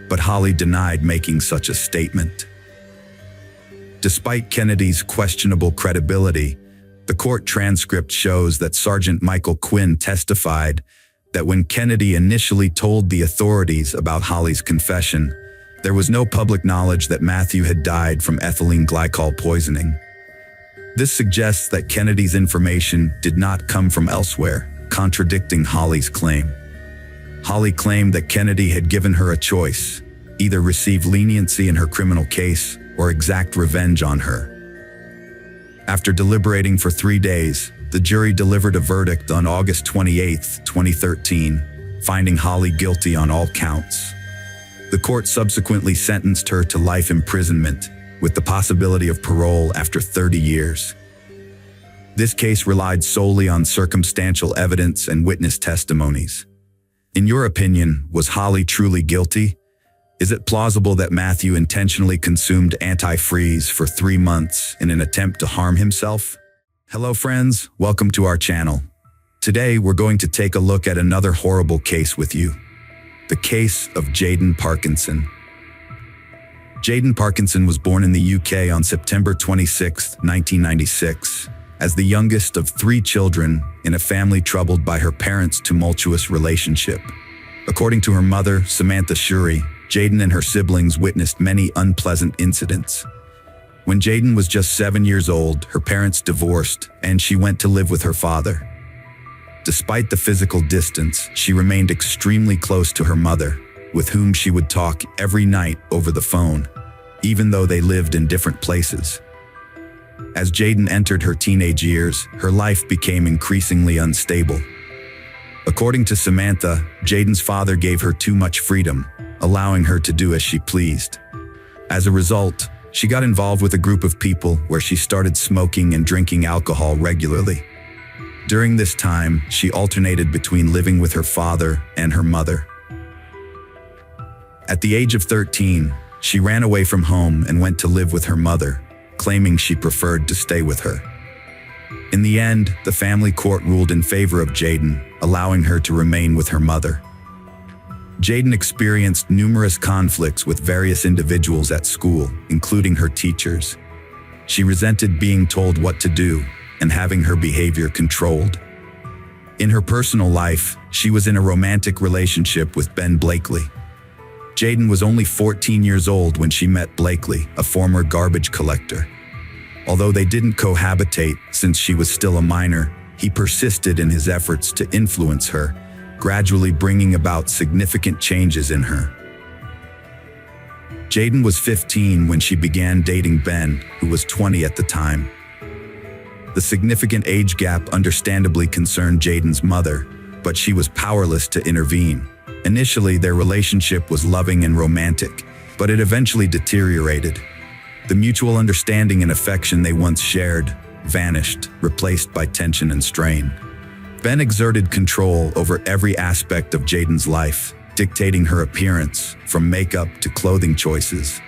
but Holly denied making such a statement. Despite Kennedy's questionable credibility, the court transcript shows that Sergeant Michael Quinn testified that when Kennedy initially told the authorities about Holly's confession, there was no public knowledge that Matthew had died from ethylene glycol poisoning. This suggests that Kennedy's information did not come from elsewhere, contradicting Holly's claim. Holly claimed that Kennedy had given her a choice: either receive leniency in her criminal case or exact revenge on her. After deliberating for 3 days, The jury delivered a verdict on August 28, 2013, finding Holly guilty on all counts. The court subsequently sentenced her to life imprisonment, with the possibility of parole after 30 years. This case relied solely on circumstantial evidence and witness testimonies. In your opinion, was Holly truly guilty? Is it plausible that Matthew intentionally consumed antifreeze for 3 months in an attempt to harm himself? Hello friends, welcome to our channel. Today we're going to take a look at another horrible case with you. The case of Jayden Parkinson. Jayden Parkinson was born in the UK on September 26, 1996, as the youngest of 3 children in a family troubled by her parents' tumultuous relationship. According to her mother, Samantha Sharee, Jayden and her siblings witnessed many unpleasant incidents. When Jayden was just 7 years old, her parents divorced and she went to live with her father. Despite the physical distance, she remained extremely close to her mother, with whom she would talk every night over the phone, even though they lived in different places. As Jayden entered her teenage years, her life became increasingly unstable. According to Samantha, Jayden's father gave her too much freedom, allowing her to do as she pleased. As a result, she got involved with a group of people where she started smoking and drinking alcohol regularly. During this time, she alternated between living with her father and her mother. At the age of 13, she ran away from home and went to live with her mother, claiming she preferred to stay with her. In the end, the family court ruled in favor of Jayden, allowing her to remain with her mother. Jayden experienced numerous conflicts with various individuals at school, including her teachers. She resented being told what to do and having her behavior controlled. In her personal life, she was in a romantic relationship with Ben Blakely. Jayden was only 14 years old when she met Blakely, a former garbage collector. Although they didn't cohabitate since she was still a minor, he persisted in his efforts to influence her, gradually bringing about significant changes in her. Jayden was 15 when she began dating Ben, who was 20 at the time. The significant age gap understandably concerned Jayden's mother, but she was powerless to intervene. Initially, their relationship was loving and romantic, but it eventually deteriorated. The mutual understanding and affection they once shared vanished, replaced by tension and strain. Ben exerted control over every aspect of Jayden's life, dictating her appearance, from makeup to clothing choices.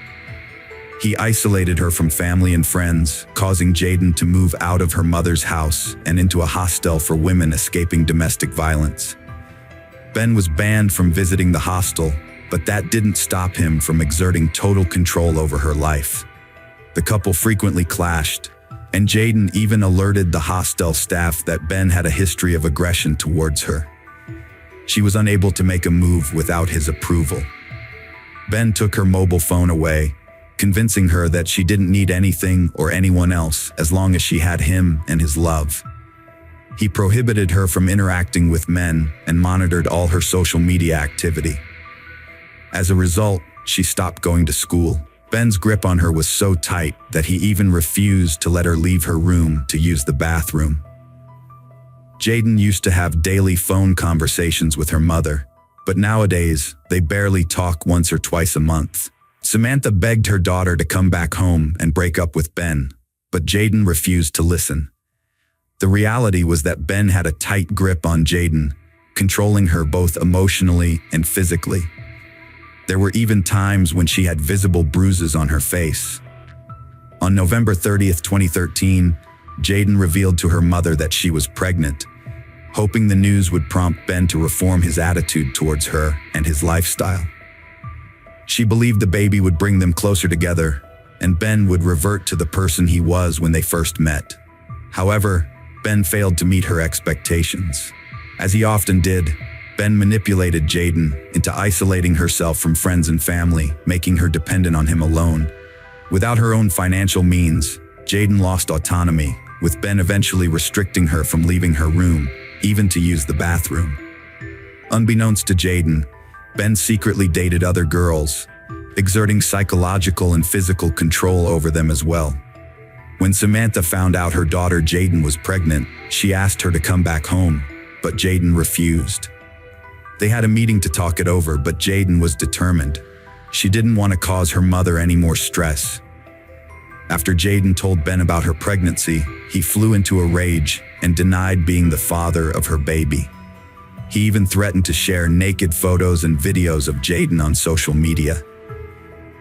He isolated her from family and friends, causing Jayden to move out of her mother's house and into a hostel for women escaping domestic violence. Ben was banned from visiting the hostel, but that didn't stop him from exerting total control over her life. The couple frequently clashed, and Jayden even alerted the hostel staff that Ben had a history of aggression towards her. She was unable to make a move without his approval. Ben took her mobile phone away, convincing her that she didn't need anything or anyone else as long as she had him and his love. He prohibited her from interacting with men and monitored all her social media activity. As a result, she stopped going to school. Ben's grip on her was so tight that he even refused to let her leave her room to use the bathroom. Jayden used to have daily phone conversations with her mother, but nowadays they barely talk once or twice a month. Samantha begged her daughter to come back home and break up with Ben, but Jayden refused to listen. The reality was that Ben had a tight grip on Jayden, controlling her both emotionally and physically. There were even times when she had visible bruises on her face. On November 30th, 2013, Jayden revealed to her mother that she was pregnant, hoping the news would prompt Ben to reform his attitude towards her and his lifestyle. She believed the baby would bring them closer together, and Ben would revert to the person he was when they first met. However, Ben failed to meet her expectations. As he often did, Ben manipulated Jayden into isolating herself from friends and family, making her dependent on him alone. Without her own financial means, Jayden lost autonomy, with Ben eventually restricting her from leaving her room, even to use the bathroom. Unbeknownst to Jayden, Ben secretly dated other girls, exerting psychological and physical control over them as well. When Samantha found out her daughter Jaden was pregnant, she asked her to come back home, but Jaden refused. They had a meeting to talk it over, but Jaden was determined. She didn't want to cause her mother any more stress. After Jaden told Ben about her pregnancy, he flew into a rage and denied being the father of her baby. He even threatened to share naked photos and videos of Jaden on social media.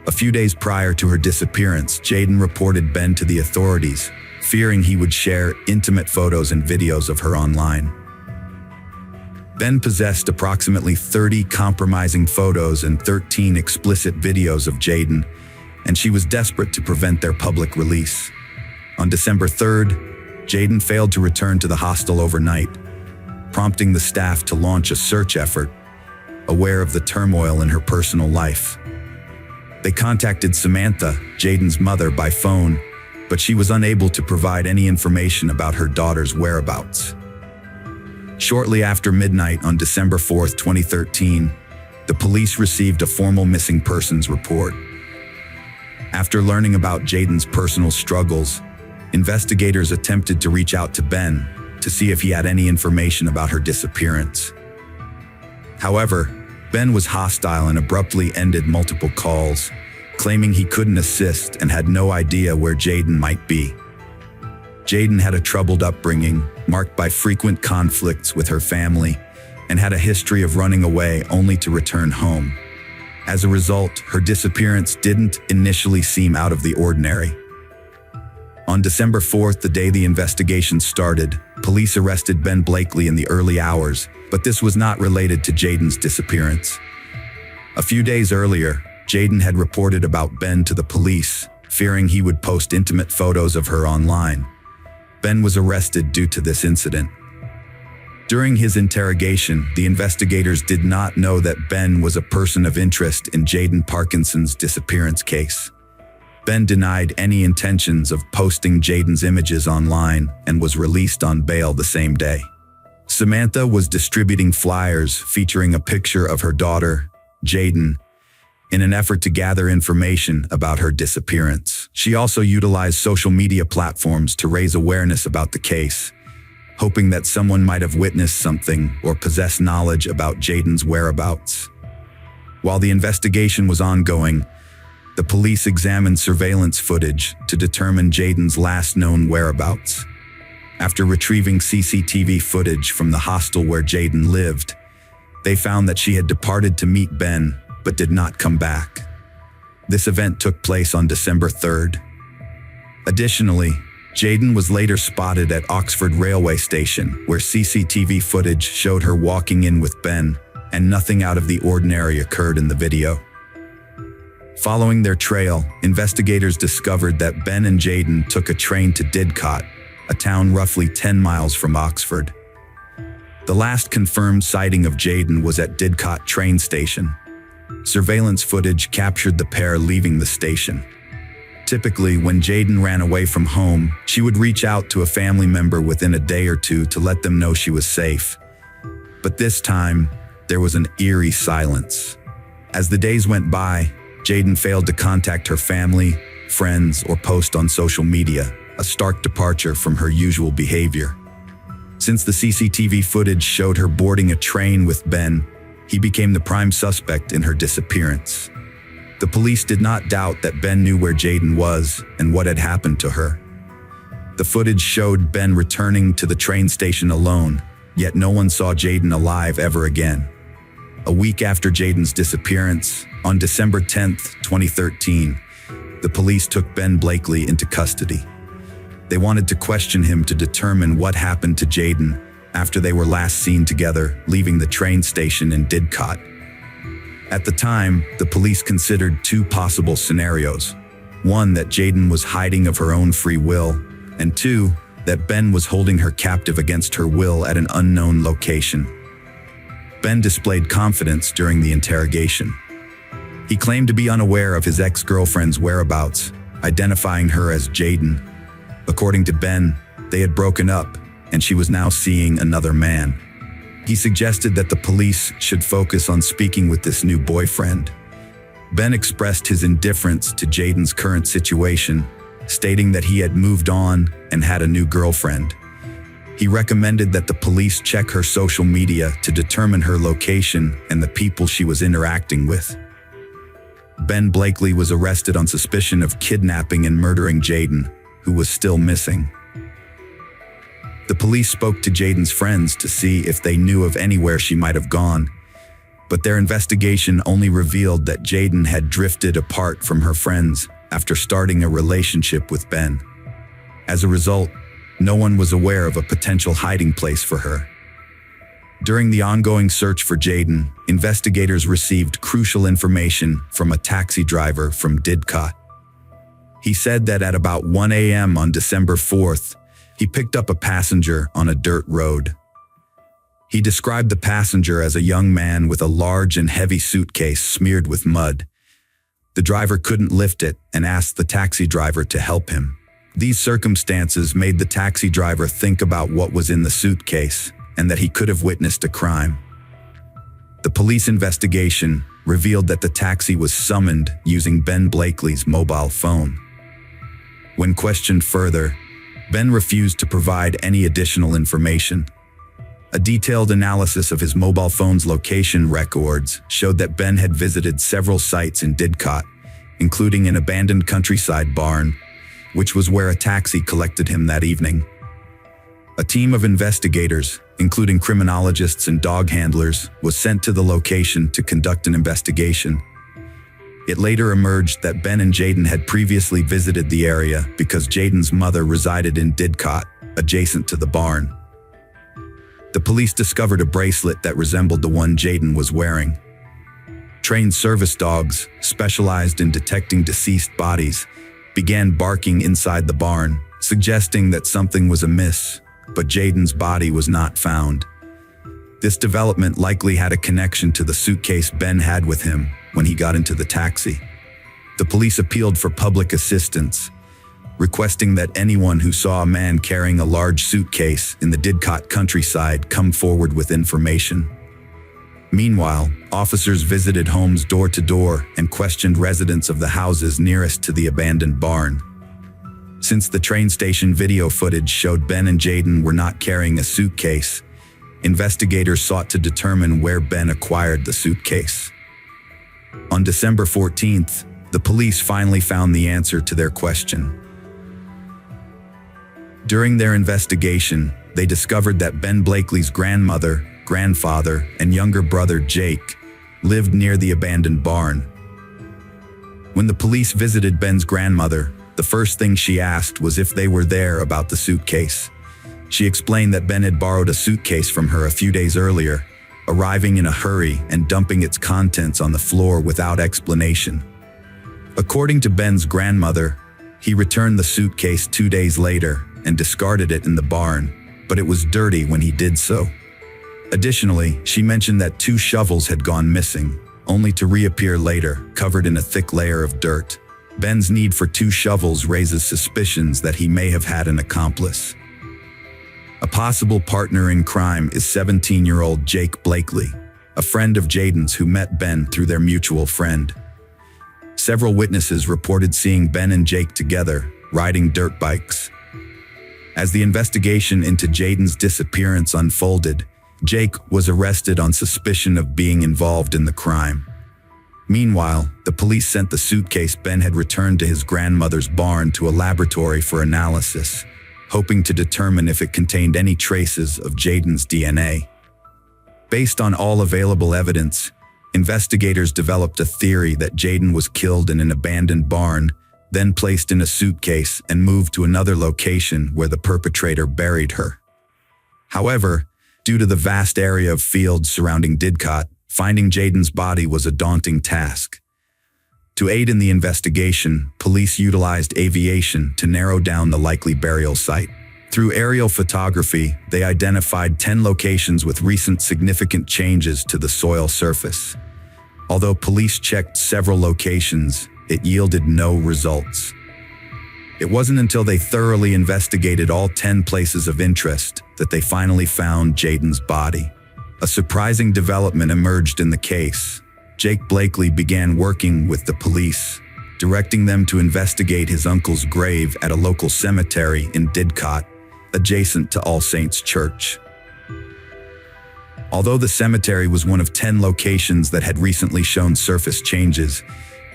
A few days prior to her disappearance, Jaden reported Ben to the authorities, fearing he would share intimate photos and videos of her online. Ben possessed approximately 30 compromising photos and 13 explicit videos of Jaden, and she was desperate to prevent their public release. On December 3rd, Jaden failed to return to the hostel overnight, prompting the staff to launch a search effort, aware of the turmoil in her personal life. They contacted Samantha, Jaden's mother, by phone, but she was unable to provide any information about her daughter's whereabouts. Shortly after midnight on December 4th, 2013, the police received a formal missing persons report. After learning about Jaden's personal struggles, investigators attempted to reach out to Ben to see if he had any information about her disappearance. However, Ben was hostile and abruptly ended multiple calls, claiming he couldn't assist and had no idea where Jaden might be. Jaden had a troubled upbringing, marked by frequent conflicts with her family, and had a history of running away only to return home. As a result, her disappearance didn't initially seem out of the ordinary. On December 4th, the day the investigation started, police arrested Ben Blakely in the early hours, but this was not related to Jaden's disappearance. A few days earlier, Jaden had reported about Ben to the police, fearing he would post intimate photos of her online. Ben was arrested due to this incident. During his interrogation, the investigators did not know that Ben was a person of interest in Jaden Parkinson's disappearance case. Ben denied any intentions of posting Jaden's images online and was released on bail the same day. Samantha was distributing flyers featuring a picture of her daughter, Jaden, in an effort to gather information about her disappearance. She also utilized social media platforms to raise awareness about the case, hoping that someone might have witnessed something or possess knowledge about Jaden's whereabouts. While the investigation was ongoing, the police examined surveillance footage to determine Jaden's last known whereabouts. After retrieving CCTV footage from the hostel where Jaden lived, they found that she had departed to meet Ben but did not come back. This event took place on December 3rd. Additionally, Jaden was later spotted at Oxford railway station, where CCTV footage showed her walking in with Ben, and nothing out of the ordinary occurred in the video. Following their trail, investigators discovered that Ben and Jaden took a train to Didcot, a town roughly 10 miles from Oxford. The last confirmed sighting of Jaden was at Didcot train station. Surveillance footage captured the pair leaving the station. Typically, when Jaden ran away from home, she would reach out to a family member within a day or two to let them know she was safe. But this time, there was an eerie silence. As the days went by, Jaden failed to contact her family, friends, or post on social media, a stark departure from her usual behavior. Since the CCTV footage showed her boarding a train with Ben, he became the prime suspect in her disappearance. The police did not doubt that Ben knew where Jaden was and what had happened to her. The footage showed Ben returning to the train station alone, yet no one saw Jaden alive ever again. A week after Jaden's disappearance, on December 10th, 2013, the police took Ben Blakely into custody. They wanted to question him to determine what happened to Jaden after they were last seen together leaving the train station in Didcot. At the time, the police considered two possible scenarios. One, that Jaden was hiding of her own free will, and two, that Ben was holding her captive against her will at an unknown location. Ben displayed confidence during the interrogation. He claimed to be unaware of his ex-girlfriend's whereabouts, identifying her as Jaden. According to Ben, they had broken up, and she was now seeing another man. He suggested that the police should focus on speaking with this new boyfriend. Ben expressed his indifference to Jaden's current situation, stating that he had moved on and had a new girlfriend. He recommended that the police check her social media to determine her location and the people she was interacting with. Ben Blakely was arrested on suspicion of kidnapping and murdering Jayden, who was still missing. The police spoke to Jayden's friends to see if they knew of anywhere she might have gone, but their investigation only revealed that Jayden had drifted apart from her friends after starting a relationship with Ben. As a result, no one was aware of a potential hiding place for her. During the ongoing search for Jayden, investigators received crucial information from a taxi driver from Didcot. He said that at about 1 a.m. on December 4th, he picked up a passenger on a dirt road. He described the passenger as a young man with a large and heavy suitcase smeared with mud. The driver couldn't lift it and asked the taxi driver to help him. These circumstances made the taxi driver think about what was in the suitcase and that he could have witnessed a crime. The police investigation revealed that the taxi was summoned using Ben Blakely's mobile phone. When questioned further, Ben refused to provide any additional information. A detailed analysis of his mobile phone's location records showed that Ben had visited several sites in Didcot, including an abandoned countryside barn, which was where a taxi collected him that evening. A team of investigators, including criminologists and dog handlers, was sent to the location to conduct an investigation. It later emerged that Ben and Jayden had previously visited the area because Jayden's mother resided in Didcot, adjacent to the barn. The police discovered a bracelet that resembled the one Jayden was wearing. Trained service dogs, specialized in detecting deceased bodies, began barking inside the barn, suggesting that something was amiss, but Jayden's body was not found. This development likely had a connection to the suitcase Ben had with him when he got into the taxi. The police appealed for public assistance, requesting that anyone who saw a man carrying a large suitcase in the Didcot countryside come forward with information. Meanwhile, officers visited homes door to door and questioned residents of the houses nearest to the abandoned barn. Since the train station video footage showed Ben and Jayden were not carrying a suitcase, investigators sought to determine where Ben acquired the suitcase. On December 14th, the police finally found the answer to their question. During their investigation, they discovered that Ben Blakely's grandmother, grandfather, and younger brother Jake lived near the abandoned barn. When the police visited Ben's grandmother, the first thing she asked was if they were there about the suitcase. She explained that Ben had borrowed a suitcase from her a few days earlier, arriving in a hurry and dumping its contents on the floor without explanation. According to Ben's grandmother, he returned the suitcase 2 days later and discarded it in the barn, but it was dirty when he did so. Additionally, she mentioned that 2 shovels had gone missing, only to reappear later, covered in a thick layer of dirt. Ben's need for 2 shovels raises suspicions that he may have had an accomplice. A possible partner in crime is 17-year-old Jake Blakely, a friend of Jayden's who met Ben through their mutual friend. Several witnesses reported seeing Ben and Jake together, riding dirt bikes. As the investigation into Jayden's disappearance unfolded, Jake was arrested on suspicion of being involved in the crime. Meanwhile, the police sent the suitcase Ben had returned to his grandmother's barn to a laboratory for analysis, hoping to determine if it contained any traces of Jayden's DNA. Based on all available evidence, investigators developed a theory that Jayden was killed in an abandoned barn, then placed in a suitcase and moved to another location where the perpetrator buried her. However, due to the vast area of fields surrounding Didcot, finding Jayden's body was a daunting task. To aid in the investigation, police utilized aviation to narrow down the likely burial site. Through aerial photography, they identified 10 locations with recent significant changes to the soil surface. Although police checked several locations, it yielded no results. It wasn't until they thoroughly investigated all 10 places of interest that they finally found Jayden's body. A surprising development emerged in the case. Jake Blakely began working with the police, directing them to investigate his uncle's grave at a local cemetery in Didcot, adjacent to All Saints Church. Although the cemetery was one of 10 locations that had recently shown surface changes,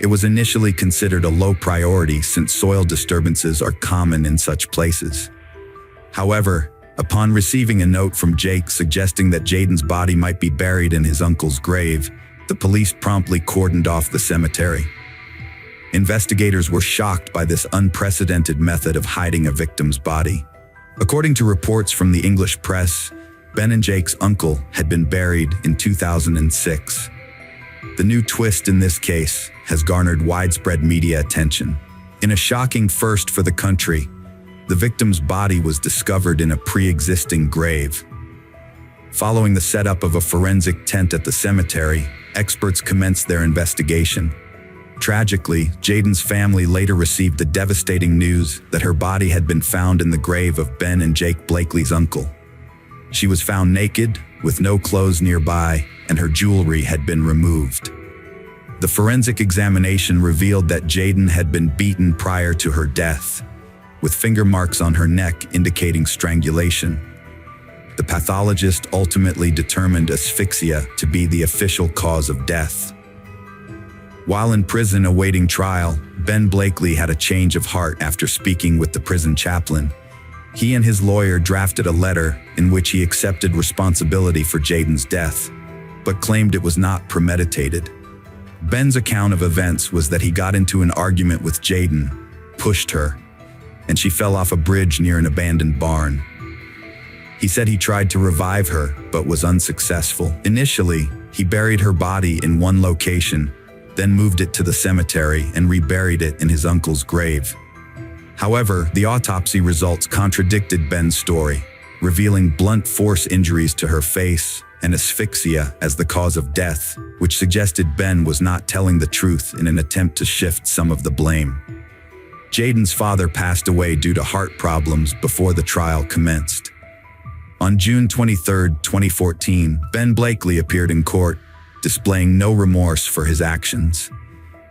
it was initially considered a low priority since soil disturbances are common in such places. However, upon receiving a note from Jake suggesting that Jaden's body might be buried in his uncle's grave, the police promptly cordoned off the cemetery. Investigators were shocked by this unprecedented method of hiding a victim's body. According to reports from the English press, Ben and Jake's uncle had been buried in 2006. The new twist in this case has garnered widespread media attention. In a shocking first for the country, the victim's body was discovered in a pre-existing grave. Following the setup of a forensic tent at the cemetery, experts commenced their investigation. Tragically, Jaden's family later received the devastating news that her body had been found in the grave of Ben and Jake Blakely's uncle. She was found naked, with no clothes nearby, and her jewelry had been removed. The forensic examination revealed that Jaden had been beaten prior to her death, with finger marks on her neck indicating strangulation. The pathologist ultimately determined asphyxia to be the official cause of death. While in prison awaiting trial, Ben Blakely had a change of heart after speaking with the prison chaplain. He and his lawyer drafted a letter in which he accepted responsibility for Jaden's death, but claimed it was not premeditated. Ben's account of events was that he got into an argument with Jaden, pushed her, and she fell off a bridge near an abandoned barn. He said he tried to revive her, but was unsuccessful. Initially, he buried her body in one location, then moved it to the cemetery and reburied it in his uncle's grave. However, the autopsy results contradicted Ben's story, revealing blunt force injuries to her face and asphyxia as the cause of death, which suggested Ben was not telling the truth in an attempt to shift some of the blame. Jaden's father passed away due to heart problems before the trial commenced. On June 23, 2014, Ben Blakely appeared in court, displaying no remorse for his actions.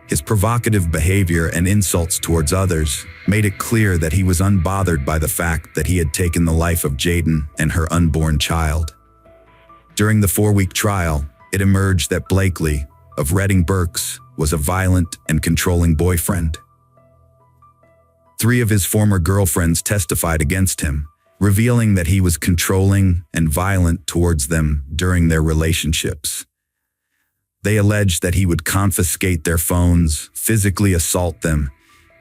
His provocative behavior and insults towards others made it clear that he was unbothered by the fact that he had taken the life of Jaden and her unborn child. During the 4-week trial, it emerged that Blakely, of Reading Berks, was a violent and controlling boyfriend. 3 of his former girlfriends testified against him, revealing that he was controlling and violent towards them during their relationships. They alleged that he would confiscate their phones, physically assault them,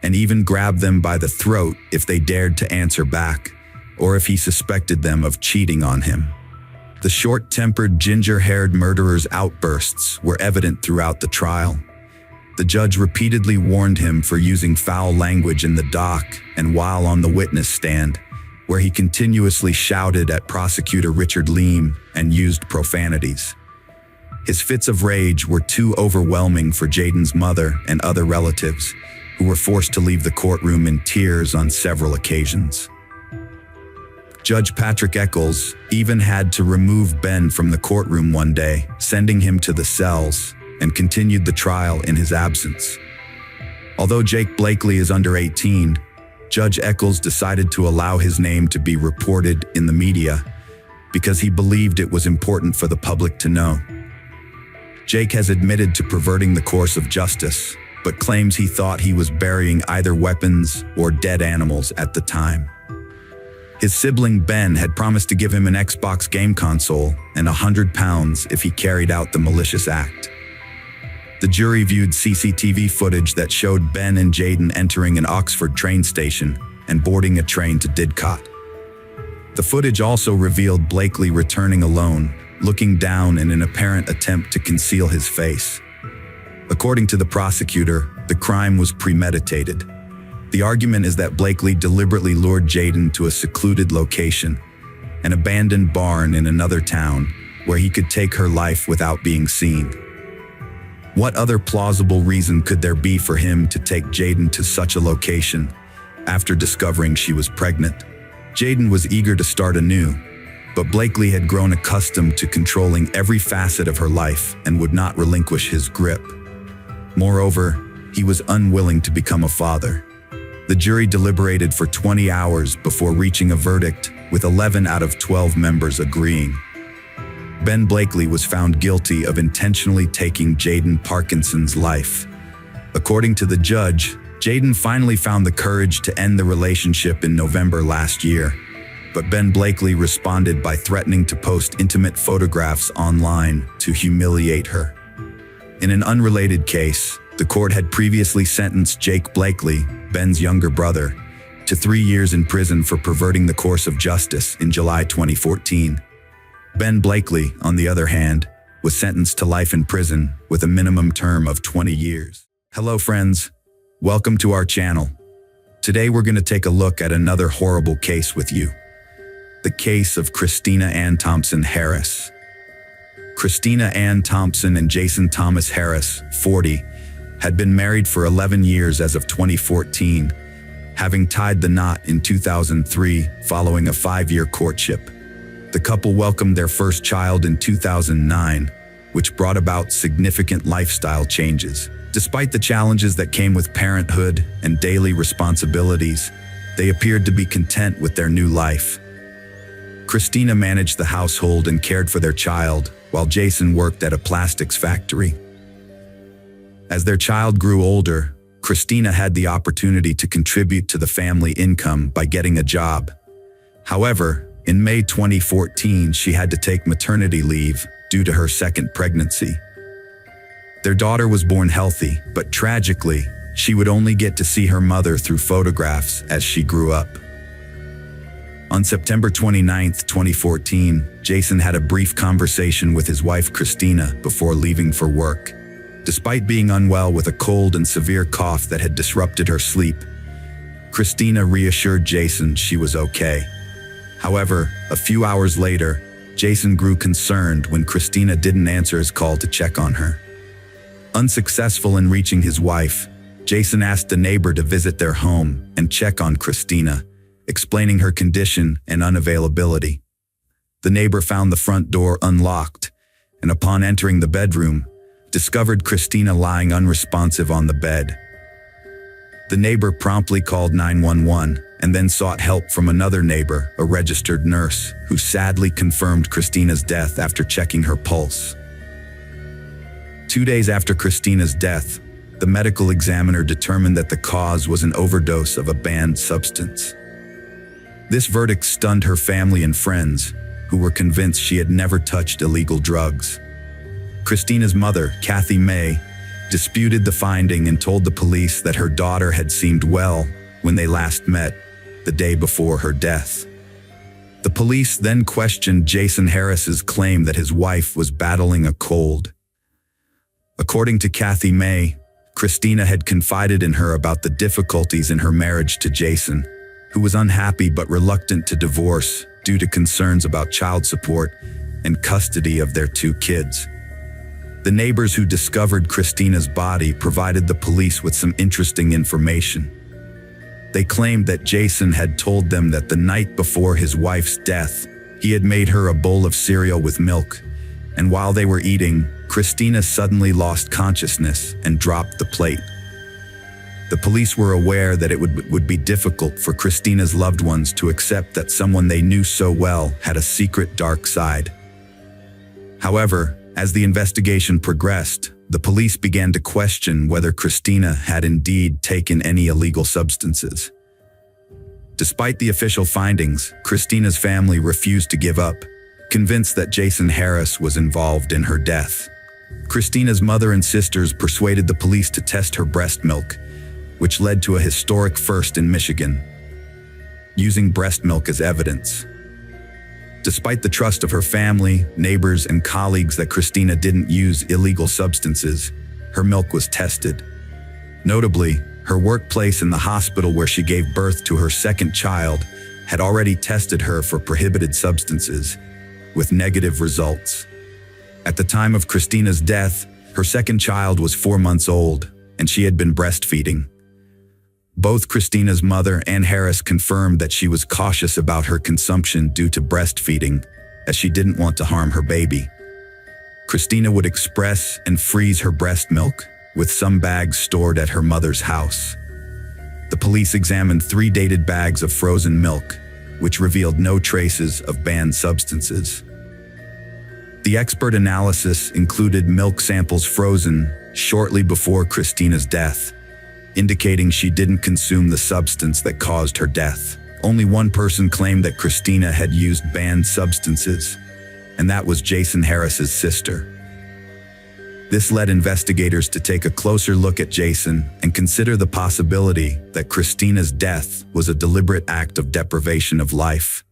and even grab them by the throat if they dared to answer back, or if he suspected them of cheating on him. The short-tempered, ginger-haired murderer's outbursts were evident throughout the trial. The judge repeatedly warned him for using foul language in the dock and while on the witness stand, where he continuously shouted at prosecutor Richard Leam and used profanities. His fits of rage were too overwhelming for Jaden's mother and other relatives, who were forced to leave the courtroom in tears on several occasions. Judge Patrick Eccles even had to remove Ben from the courtroom one day, sending him to the cells, and continued the trial in his absence. Although Jake Blakely is under 18, Judge Eccles decided to allow his name to be reported in the media because he believed it was important for the public to know. Jake has admitted to perverting the course of justice, but claims he thought he was burying either weapons or dead animals at the time. His sibling Ben had promised to give him an Xbox game console and £100 if he carried out the malicious act. The jury viewed CCTV footage that showed Ben and Jaden entering an Oxford train station and boarding a train to Didcot. The footage also revealed Blakely returning alone, looking down in an apparent attempt to conceal his face. According to the prosecutor, the crime was premeditated. The argument is that Blakely deliberately lured Jaden to a secluded location, an abandoned barn in another town, where he could take her life without being seen. What other plausible reason could there be for him to take Jaden to such a location after discovering she was pregnant? Jaden was eager to start anew, but Blakely had grown accustomed to controlling every facet of her life and would not relinquish his grip. Moreover, he was unwilling to become a father. The jury deliberated for 20 hours before reaching a verdict, with 11 out of 12 members agreeing. Ben Blakely was found guilty of intentionally taking Jaden Parkinson's life. According to the judge, Jaden finally found the courage to end the relationship in November last year, but Ben Blakely responded by threatening to post intimate photographs online to humiliate her. In an unrelated case, the court had previously sentenced Jake Blakely, Ben's younger brother, to 3 years in prison for perverting the course of justice in July 2014. Ben Blakely, on the other hand, was sentenced to life in prison with a minimum term of 20 years. Hello friends, welcome to our channel. Today we're going to take a look at another horrible case with you. The case of Christina Ann Thompson Harris. Christina Ann Thompson and Jason Thomas Harris, 40, had been married for 11 years as of 2014, having tied the knot in 2003 following a 5-year courtship. The couple welcomed their first child in 2009, which brought about significant lifestyle changes. Despite the challenges that came with parenthood and daily responsibilities, they appeared to be content with their new life. Christina managed the household and cared for their child, while Jason worked at a plastics factory. As their child grew older, Christina had the opportunity to contribute to the family income by getting a job. However, in May 2014, she had to take maternity leave due to her second pregnancy. Their daughter was born healthy, but tragically, she would only get to see her mother through photographs as she grew up. On September 29, 2014, Jason had a brief conversation with his wife Christina before leaving for work. Despite being unwell with a cold and severe cough that had disrupted her sleep, Christina reassured Jason she was okay. However, a few hours later, Jason grew concerned when Christina didn't answer his call to check on her. Unsuccessful in reaching his wife, Jason asked a neighbor to visit their home and check on Christina, explaining her condition and unavailability. The neighbor found the front door unlocked, and upon entering the bedroom, discovered Christina lying unresponsive on the bed. The neighbor promptly called 911 and then sought help from another neighbor, a registered nurse, who sadly confirmed Christina's death after checking her pulse. 2 days after Christina's death, the medical examiner determined that the cause was an overdose of a banned substance. This verdict stunned her family and friends, who were convinced she had never touched illegal drugs. Christina's mother, Kathy May, disputed the finding and told the police that her daughter had seemed well when they last met, the day before her death. The police then questioned Jason Harris's claim that his wife was battling a cold. According to Kathy May, Christina had confided in her about the difficulties in her marriage to Jason, who was unhappy but reluctant to divorce due to concerns about child support and custody of their 2 kids. The neighbors who discovered Christina's body provided the police with some interesting information. They claimed that Jason had told them that the night before his wife's death, he had made her a bowl of cereal with milk, and while they were eating, Christina suddenly lost consciousness and dropped the plate. The police were aware that it would be difficult for Christina's loved ones to accept that someone they knew so well had a secret dark side. However, as the investigation progressed, the police began to question whether Christina had indeed taken any illegal substances. Despite the official findings, Christina's family refused to give up, convinced that Jason Harris was involved in her death. Christina's mother and sisters persuaded the police to test her breast milk, which led to a historic first in Michigan, using breast milk as evidence. Despite the trust of her family, neighbors, and colleagues that Christina didn't use illegal substances, her milk was tested. Notably, her workplace and the hospital where she gave birth to her second child had already tested her for prohibited substances, with negative results. At the time of Christina's death, her second child was 4 months old, and she had been breastfeeding. Both Christina's mother and Harris confirmed that she was cautious about her consumption due to breastfeeding, as she didn't want to harm her baby. Christina would express and freeze her breast milk, with some bags stored at her mother's house. The police examined 3 dated bags of frozen milk, which revealed no traces of banned substances. The expert analysis included milk samples frozen shortly before Christina's death, indicating she didn't consume the substance that caused her death. Only one person claimed that Christina had used banned substances, and that was Jason Harris's sister. This led investigators to take a closer look at Jason and consider the possibility that Christina's death was a deliberate act of deprivation of life.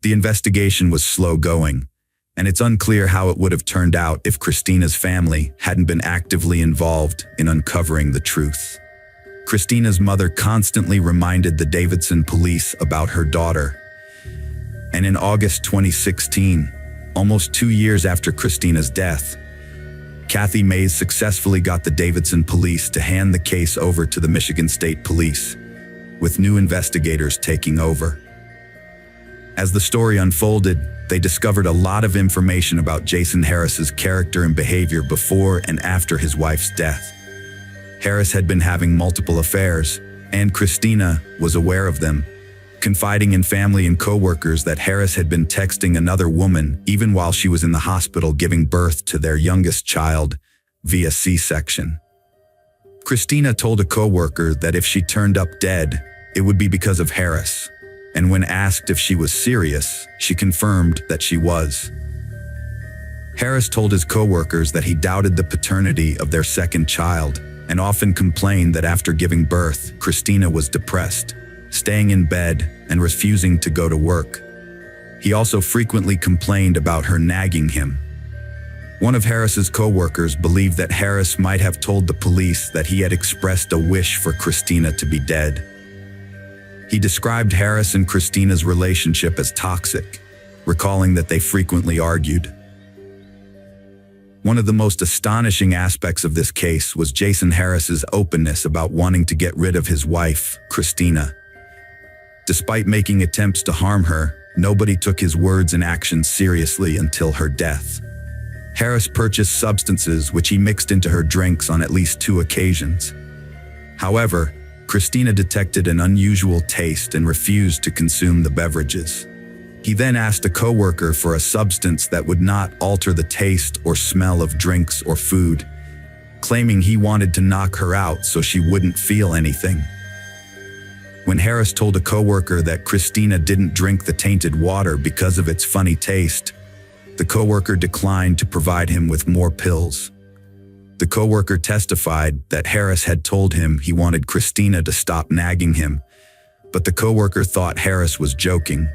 The investigation was slow going, and it's unclear how it would have turned out if Christina's family hadn't been actively involved in uncovering the truth. Christina's mother constantly reminded the Davidson police about her daughter, and in August 2016, almost 2 years after Christina's death, Kathy Mays successfully got the Davidson police to hand the case over to the Michigan State Police, with new investigators taking over. As the story unfolded, they discovered a lot of information about Jason Harris's character and behavior before and after his wife's death. Harris had been having multiple affairs, and Christina was aware of them, confiding in family and co-workers that Harris had been texting another woman even while she was in the hospital giving birth to their youngest child via C-section. Christina told a co-worker that if she turned up dead, it would be because of Harris, and when asked if she was serious, she confirmed that she was. Harris told his co-workers that he doubted the paternity of their second child and often complained that after giving birth, Christina was depressed, staying in bed, and refusing to go to work. He also frequently complained about her nagging him. One of Harris's co-workers believed that Harris might have told the police that he had expressed a wish for Christina to be dead. He described Harris and Christina's relationship as toxic, recalling that they frequently argued. One of the most astonishing aspects of this case was Jason Harris's openness about wanting to get rid of his wife, Christina. Despite making attempts to harm her, nobody took his words and actions seriously until her death. Harris purchased substances which he mixed into her drinks on at least 2 occasions. However, Christina detected an unusual taste and refused to consume the beverages. He then asked a coworker for a substance that would not alter the taste or smell of drinks or food, claiming he wanted to knock her out so she wouldn't feel anything. When Harris told a coworker that Christina didn't drink the tainted water because of its funny taste, the coworker declined to provide him with more pills. The coworker testified that Harris had told him he wanted Christina to stop nagging him, but the coworker thought Harris was joking.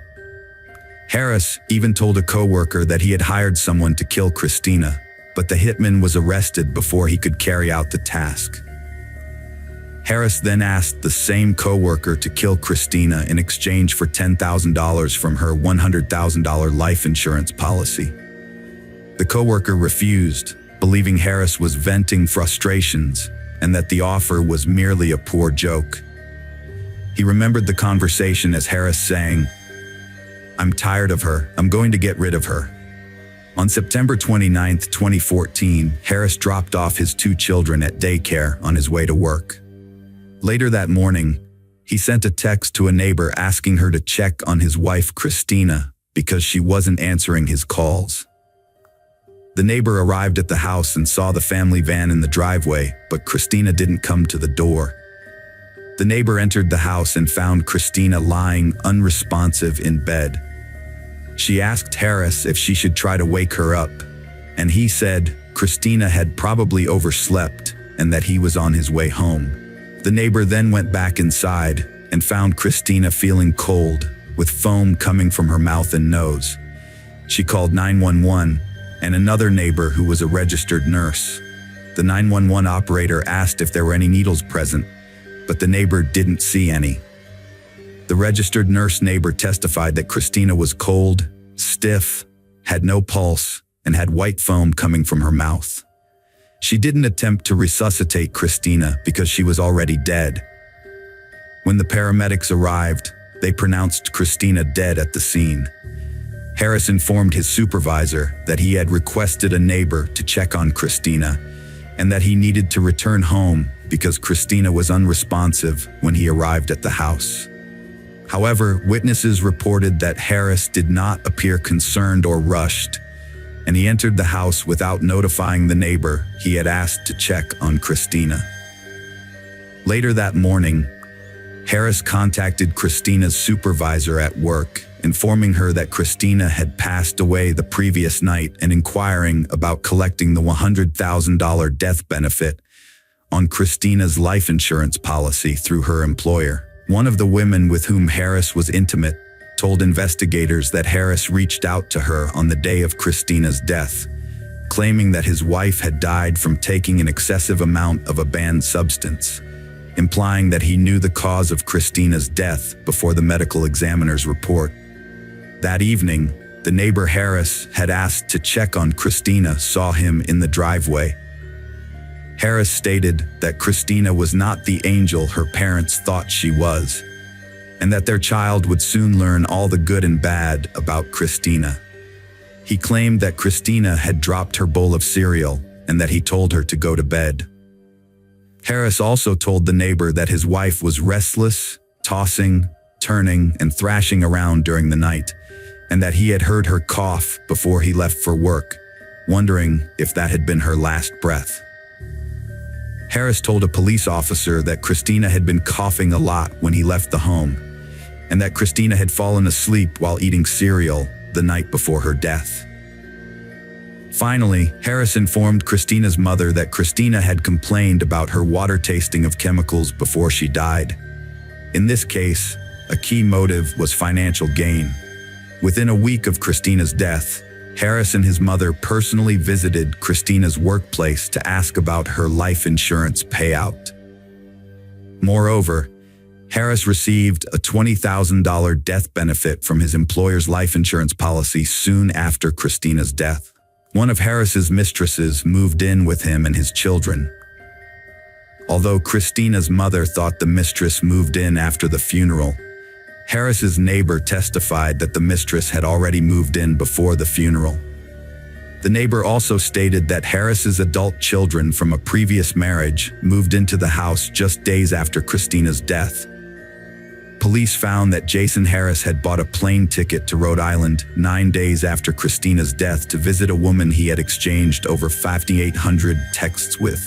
Harris even told a coworker that he had hired someone to kill Christina, but the hitman was arrested before he could carry out the task. Harris then asked the same coworker to kill Christina in exchange for $10,000 from her $100,000 life insurance policy. The coworker refused, believing Harris was venting frustrations and that the offer was merely a poor joke. He remembered the conversation as Harris saying, "I'm tired of her, I'm going to get rid of her." On September 29, 2014, Harris dropped off his 2 children at daycare on his way to work. Later that morning, he sent a text to a neighbor asking her to check on his wife Christina because she wasn't answering his calls. The neighbor arrived at the house and saw the family van in the driveway, but Christina didn't come to the door. The neighbor entered the house and found Christina lying unresponsive in bed. She asked Harris if she should try to wake her up, and he said Christina had probably overslept and that he was on his way home. The neighbor then went back inside and found Christina feeling cold, with foam coming from her mouth and nose. She called 911 and another neighbor who was a registered nurse. The 911 operator asked if there were any needles present, but the neighbor didn't see any. The registered nurse neighbor testified that Christina was cold, stiff, had no pulse, and had white foam coming from her mouth. She didn't attempt to resuscitate Christina because she was already dead. When the paramedics arrived, they pronounced Christina dead at the scene. Harris informed his supervisor that he had requested a neighbor to check on Christina and that he needed to return home because Christina was unresponsive when he arrived at the house. However, witnesses reported that Harris did not appear concerned or rushed, and he entered the house without notifying the neighbor he had asked to check on Christina. Later that morning, Harris contacted Christina's supervisor at work, informing her that Christina had passed away the previous night and inquiring about collecting the $100,000 death benefit on Christina's life insurance policy through her employer. One of the women with whom Harris was intimate told investigators that Harris reached out to her on the day of Christina's death, claiming that his wife had died from taking an excessive amount of a banned substance, implying that he knew the cause of Christina's death before the medical examiner's report. That evening, the neighbor Harris had asked to check on Christina saw him in the driveway. Harris stated that Christina was not the angel her parents thought she was, and that their child would soon learn all the good and bad about Christina. He claimed that Christina had dropped her bowl of cereal and that he told her to go to bed. Harris also told the neighbor that his wife was restless, tossing, turning, and thrashing around during the night, and that he had heard her cough before he left for work, wondering if that had been her last breath. Harris told a police officer that Christina had been coughing a lot when he left the home, and that Christina had fallen asleep while eating cereal the night before her death. Finally, Harris informed Christina's mother that Christina had complained about her water tasting of chemicals before she died. In this case, a key motive was financial gain. Within a week of Christina's death, Harris and his mother personally visited Christina's workplace to ask about her life insurance payout. Moreover, Harris received a $20,000 death benefit from his employer's life insurance policy soon after Christina's death. One of Harris's mistresses moved in with him and his children. Although Christina's mother thought the mistress moved in after the funeral, Harris's neighbor testified that the mistress had already moved in before the funeral. The neighbor also stated that Harris's adult children from a previous marriage moved into the house just days after Christina's death. Police found that Jason Harris had bought a plane ticket to Rhode Island 9 days after Christina's death to visit a woman he had exchanged over 5,800 texts with.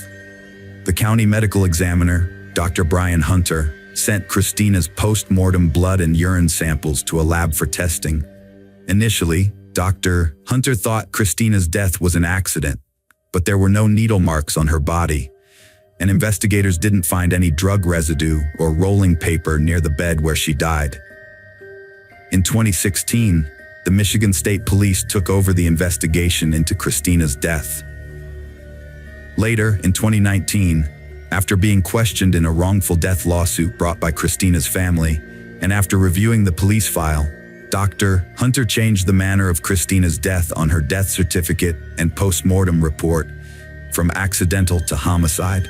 The county medical examiner, Dr. Brian Hunter, sent Christina's post-mortem blood and urine samples to a lab for testing. Initially, Dr. Hunter thought Christina's death was an accident, but there were no needle marks on her body, and investigators didn't find any drug residue or rolling paper near the bed where she died. In 2016, the Michigan State Police took over the investigation into Christina's death. Later, in 2019, after being questioned in a wrongful death lawsuit brought by Christina's family, and after reviewing the police file, Dr. Hunter changed the manner of Christina's death on her death certificate and post-mortem report from accidental to homicide.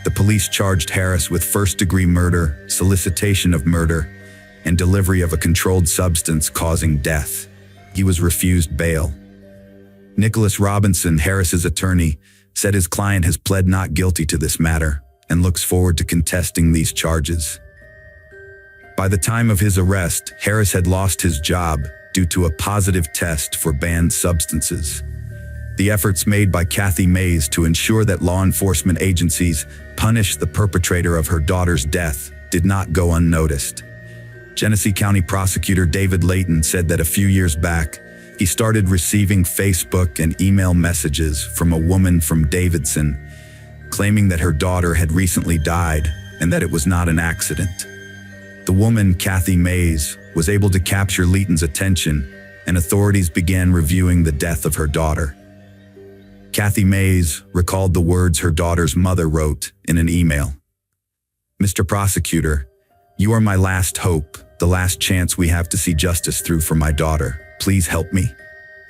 The police charged Harris with first-degree murder, solicitation of murder, and delivery of a controlled substance causing death. He was refused bail. Nicholas Robinson, Harris's attorney, said his client has pled not guilty to this matter and looks forward to contesting these charges. By the time of his arrest, Harris had lost his job due to a positive test for banned substances. The efforts made by Kathy Mays to ensure that law enforcement agencies punish the perpetrator of her daughter's death did not go unnoticed. Genesee County Prosecutor David Layton said that a few years back, he started receiving Facebook and email messages from a woman from Davidson, claiming that her daughter had recently died and that it was not an accident. The woman, Kathy Mays, was able to capture Layton's attention, and authorities began reviewing the death of her daughter. Kathy Mays recalled the words her daughter's mother wrote in an email. "Mr. Prosecutor, you are my last hope, the last chance we have to see justice through for my daughter. Please help me."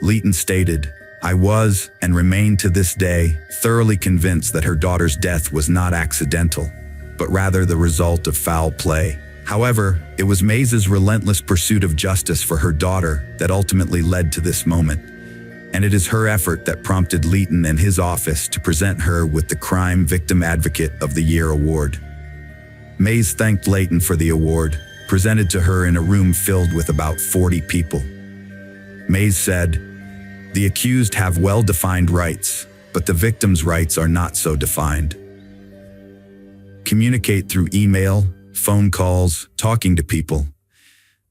Layton stated, "I was, and remain to this day, thoroughly convinced that her daughter's death was not accidental, but rather the result of foul play. However, it was Mays's relentless pursuit of justice for her daughter that ultimately led to this moment, and it is her effort that prompted Leighton and his office to present her with the Crime Victim Advocate of the Year award. Mays thanked Leighton for the award, presented to her in a room filled with about 40 people. Mays said, "The accused have well-defined rights, but the victim's rights are not so defined. Communicate through email, phone calls, talking to people,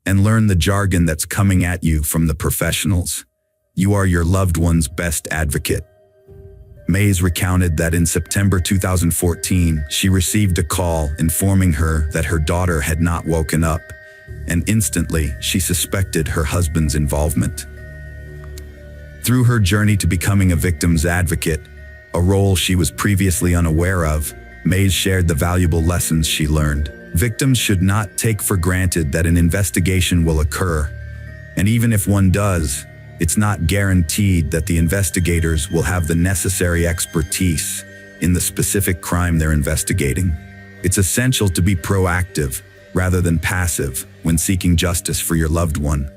and learn the jargon that's coming at you from the professionals. You are your loved one's best advocate." Mays recounted that in September 2014, she received a call informing her that her daughter had not woken up, and instantly she suspected her husband's involvement. Through her journey to becoming a victim's advocate, a role she was previously unaware of, Mays shared the valuable lessons she learned. Victims should not take for granted that an investigation will occur, and even if one does, it's not guaranteed that the investigators will have the necessary expertise in the specific crime they're investigating. It's essential to be proactive rather than passive when seeking justice for your loved one.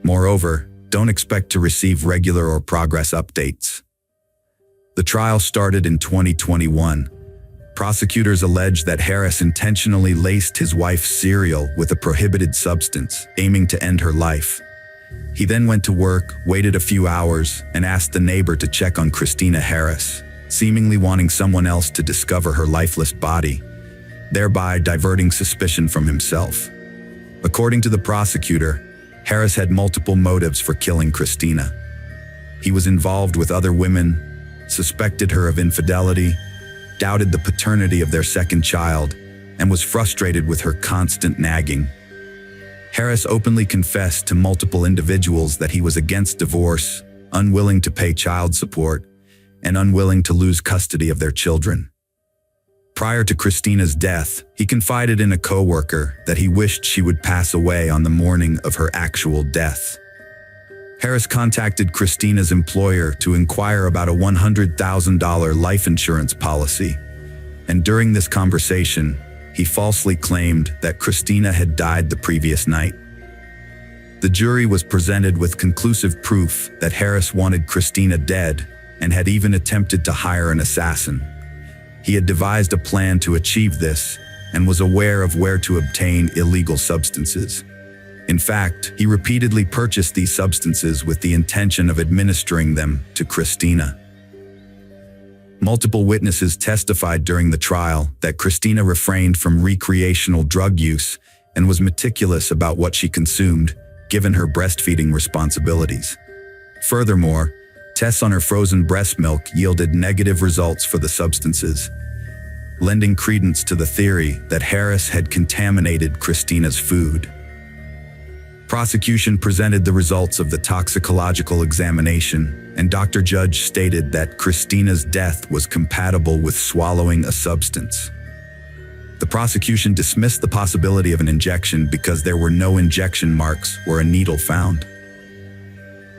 Moreover, don't expect to receive regular or progress updates. The trial started in 2021. Prosecutors allege that Harris intentionally laced his wife's cereal with a prohibited substance, aiming to end her life. He then went to work, waited a few hours, and asked the neighbor to check on Christina Harris, seemingly wanting someone else to discover her lifeless body, thereby diverting suspicion from himself. According to the prosecutor, Harris had multiple motives for killing Christina. He was involved with other women, suspected her of infidelity, doubted the paternity of their second child, and was frustrated with her constant nagging. Harris openly confessed to multiple individuals that he was against divorce, unwilling to pay child support, and unwilling to lose custody of their children. Prior to Christina's death, he confided in a coworker that he wished she would pass away on the morning of her actual death. Harris contacted Christina's employer to inquire about a $100,000 life insurance policy, and during this conversation, he falsely claimed that Christina had died the previous night. The jury was presented with conclusive proof that Harris wanted Christina dead and had even attempted to hire an assassin. He had devised a plan to achieve this and was aware of where to obtain illegal substances. In fact, he repeatedly purchased these substances with the intention of administering them to Christina. Multiple witnesses testified during the trial that Christina refrained from recreational drug use and was meticulous about what she consumed, given her breastfeeding responsibilities. Furthermore, tests on her frozen breast milk yielded negative results for the substances, lending credence to the theory that Harris had contaminated Christina's food. Prosecution presented the results of the toxicological examination, and Dr. Judge stated that Christina's death was compatible with swallowing a substance. The prosecution dismissed the possibility of an injection because there were no injection marks or a needle found.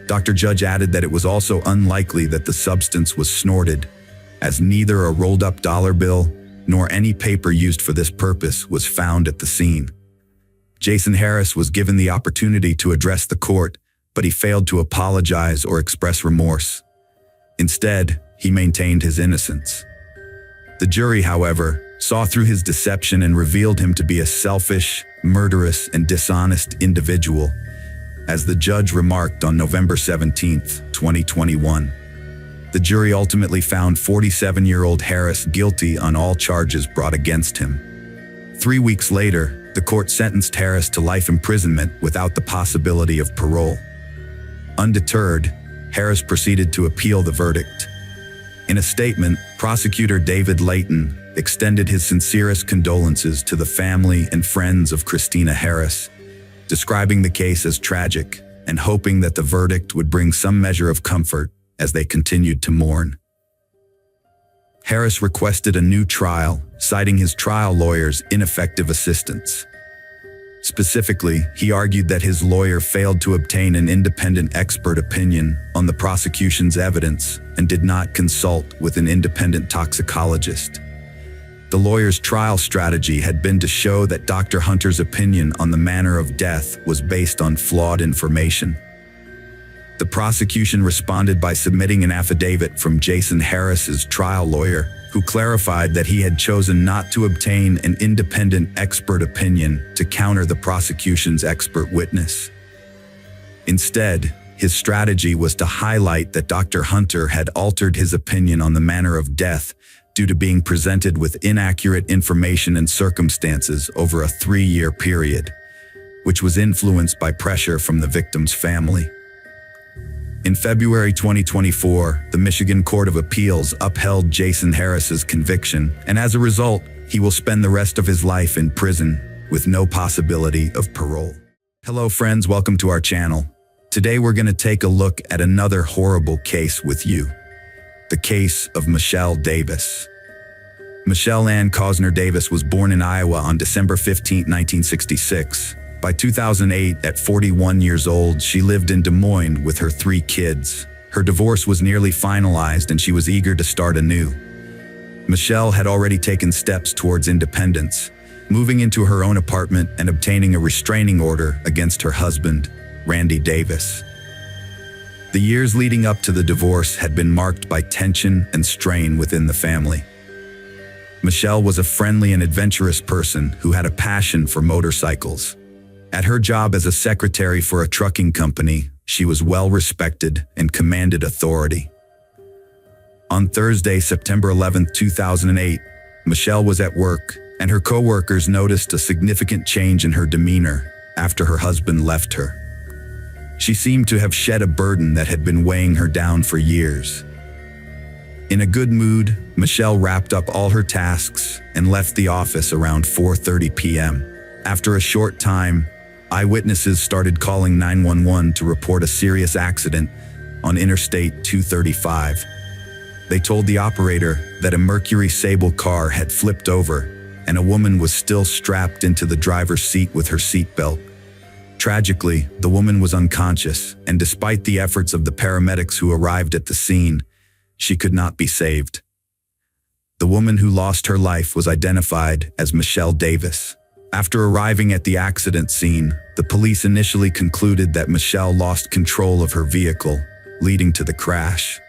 Dr. Judge added that it was also unlikely that the substance was snorted, as neither a rolled-up dollar bill nor any paper used for this purpose was found at the scene. Jason Harris was given the opportunity to address the court, but he failed to apologize or express remorse. Instead, he maintained his innocence. The jury, however, saw through his deception and revealed him to be a selfish, murderous, and dishonest individual, as the judge remarked on November 17, 2021. The jury ultimately found 47-year-old Harris guilty on all charges brought against him. 3 weeks later, the court sentenced Harris to life imprisonment without the possibility of parole. Undeterred, Harris proceeded to appeal the verdict. In a statement, prosecutor David Leighton extended his sincerest condolences to the family and friends of Christina Harris, describing the case as tragic and hoping that the verdict would bring some measure of comfort as they continued to mourn. Harris requested a new trial, citing his trial lawyer's ineffective assistance. Specifically, he argued that his lawyer failed to obtain an independent expert opinion on the prosecution's evidence and did not consult with an independent toxicologist. The lawyer's trial strategy had been to show that Dr. Hunter's opinion on the manner of death was based on flawed information. The prosecution responded by submitting an affidavit from Jason Harris's trial lawyer, who clarified that he had chosen not to obtain an independent expert opinion to counter the prosecution's expert witness. Instead, his strategy was to highlight that Dr. Hunter had altered his opinion on the manner of death due to being presented with inaccurate information and circumstances over a 3-year period, which was influenced by pressure from the victim's family. In February 2024, the Michigan Court of Appeals upheld Jason Harris's conviction, and as a result, he will spend the rest of his life in prison with no possibility of parole. Hello friends, welcome to our channel. Today we're going to take a look at another horrible case with you. The case of Michelle Davis. Michelle Ann Cosner Davis was born in Iowa on December 15, 1966. By 2008, at 41 years old, she lived in Des Moines with her 3 kids. Her divorce was nearly finalized and she was eager to start anew. Michelle had already taken steps towards independence, moving into her own apartment and obtaining a restraining order against her husband, Randy Davis. The years leading up to the divorce had been marked by tension and strain within the family. Michelle was a friendly and adventurous person who had a passion for motorcycles. At her job as a secretary for a trucking company, she was well respected and commanded authority. On Thursday, September 11, 2008, Michelle was at work, and her co-workers noticed a significant change in her demeanor after her husband left her. She seemed to have shed a burden that had been weighing her down for years. In a good mood, Michelle wrapped up all her tasks and left the office around 4:30 p.m. After a short time, eyewitnesses started calling 911 to report a serious accident on Interstate 235. They told the operator that a Mercury Sable car had flipped over and a woman was still strapped into the driver's seat with her seatbelt. Tragically, the woman was unconscious, and despite the efforts of the paramedics who arrived at the scene, she could not be saved. The woman who lost her life was identified as Michelle Davis. After arriving at the accident scene, the police initially concluded that Michelle lost control of her vehicle, leading to the crash.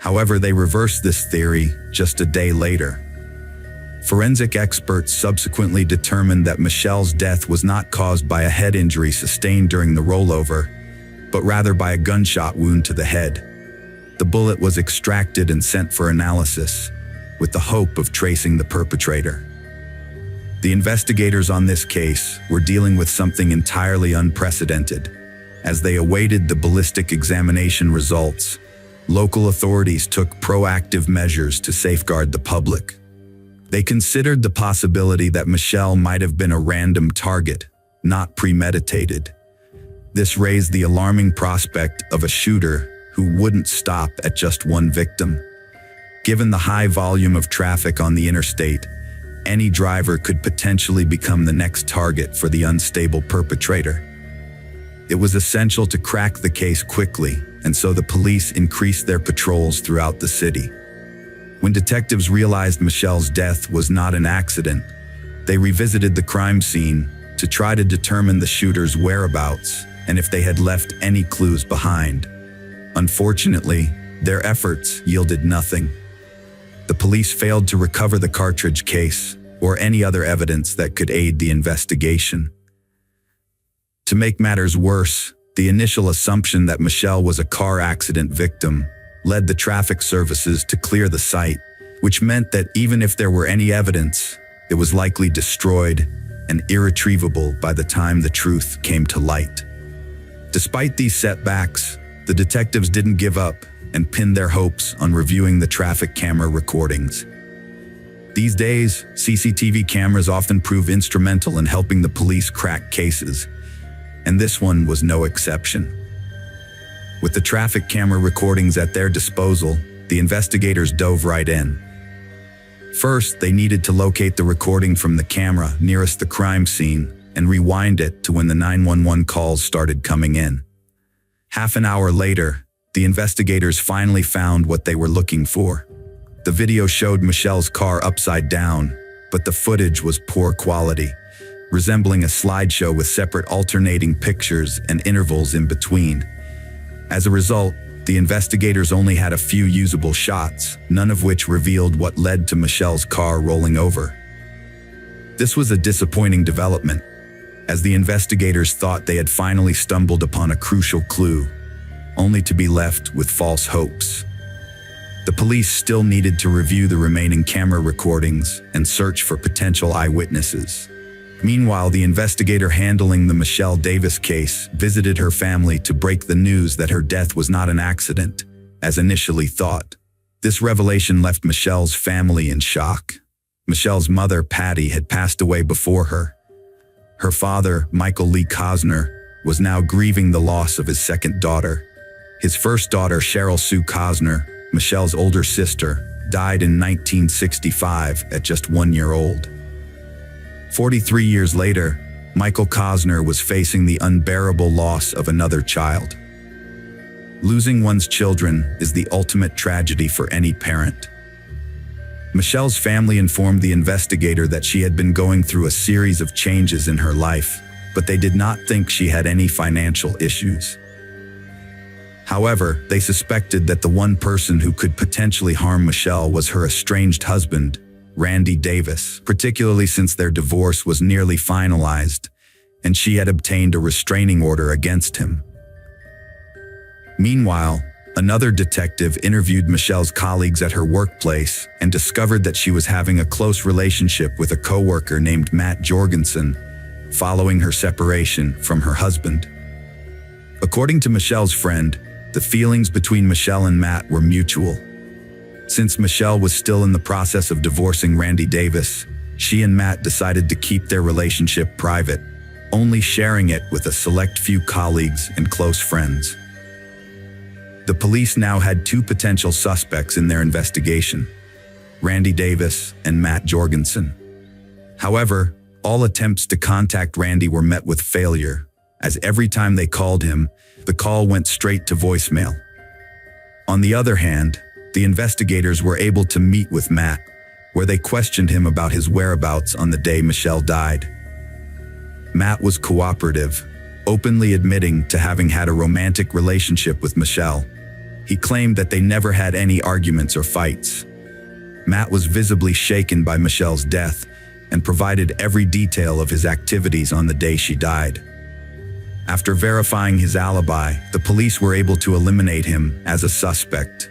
However, they reversed this theory just a day later. Forensic experts subsequently determined that Michelle's death was not caused by a head injury sustained during the rollover, but rather by a gunshot wound to the head. The bullet was extracted and sent for analysis, with the hope of tracing the perpetrator. The investigators on this case were dealing with something entirely unprecedented. As they awaited the ballistic examination results, local authorities took proactive measures to safeguard the public. They considered the possibility that Michelle might have been a random target, not premeditated. This raised the alarming prospect of a shooter who wouldn't stop at just one victim. Given the high volume of traffic on the interstate, any driver could potentially become the next target for the unstable perpetrator. It was essential to crack the case quickly, and so the police increased their patrols throughout the city. When detectives realized Michelle's death was not an accident, they revisited the crime scene to try to determine the shooter's whereabouts and if they had left any clues behind. Unfortunately, their efforts yielded nothing. The police failed to recover the cartridge case or any other evidence that could aid the investigation. To make matters worse, the initial assumption that Michelle was a car accident victim led the traffic services to clear the site, which meant that even if there were any evidence, it was likely destroyed and irretrievable by the time the truth came to light. Despite these setbacks, the detectives didn't give up and pinned their hopes on reviewing the traffic camera recordings. These days, CCTV cameras often prove instrumental in helping the police crack cases, and this one was no exception. With the traffic camera recordings at their disposal, the investigators dove right in. First, they needed to locate the recording from the camera nearest the crime scene and rewind it to when the 911 calls started coming in. Half an hour later, the investigators finally found what they were looking for. The video showed Michelle's car upside down, but the footage was poor quality, resembling a slideshow with separate alternating pictures and intervals in between. As a result, the investigators only had a few usable shots, none of which revealed what led to Michelle's car rolling over. This was a disappointing development, as the investigators thought they had finally stumbled upon a crucial clue, only to be left with false hopes. The police still needed to review the remaining camera recordings and search for potential eyewitnesses. Meanwhile, the investigator handling the Michelle Davis case visited her family to break the news that her death was not an accident, as initially thought. This revelation left Michelle's family in shock. Michelle's mother, Patty, had passed away before her. Her father, Michael Lee Cosner, was now grieving the loss of his second daughter. His first daughter, Cheryl Sue Cosner, Michelle's older sister, died in 1965 at just 1 year old. 43 years later, Michael Cosner was facing the unbearable loss of another child. Losing one's children is the ultimate tragedy for any parent. Michelle's family informed the investigator that she had been going through a series of changes in her life, but they did not think she had any financial issues. However, they suspected that the one person who could potentially harm Michelle was her estranged husband, Randy Davis, particularly since their divorce was nearly finalized, and she had obtained a restraining order against him. Meanwhile, another detective interviewed Michelle's colleagues at her workplace and discovered that she was having a close relationship with a coworker named Matt Jorgensen, following her separation from her husband. According to Michelle's friend, the feelings between Michelle and Matt were mutual. Since Michelle was still in the process of divorcing Randy Davis, she and Matt decided to keep their relationship private, only sharing it with a select few colleagues and close friends. The police now had two potential suspects in their investigation, Randy Davis and Matt Jorgensen. However, all attempts to contact Randy were met with failure, as every time they called him, the call went straight to voicemail. On the other hand, the investigators were able to meet with Matt, where they questioned him about his whereabouts on the day Michelle died. Matt was cooperative, openly admitting to having had a romantic relationship with Michelle. He claimed that they never had any arguments or fights. Matt was visibly shaken by Michelle's death and provided every detail of his activities on the day she died. After verifying his alibi, the police were able to eliminate him as a suspect.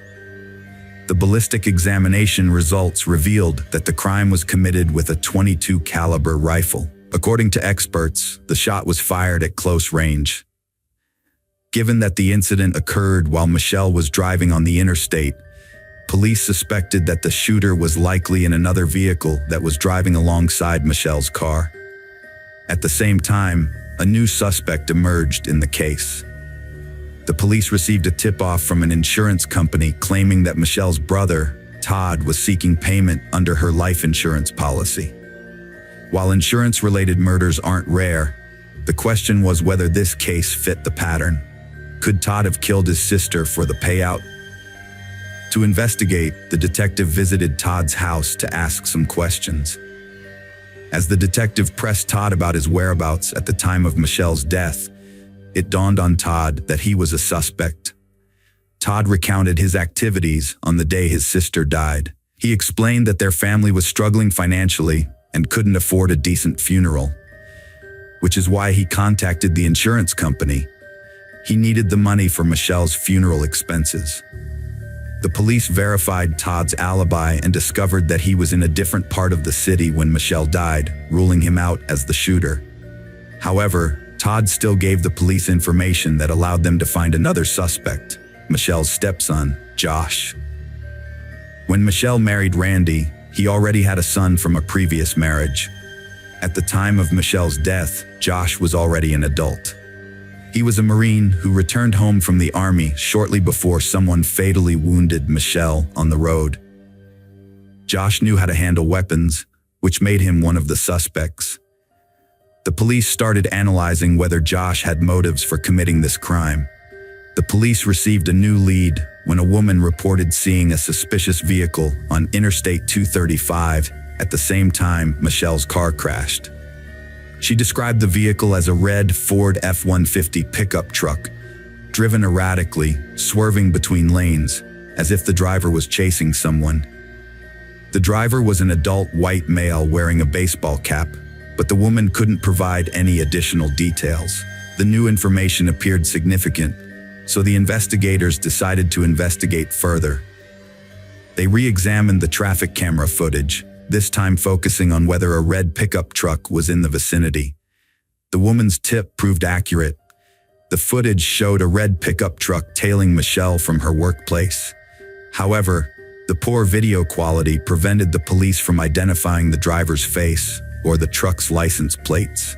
The ballistic examination results revealed that the crime was committed with a .22 caliber rifle. According to experts, the shot was fired at close range. Given that the incident occurred while Michelle was driving on the interstate, police suspected that the shooter was likely in another vehicle that was driving alongside Michelle's car. At the same time, a new suspect emerged in the case. The police received a tip-off from an insurance company claiming that Michelle's brother, Todd, was seeking payment under her life insurance policy. While insurance-related murders aren't rare, the question was whether this case fit the pattern. Could Todd have killed his sister for the payout? To investigate, the detective visited Todd's house to ask some questions. As the detective pressed Todd about his whereabouts at the time of Michelle's death, it dawned on Todd that he was a suspect. Todd recounted his activities on the day his sister died. He explained that their family was struggling financially and couldn't afford a decent funeral, which is why he contacted the insurance company. He needed the money for Michelle's funeral expenses. The police verified Todd's alibi and discovered that he was in a different part of the city when Michelle died, ruling him out as the shooter. However, Todd still gave the police information that allowed them to find another suspect, Michelle's stepson, Josh. When Michelle married Randy, he already had a son from a previous marriage. At the time of Michelle's death, Josh was already an adult. He was a Marine who returned home from the Army shortly before someone fatally wounded Michelle on the road. Josh knew how to handle weapons, which made him one of the suspects. The police started analyzing whether Josh had motives for committing this crime. The police received a new lead when a woman reported seeing a suspicious vehicle on Interstate 235 at the same time Michelle's car crashed. She described the vehicle as a red Ford F-150 pickup truck, driven erratically, swerving between lanes, as if the driver was chasing someone. The driver was an adult white male wearing a baseball cap, but the woman couldn't provide any additional details. The new information appeared significant, so the investigators decided to investigate further. They re-examined the traffic camera footage, this time focusing on whether a red pickup truck was in the vicinity. The woman's tip proved accurate. The footage showed a red pickup truck tailing Michelle from her workplace. However, the poor video quality prevented the police from identifying the driver's face or the truck's license plates.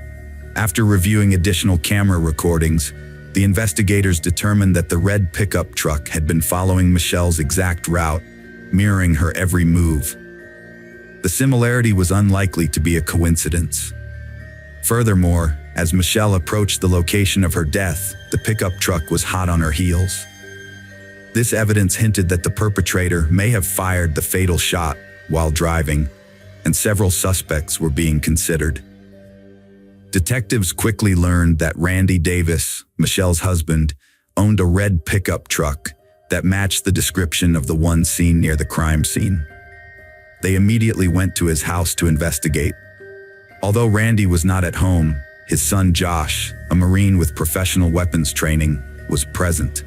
After reviewing additional camera recordings, the investigators determined that the red pickup truck had been following Michelle's exact route, mirroring her every move. The similarity was unlikely to be a coincidence. Furthermore, as Michelle approached the location of her death, the pickup truck was hot on her heels. This evidence hinted that the perpetrator may have fired the fatal shot while driving, and several suspects were being considered. Detectives quickly learned that Randy Davis, Michelle's husband, owned a red pickup truck that matched the description of the one seen near the crime scene. They immediately went to his house to investigate. Although Randy was not at home, his son Josh, a Marine with professional weapons training, was present.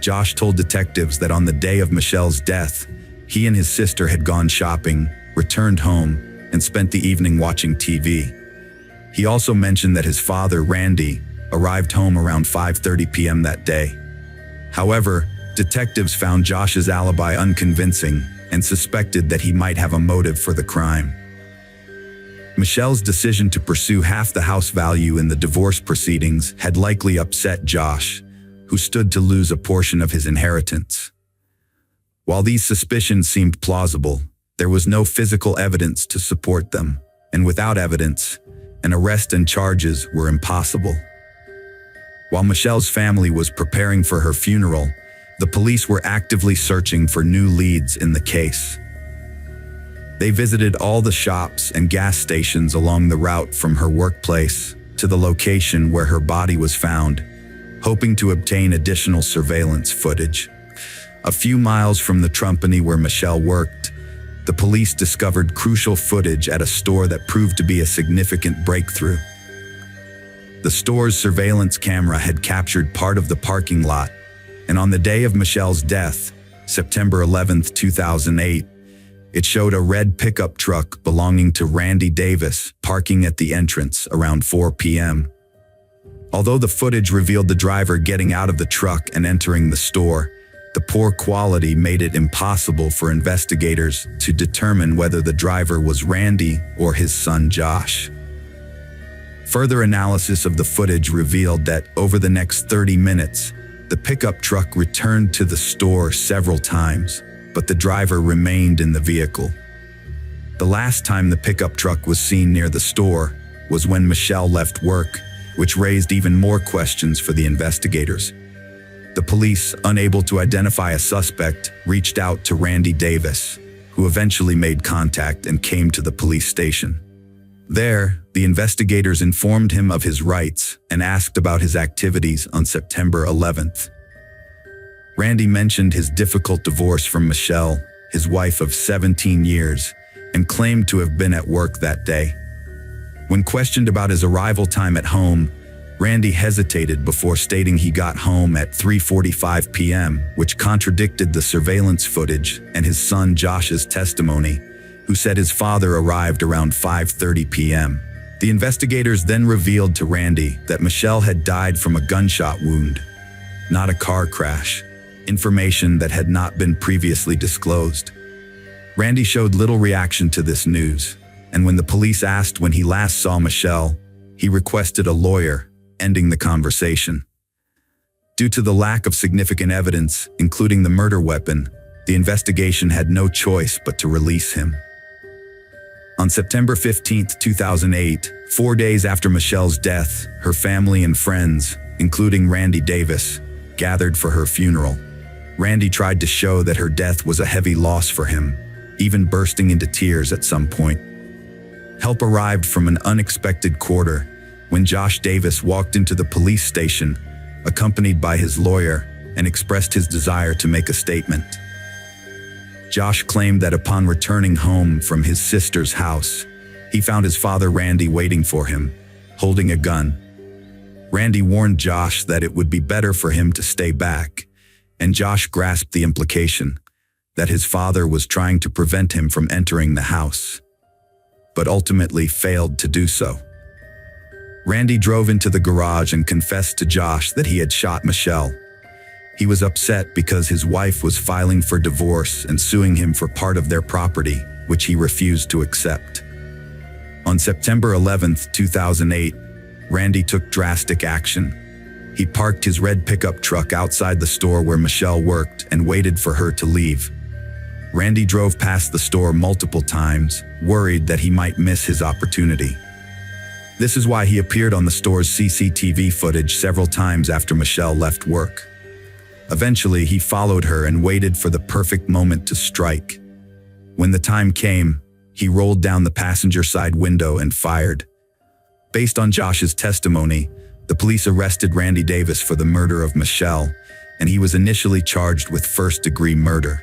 Josh told detectives that on the day of Michelle's death, he and his sister had gone shopping, returned home, and spent the evening watching TV. He also mentioned that his father, Randy, arrived home around 5:30 p.m. that day. However, detectives found Josh's alibi unconvincing and suspected that he might have a motive for the crime. Michelle's decision to pursue half the house value in the divorce proceedings had likely upset Josh, who stood to lose a portion of his inheritance. While these suspicions seemed plausible, there was no physical evidence to support them, and without evidence, an arrest and charges were impossible. While Michelle's family was preparing for her funeral, the police were actively searching for new leads in the case. They visited all the shops and gas stations along the route from her workplace to the location where her body was found, hoping to obtain additional surveillance footage. A few miles from the company where Michelle worked, the police discovered crucial footage at a store that proved to be a significant breakthrough. The store's surveillance camera had captured part of the parking lot, and on the day of Michelle's death, September 11, 2008, it showed a red pickup truck belonging to Randy Davis parking at the entrance around 4 p.m. Although the footage revealed the driver getting out of the truck and entering the store, the poor quality made it impossible for investigators to determine whether the driver was Randy or his son Josh. Further analysis of the footage revealed that over the next 30 minutes, the pickup truck returned to the store several times, but the driver remained in the vehicle. The last time the pickup truck was seen near the store was when Michelle left work, which raised even more questions for the investigators. The police, unable to identify a suspect, reached out to Randy Davis, who eventually made contact and came to the police station. There, the investigators informed him of his rights and asked about his activities on September 11th. Randy mentioned his difficult divorce from Michelle, his wife of 17 years, and claimed to have been at work that day. When questioned about his arrival time at home, Randy hesitated before stating he got home at 3:45 p.m., which contradicted the surveillance footage and his son Josh's testimony, who said his father arrived around 5:30 p.m. The investigators then revealed to Randy that Michelle had died from a gunshot wound, not a car crash, information that had not been previously disclosed. Randy showed little reaction to this news, and when the police asked when he last saw Michelle, he requested a lawyer, ending the conversation. Due to the lack of significant evidence, including the murder weapon, the investigation had no choice but to release him. On September 15, 2008, 4 days after Michelle's death, her family and friends, including Randy Davis, gathered for her funeral. Randy tried to show that her death was a heavy loss for him, even bursting into tears at some point. Help arrived from an unexpected quarter when Josh Davis walked into the police station, accompanied by his lawyer, and expressed his desire to make a statement. Josh claimed that upon returning home from his sister's house, he found his father Randy waiting for him, holding a gun. Randy warned Josh that it would be better for him to stay back, and Josh grasped the implication that his father was trying to prevent him from entering the house, but ultimately failed to do so. Randy drove into the garage and confessed to Josh that he had shot Michelle. He was upset because his wife was filing for divorce and suing him for part of their property, which he refused to accept. On September 11, 2008, Randy took drastic action. He parked his red pickup truck outside the store where Michelle worked and waited for her to leave. Randy drove past the store multiple times, worried that he might miss his opportunity. This is why he appeared on the store's CCTV footage several times after Michelle left work. Eventually, he followed her and waited for the perfect moment to strike. When the time came, he rolled down the passenger side window and fired. Based on Josh's testimony, the police arrested Randy Davis for the murder of Michelle, and he was initially charged with first-degree murder.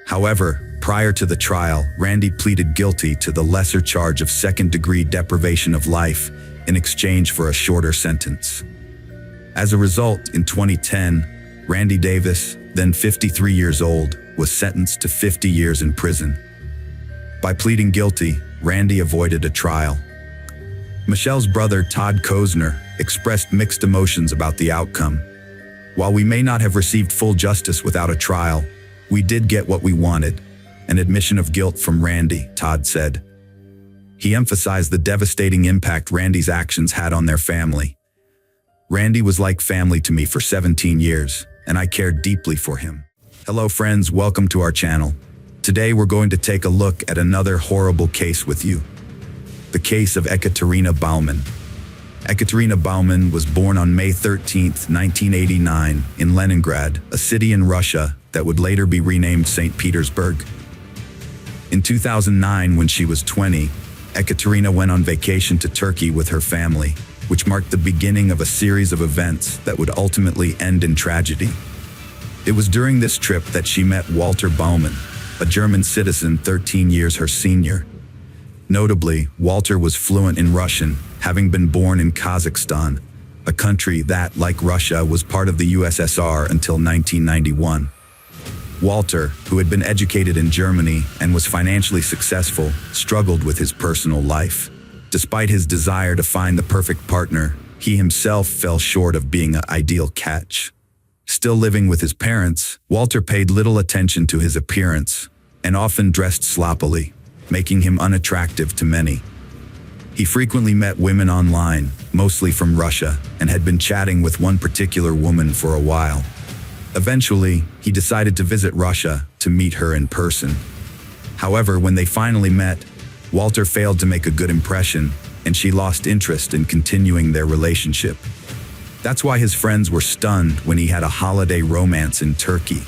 However, prior to the trial, Randy pleaded guilty to the lesser charge of second-degree deprivation of life in exchange for a shorter sentence. As a result, in 2010, Randy Davis, then 53 years old, was sentenced to 50 years in prison. By pleading guilty, Randy avoided a trial. Michelle's brother, Todd Kozner, expressed mixed emotions about the outcome. While we may not have received full justice without a trial, we did get what we wanted, an admission of guilt from Randy, Todd said. He emphasized the devastating impact Randy's actions had on their family. Randy was like family to me for 17 years, and I cared deeply for him. Hello friends, welcome to our channel. Today we're going to take a look at another horrible case with you. The case of Ekaterina Bauman. Ekaterina Bauman was born on May 13, 1989, in Leningrad, a city in Russia that would later be renamed St. Petersburg. In 2009, when she was 20, Ekaterina went on vacation to Turkey with her family, which marked the beginning of a series of events that would ultimately end in tragedy. It was during this trip that she met Walter Bauman, a German citizen 13 years her senior. Notably, Walter was fluent in Russian, having been born in Kazakhstan, a country that, like Russia, was part of the USSR until 1991. Walter, who had been educated in Germany and was financially successful, struggled with his personal life. Despite his desire to find the perfect partner, he himself fell short of being an ideal catch. Still living with his parents, Walter paid little attention to his appearance and often dressed sloppily, making him unattractive to many. He frequently met women online, mostly from Russia, and had been chatting with one particular woman for a while. Eventually, he decided to visit Russia to meet her in person. However, when they finally met, Walter failed to make a good impression, and she lost interest in continuing their relationship. That's why his friends were stunned when he had a holiday romance in Turkey.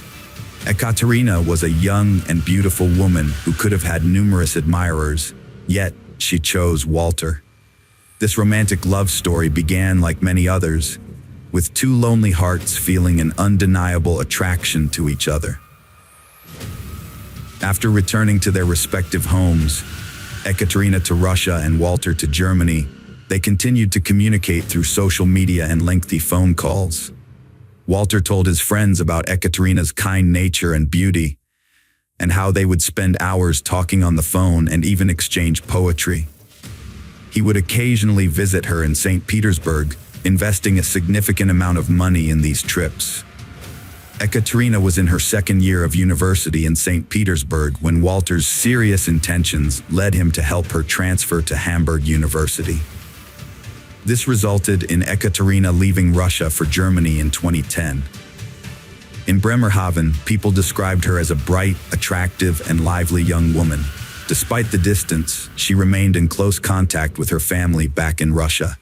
Ekaterina was a young and beautiful woman who could have had numerous admirers, yet she chose Walter. This romantic love story began like many others, with two lonely hearts feeling an undeniable attraction to each other. After returning to their respective homes, Ekaterina to Russia and Walter to Germany, they continued to communicate through social media and lengthy phone calls. Walter told his friends about Ekaterina's kind nature and beauty, and how they would spend hours talking on the phone and even exchange poetry. He would occasionally visit her in St. Petersburg, investing a significant amount of money in these trips. Ekaterina was in her second year of university in St. Petersburg when Walter's serious intentions led him to help her transfer to Hamburg University. This resulted in Ekaterina leaving Russia for Germany in 2010. In Bremerhaven, people described her as a bright, attractive, and lively young woman. Despite the distance, she remained in close contact with her family back in Russia.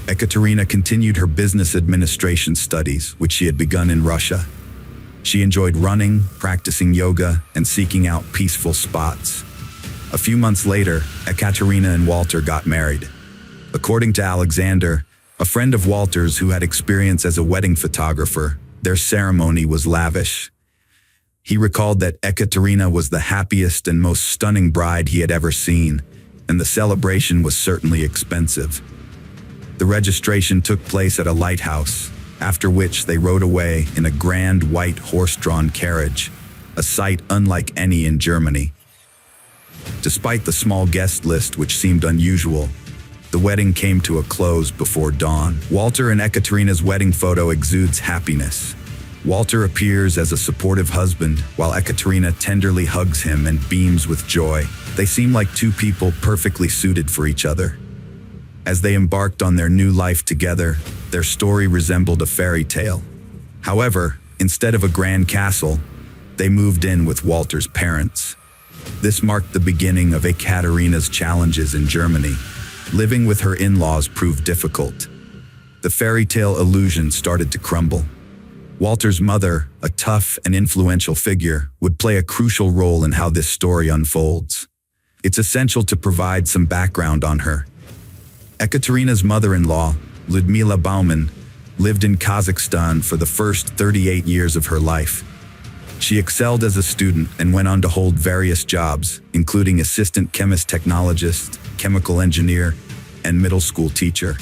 Ekaterina continued her business administration studies, which she had begun in Russia. She enjoyed running, practicing yoga, and seeking out peaceful spots. A few months later, Ekaterina and Walter got married. According to Alexander, A friend of Walter's who had experience as a wedding photographer, their ceremony was lavish. He recalled that Ekaterina was the happiest and most stunning bride he had ever seen, and the celebration was certainly expensive. The registration took place at a lighthouse, after which they rode away in a grand white horse-drawn carriage, a sight unlike any in Germany. Despite the small guest list which seemed unusual, the wedding came to a close before dawn. Walter and Ekaterina's wedding photo exudes happiness. Walter appears as a supportive husband, while Ekaterina tenderly hugs him and beams with joy. They seem like two people perfectly suited for each other. As they embarked on their new life together, their story resembled a fairy tale. However, instead of a grand castle, they moved in with Walter's parents. This marked the beginning of Ekaterina's challenges in Germany. Living with her in-laws proved difficult. The fairy tale illusion started to crumble. Walter's mother, a tough and influential figure, would play a crucial role in how this story unfolds. It's essential to provide some background on her. Ekaterina's mother-in-law, Ludmila Baumann, lived in Kazakhstan for the first 38 years of her life. She excelled as a student and went on to hold various jobs, including assistant chemist-technologist, chemical engineer, and middle school teacher.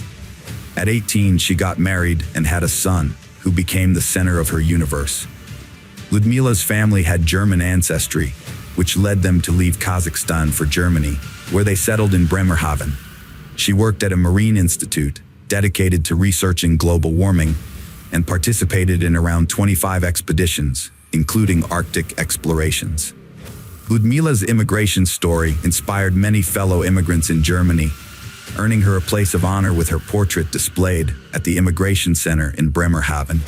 At 18, she got married and had a son, who became the center of her universe. Ludmila's family had German ancestry, which led them to leave Kazakhstan for Germany, where they settled in Bremerhaven. She worked at a marine institute dedicated to researching global warming and participated in around 25 expeditions, including Arctic explorations. Ludmila's immigration story inspired many fellow immigrants in Germany, earning her a place of honor with her portrait displayed at the Immigration Center in Bremerhaven.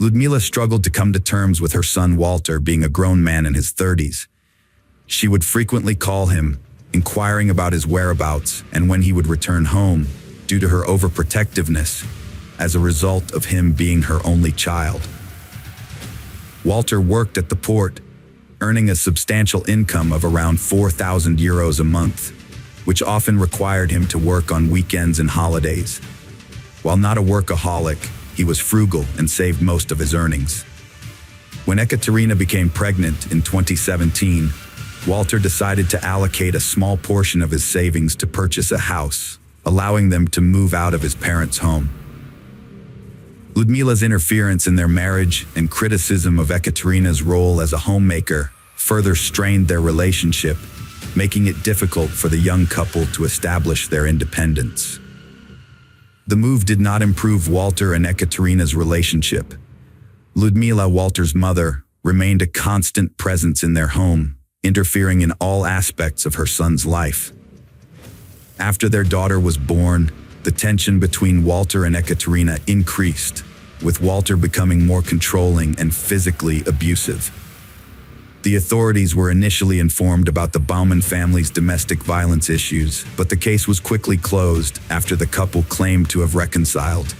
Ludmila struggled to come to terms with her son Walter being a grown man in his 30s. She would frequently call him, inquiring about his whereabouts and when he would return home, due to her overprotectiveness, as a result of him being her only child. Walter worked at the port, earning a substantial income of around 4,000 euros a month, which often required him to work on weekends and holidays. While not a workaholic, he was frugal and saved most of his earnings. When Ekaterina became pregnant in 2017, Walter decided to allocate a small portion of his savings to purchase a house, allowing them to move out of his parents' home. Ludmila's interference in their marriage and criticism of Ekaterina's role as a homemaker further strained their relationship, making it difficult for the young couple to establish their independence. The move did not improve Walter and Ekaterina's relationship. Ludmila, Walter's mother, remained a constant presence in their home, interfering in all aspects of her son's life. After their daughter was born, the tension between Walter and Ekaterina increased, with Walter becoming more controlling and physically abusive. The authorities were initially informed about the Baumann family's domestic violence issues, but the case was quickly closed after the couple claimed to have reconciled.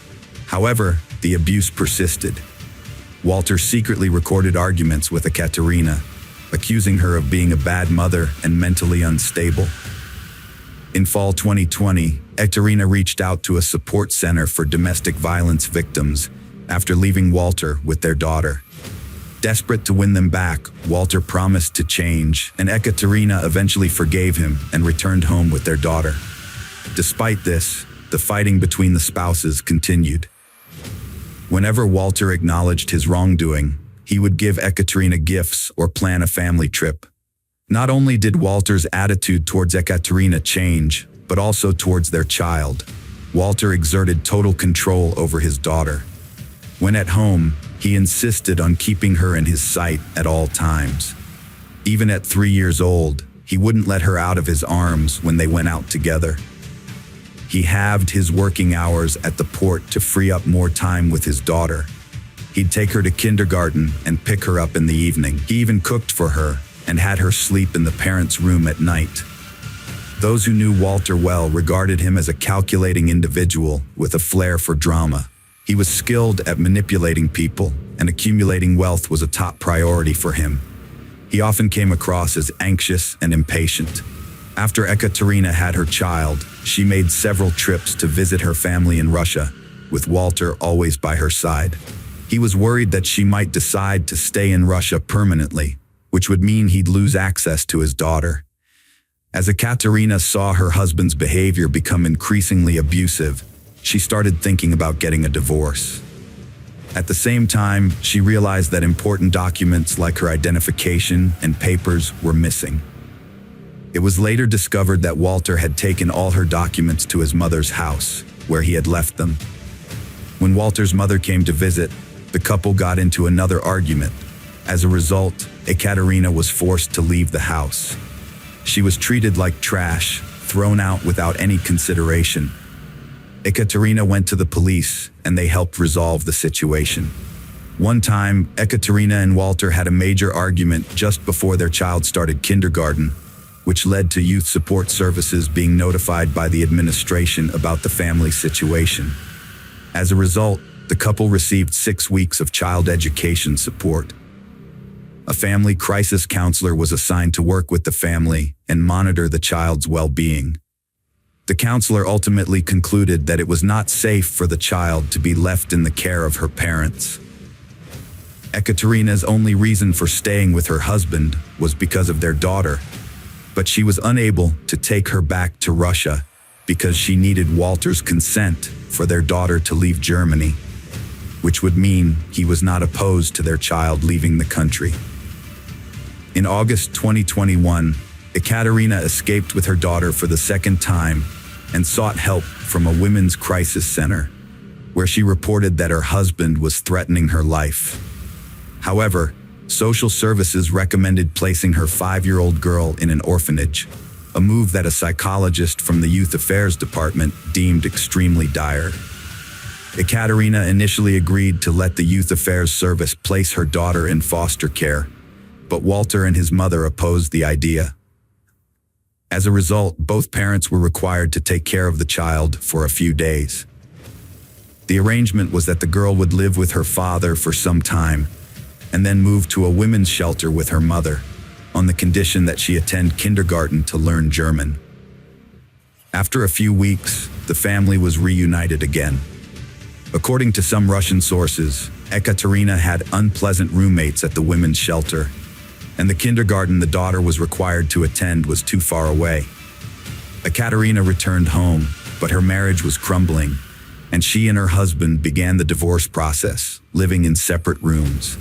However, the abuse persisted. Walter secretly recorded arguments with Ekaterina, accusing her of being a bad mother and mentally unstable. In fall 2020, Ekaterina reached out to a support center for domestic violence victims after leaving Walter with their daughter. Desperate to win them back, Walter promised to change, and Ekaterina eventually forgave him and returned home with their daughter. Despite this, the fighting between the spouses continued. Whenever Walter acknowledged his wrongdoing, he would give Ekaterina gifts or plan a family trip. Not only did Walter's attitude towards Ekaterina change, but also towards their child. Walter exerted total control over his daughter. When at home, he insisted on keeping her in his sight at all times. Even at 3 years old, he wouldn't let her out of his arms when they went out together. He halved his working hours at the port to free up more time with his daughter. He'd take her to kindergarten and pick her up in the evening. He even cooked for her and had her sleep in the parents' room at night. Those who knew Walter well regarded him as a calculating individual with a flair for drama. He was skilled at manipulating people, and accumulating wealth was a top priority for him. He often came across as anxious and impatient. After Ekaterina had her child, she made several trips to visit her family in Russia, with Walter always by her side. He was worried that she might decide to stay in Russia permanently, which would mean he'd lose access to his daughter. As Ekaterina saw her husband's behavior become increasingly abusive, she started thinking about getting a divorce. At the same time, she realized that important documents like her identification and papers were missing. It was later discovered that Walter had taken all her documents to his mother's house, where he had left them. When Walter's mother came to visit, the couple got into another argument. As a result, Ekaterina was forced to leave the house. She was treated like trash, thrown out without any consideration. Ekaterina went to the police, and they helped resolve the situation. One time, Ekaterina and Walter had a major argument just before their child started kindergarten, which led to youth support services being notified by the administration about the family situation. As a result, the couple received 6 weeks of child education support. A family crisis counselor was assigned to work with the family and monitor the child's well-being. The counselor ultimately concluded that it was not safe for the child to be left in the care of her parents. Ekaterina's only reason for staying with her husband was because of their daughter, but she was unable to take her back to Russia because she needed Walter's consent for their daughter to leave Germany, which would mean he was not opposed to their child leaving the country. In August 2021, Ekaterina escaped with her daughter for the second time and sought help from a women's crisis center, where she reported that her husband was threatening her life. However, social services recommended placing her 5-year-old girl in an orphanage, a move that a psychologist from the Youth Affairs Department deemed extremely dire. Ekaterina initially agreed to let the Youth Affairs Service place her daughter in foster care, but Walter and his mother opposed the idea. As a result, both parents were required to take care of the child for a few days. The arrangement was that the girl would live with her father for some time, and then move to a women's shelter with her mother, on the condition that she attend kindergarten to learn German. After a few weeks, the family was reunited again. According to some Russian sources, Ekaterina had unpleasant roommates at the women's shelter, and the kindergarten the daughter was required to attend was too far away. Ekaterina returned home, but her marriage was crumbling, and she and her husband began the divorce process, living in separate rooms.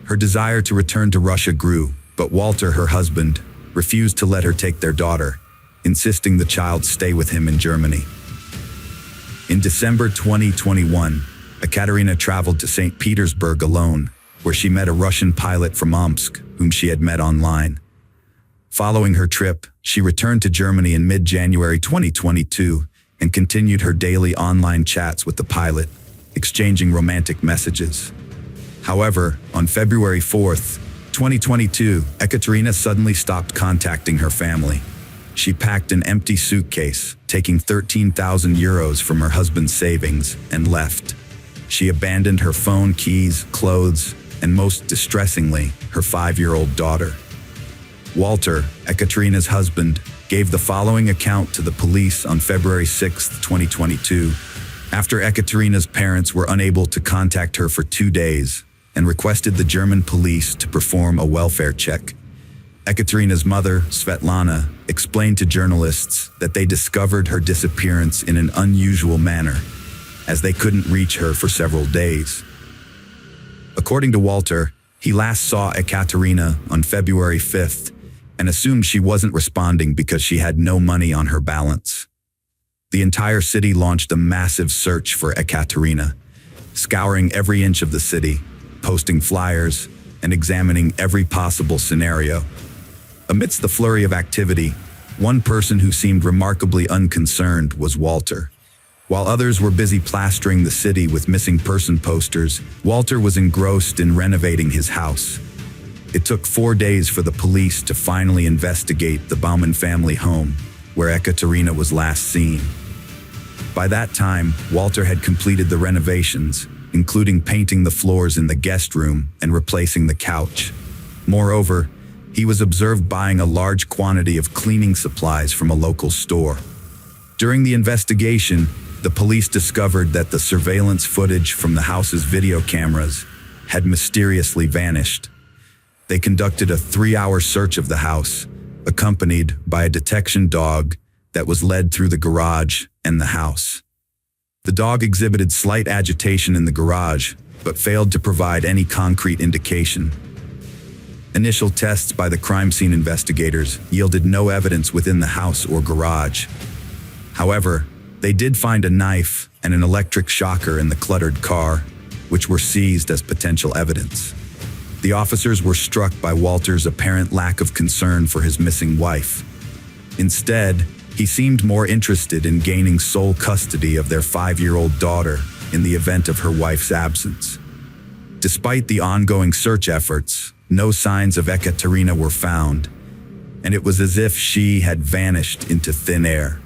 Her desire to return to Russia grew, but Walter, her husband, refused to let her take their daughter, insisting the child stay with him in Germany. In December 2021, Ekaterina traveled to St. Petersburg alone, where she met a Russian pilot from Omsk, whom she had met online. Following her trip, she returned to Germany in mid-January 2022 and continued her daily online chats with the pilot, exchanging romantic messages. However, on February 4th, 2022, Ekaterina suddenly stopped contacting her family. She packed an empty suitcase, taking 13,000 euros from her husband's savings, and left. She abandoned her phone, keys, clothes, and most distressingly, her 5-year-old daughter. Walter, Ekaterina's husband, gave the following account to the police on February 6, 2022, after Ekaterina's parents were unable to contact her for 2 days and requested the German police to perform a welfare check. Ekaterina's mother, Svetlana, explained to journalists that they discovered her disappearance in an unusual manner, as they couldn't reach her for several days. According to Walter, he last saw Ekaterina on February 5th and assumed she wasn't responding because she had no money on her balance. The entire city launched a massive search for Ekaterina, scouring every inch of the city, posting flyers, and examining every possible scenario. Amidst the flurry of activity, one person who seemed remarkably unconcerned was Walter. While others were busy plastering the city with missing person posters, Walter was engrossed in renovating his house. It took 4 days for the police to finally investigate the Baumann family home, where Ekaterina was last seen. By that time, Walter had completed the renovations, including painting the floors in the guest room and replacing the couch. Moreover, he was observed buying a large quantity of cleaning supplies from a local store. During the investigation, the police discovered that the surveillance footage from the house's video cameras had mysteriously vanished. They conducted a 3-hour search of the house, accompanied by a detection dog that was led through the garage and the house. The dog exhibited slight agitation in the garage, but failed to provide any concrete indication. Initial tests by the crime scene investigators yielded no evidence within the house or garage. However, they did find a knife and an electric shocker in the cluttered car, which were seized as potential evidence. The officers were struck by Walter's apparent lack of concern for his missing wife. Instead, he seemed more interested in gaining sole custody of their 5-year-old daughter in the event of her wife's absence. Despite the ongoing search efforts, no signs of Ekaterina were found, and it was as if she had vanished into thin air.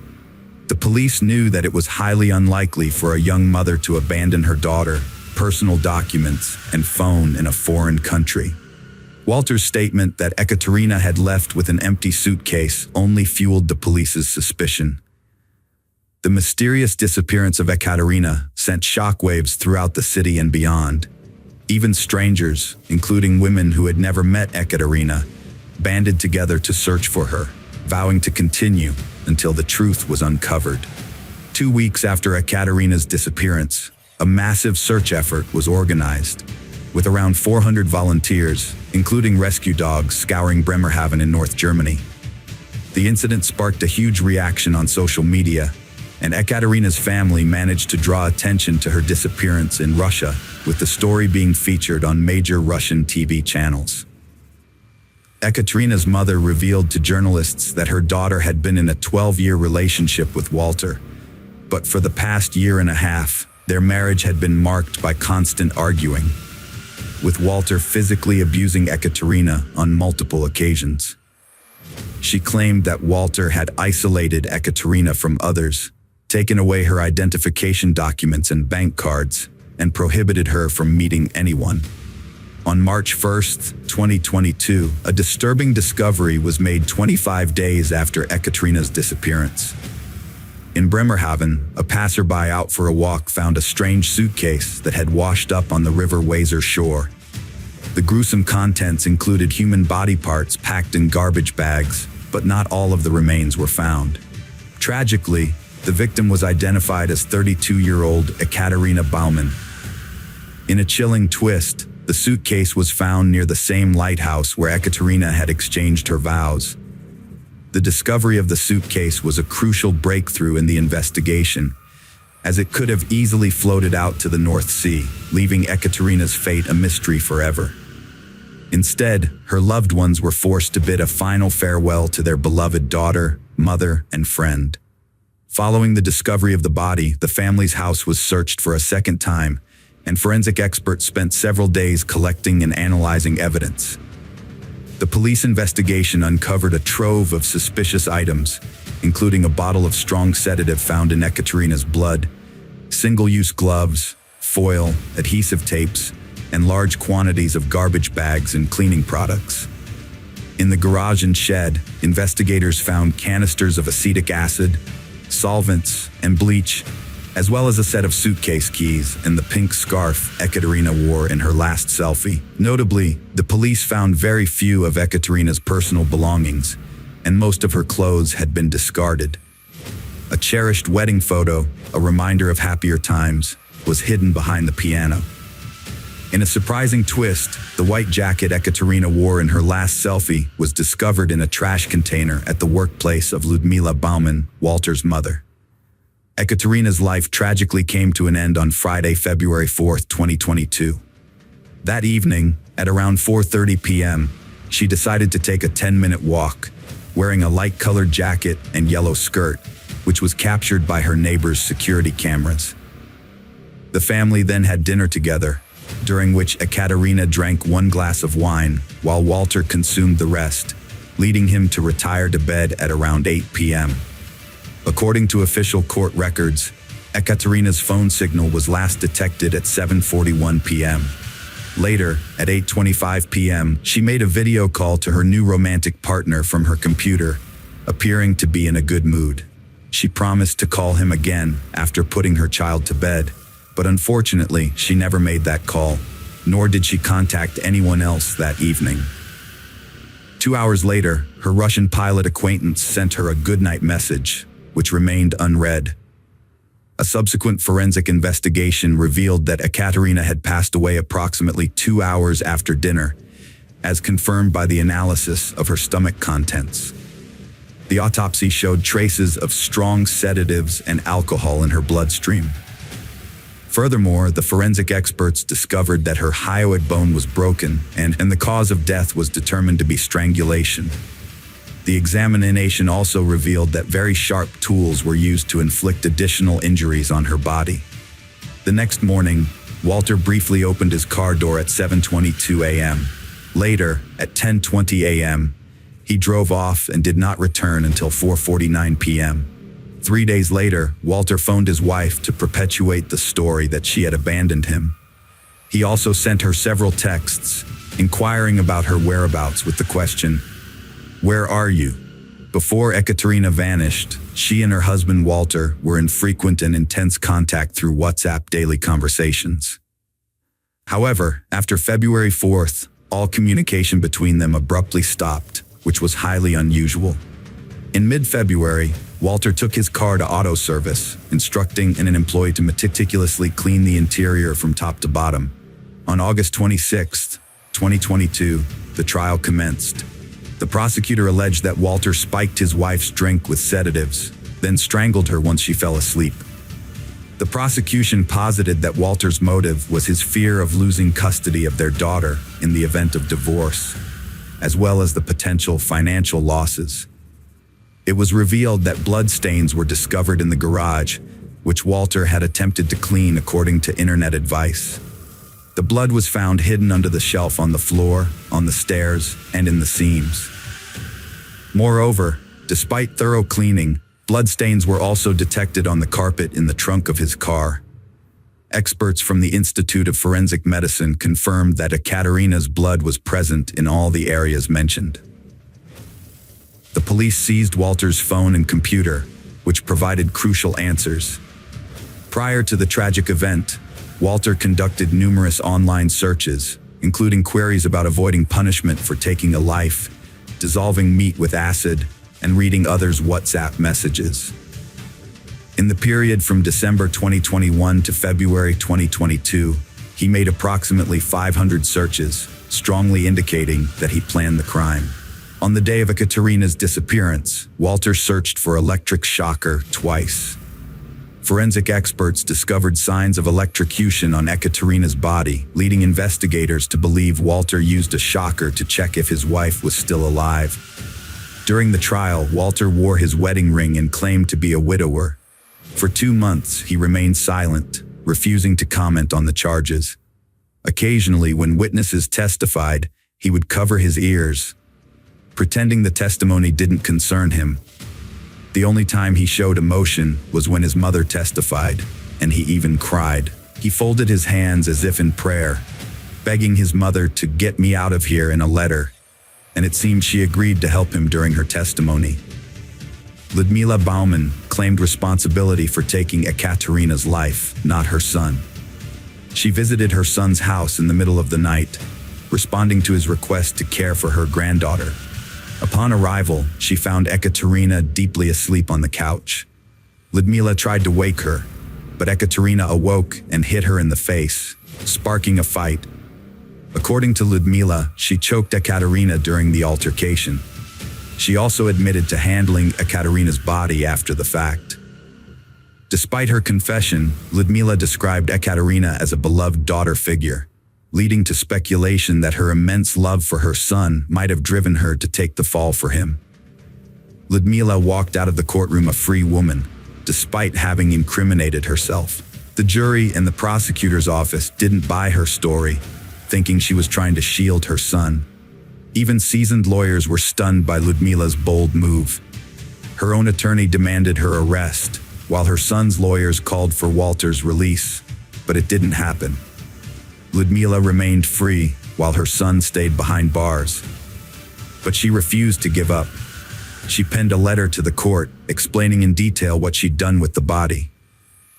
The police knew that it was highly unlikely for a young mother to abandon her daughter, personal documents, and phone in a foreign country. Walter's statement that Ekaterina had left with an empty suitcase only fueled the police's suspicion. The mysterious disappearance of Ekaterina sent shockwaves throughout the city and beyond. Even strangers, including women who had never met Ekaterina, banded together to search for her, vowing to continue until the truth was uncovered. 2 weeks after Ekaterina's disappearance, a massive search effort was organized, with around 400 volunteers, including rescue dogs, scouring Bremerhaven in North Germany. The incident sparked a huge reaction on social media, and Ekaterina's family managed to draw attention to her disappearance in Russia, with the story being featured on major Russian TV channels. Ekaterina's mother revealed to journalists that her daughter had been in a 12-year relationship with Walter, but for the past year and a half, their marriage had been marked by constant arguing, with Walter physically abusing Ekaterina on multiple occasions. She claimed that Walter had isolated Ekaterina from others, taken away her identification documents and bank cards, and prohibited her from meeting anyone. On March 1, 2022, a disturbing discovery was made 25 days after Ekaterina's disappearance. In Bremerhaven, a passerby out for a walk found a strange suitcase that had washed up on the River Weser shore. The gruesome contents included human body parts packed in garbage bags, but not all of the remains were found. Tragically, the victim was identified as 32-year-old Ekaterina Baumann. In a chilling twist, the suitcase was found near the same lighthouse where Ekaterina had exchanged her vows. The discovery of the suitcase was a crucial breakthrough in the investigation, as it could have easily floated out to the North Sea, leaving Ekaterina's fate a mystery forever. Instead, her loved ones were forced to bid a final farewell to their beloved daughter, mother, and friend. Following the discovery of the body, the family's house was searched for a second time, and forensic experts spent several days collecting and analyzing evidence. The police investigation uncovered a trove of suspicious items, including a bottle of strong sedative found in Ekaterina's blood, single-use gloves, foil, adhesive tapes, and large quantities of garbage bags and cleaning products. In the garage and shed, investigators found canisters of acetic acid, solvents, and bleach, as well as a set of suitcase keys and the pink scarf Ekaterina wore in her last selfie. Notably, the police found very few of Ekaterina's personal belongings, and most of her clothes had been discarded. A cherished wedding photo, a reminder of happier times, was hidden behind the piano. In a surprising twist, the white jacket Ekaterina wore in her last selfie was discovered in a trash container at the workplace of Ludmila Baumann, Walter's mother. Ekaterina's life tragically came to an end on Friday, February 4, 2022. That evening, at around 4:30 p.m., she decided to take a 10-minute walk, wearing a light-colored jacket and yellow skirt, which was captured by her neighbor's security cameras. The family then had dinner together, during which Ekaterina drank 1 glass of wine while Walter consumed the rest, leading him to retire to bed at around 8 p.m. According to official court records, Ekaterina's phone signal was last detected at 7:41 p.m. Later, at 8:25 p.m., she made a video call to her new romantic partner from her computer, appearing to be in a good mood. She promised to call him again after putting her child to bed, but unfortunately, she never made that call, nor did she contact anyone else that evening. 2 hours later, her Russian pilot acquaintance sent her a goodnight message, which remained unread. A subsequent forensic investigation revealed that Ekaterina had passed away approximately 2 hours after dinner, as confirmed by the analysis of her stomach contents. The autopsy showed traces of strong sedatives and alcohol in her bloodstream. Furthermore, the forensic experts discovered that her hyoid bone was broken and the cause of death was determined to be strangulation. The examination also revealed that very sharp tools were used to inflict additional injuries on her body. The next morning, Walter briefly opened his car door at 7:22 a.m. Later, at 10:20 a.m., he drove off and did not return until 4:49 p.m. 3 days later, Walter phoned his wife to perpetuate the story that she had abandoned him. He also sent her several texts, inquiring about her whereabouts with the question, "Where are you?" Before Ekaterina vanished, she and her husband Walter were in frequent and intense contact through WhatsApp daily conversations. However, after February 4th, all communication between them abruptly stopped, which was highly unusual. In mid-February, Walter took his car to auto service, instructing an employee to meticulously clean the interior from top to bottom. On August 26, 2022, the trial commenced. The prosecutor alleged that Walter spiked his wife's drink with sedatives, then strangled her once she fell asleep. The prosecution posited that Walter's motive was his fear of losing custody of their daughter in the event of divorce, as well as the potential financial losses. It was revealed that bloodstains were discovered in the garage, which Walter had attempted to clean according to internet advice. The blood was found hidden under the shelf on the floor, on the stairs, and in the seams. Moreover, despite thorough cleaning, bloodstains were also detected on the carpet in the trunk of his car. Experts from the Institute of Forensic Medicine confirmed that Ekaterina's blood was present in all the areas mentioned. The police seized Walter's phone and computer, which provided crucial answers. Prior to the tragic event, Walter conducted numerous online searches, including queries about avoiding punishment for taking a life, dissolving meat with acid, and reading others' WhatsApp messages. In the period from December 2021 to February 2022, he made approximately 500 searches, strongly indicating that he planned the crime. On the day of Ekaterina's disappearance, Walter searched for electric shocker twice. Forensic experts discovered signs of electrocution on Ekaterina's body, leading investigators to believe Walter used a shocker to check if his wife was still alive. During the trial, Walter wore his wedding ring and claimed to be a widower. For 2 months, he remained silent, refusing to comment on the charges. Occasionally, when witnesses testified, he would cover his ears, pretending the testimony didn't concern him. The only time he showed emotion was when his mother testified, and he even cried. He folded his hands as if in prayer, begging his mother to get me out of here in a letter, and it seemed she agreed to help him during her testimony. Ludmila Bauman claimed responsibility for taking Ekaterina's life, not her son. She visited her son's house in the middle of the night, responding to his request to care for her granddaughter. Upon arrival, she found Ekaterina deeply asleep on the couch. Ludmila tried to wake her, but Ekaterina awoke and hit her in the face, sparking a fight. According to Ludmila, she choked Ekaterina during the altercation. She also admitted to handling Ekaterina's body after the fact. Despite her confession, Ludmila described Ekaterina as a beloved daughter figure, leading to speculation that her immense love for her son might have driven her to take the fall for him. Ludmila walked out of the courtroom a free woman, despite having incriminated herself. The jury and the prosecutor's office didn't buy her story, thinking she was trying to shield her son. Even seasoned lawyers were stunned by Ludmila's bold move. Her own attorney demanded her arrest, while her son's lawyers called for Walter's release, but it didn't happen. Ludmila remained free, while her son stayed behind bars. But she refused to give up. She penned a letter to the court explaining in detail what she'd done with the body.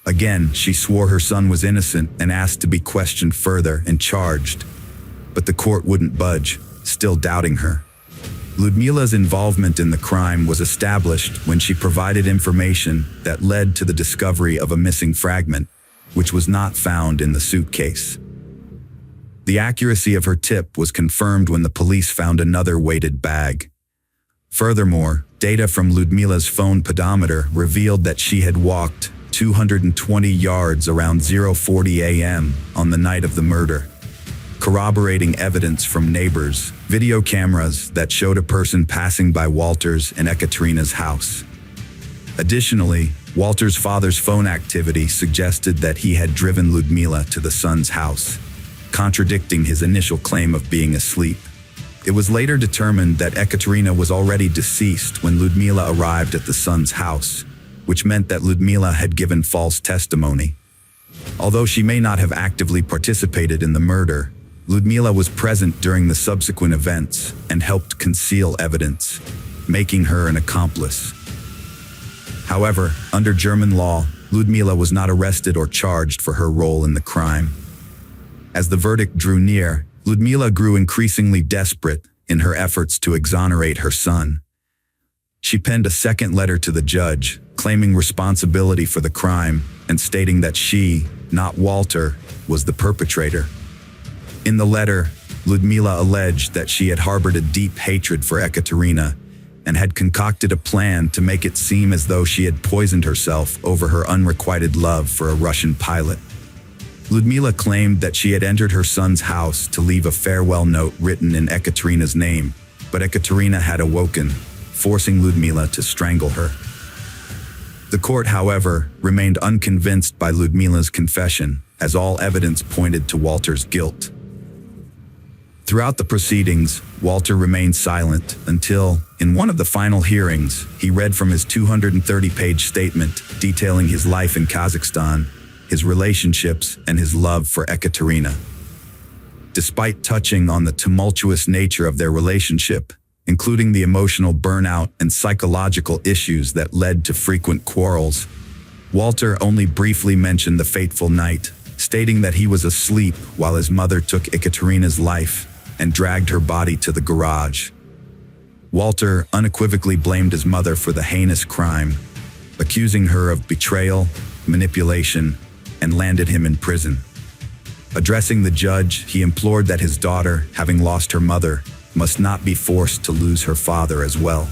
Again, she swore her son was innocent and asked to be questioned further and charged. But the court wouldn't budge, still doubting her. Ludmila's involvement in the crime was established when she provided information that led to the discovery of a missing fragment, which was not found in the suitcase. The accuracy of her tip was confirmed when the police found another weighted bag. Furthermore, data from Ludmila's phone pedometer revealed that she had walked 220 yards around 0:40 a.m. on the night of the murder, corroborating evidence from neighbors, video cameras that showed a person passing by Walter's and Ekaterina's house. Additionally, Walter's father's phone activity suggested that he had driven Ludmila to the son's house, contradicting his initial claim of being asleep. It was later determined that Ekaterina was already deceased when Ludmila arrived at the son's house, which meant that Ludmila had given false testimony. Although she may not have actively participated in the murder, Ludmila was present during the subsequent events and helped conceal evidence, making her an accomplice. However, under German law, Ludmila was not arrested or charged for her role in the crime. As the verdict drew near, Ludmila grew increasingly desperate in her efforts to exonerate her son. She penned a second letter to the judge, claiming responsibility for the crime and stating that she, not Walter, was the perpetrator. In the letter, Ludmila alleged that she had harbored a deep hatred for Ekaterina and had concocted a plan to make it seem as though she had poisoned herself over her unrequited love for a Russian pilot. Ludmila claimed that she had entered her son's house to leave a farewell note written in Ekaterina's name, but Ekaterina had awoken, forcing Ludmila to strangle her. The court, however, remained unconvinced by Ludmila's confession, as all evidence pointed to Walter's guilt. Throughout the proceedings, Walter remained silent until, in one of the final hearings, he read from his 230-page statement detailing his life in Kazakhstan, his relationships, and his love for Ekaterina. Despite touching on the tumultuous nature of their relationship, including the emotional burnout and psychological issues that led to frequent quarrels, Walter only briefly mentioned the fateful night, stating that he was asleep while his mother took Ekaterina's life and dragged her body to the garage. Walter unequivocally blamed his mother for the heinous crime, accusing her of betrayal, manipulation, and landed him in prison. Addressing the judge, he implored that his daughter, having lost her mother, must not be forced to lose her father as well.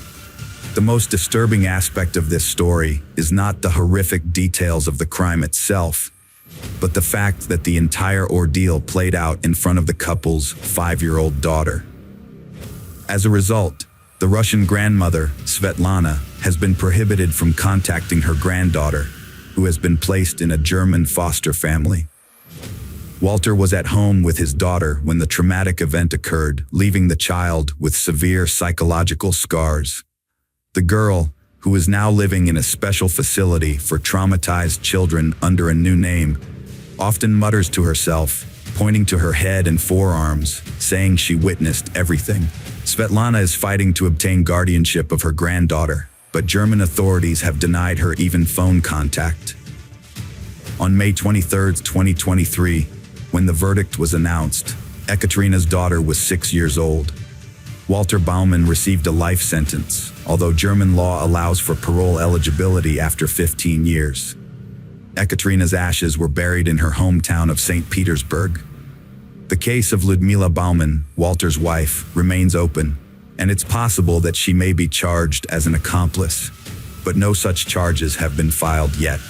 The most disturbing aspect of this story is not the horrific details of the crime itself, but the fact that the entire ordeal played out in front of the couple's 5-year-old daughter. As a result, the Russian grandmother, Svetlana, has been prohibited from contacting her granddaughter, who has been placed in a German foster family. Walter was at home with his daughter when the traumatic event occurred, leaving the child with severe psychological scars. The girl, who is now living in a special facility for traumatized children under a new name, often mutters to herself, pointing to her head and forearms, saying she witnessed everything. Svetlana is fighting to obtain guardianship of her granddaughter, but German authorities have denied her even phone contact. On May 23, 2023, when the verdict was announced, Ekaterina's daughter was 6 years old. Walter Baumann received a life sentence, although German law allows for parole eligibility after 15 years. Ekaterina's ashes were buried in her hometown of St. Petersburg. The case of Ludmila Baumann, Walter's wife, remains open, and it's possible that she may be charged as an accomplice, but no such charges have been filed yet.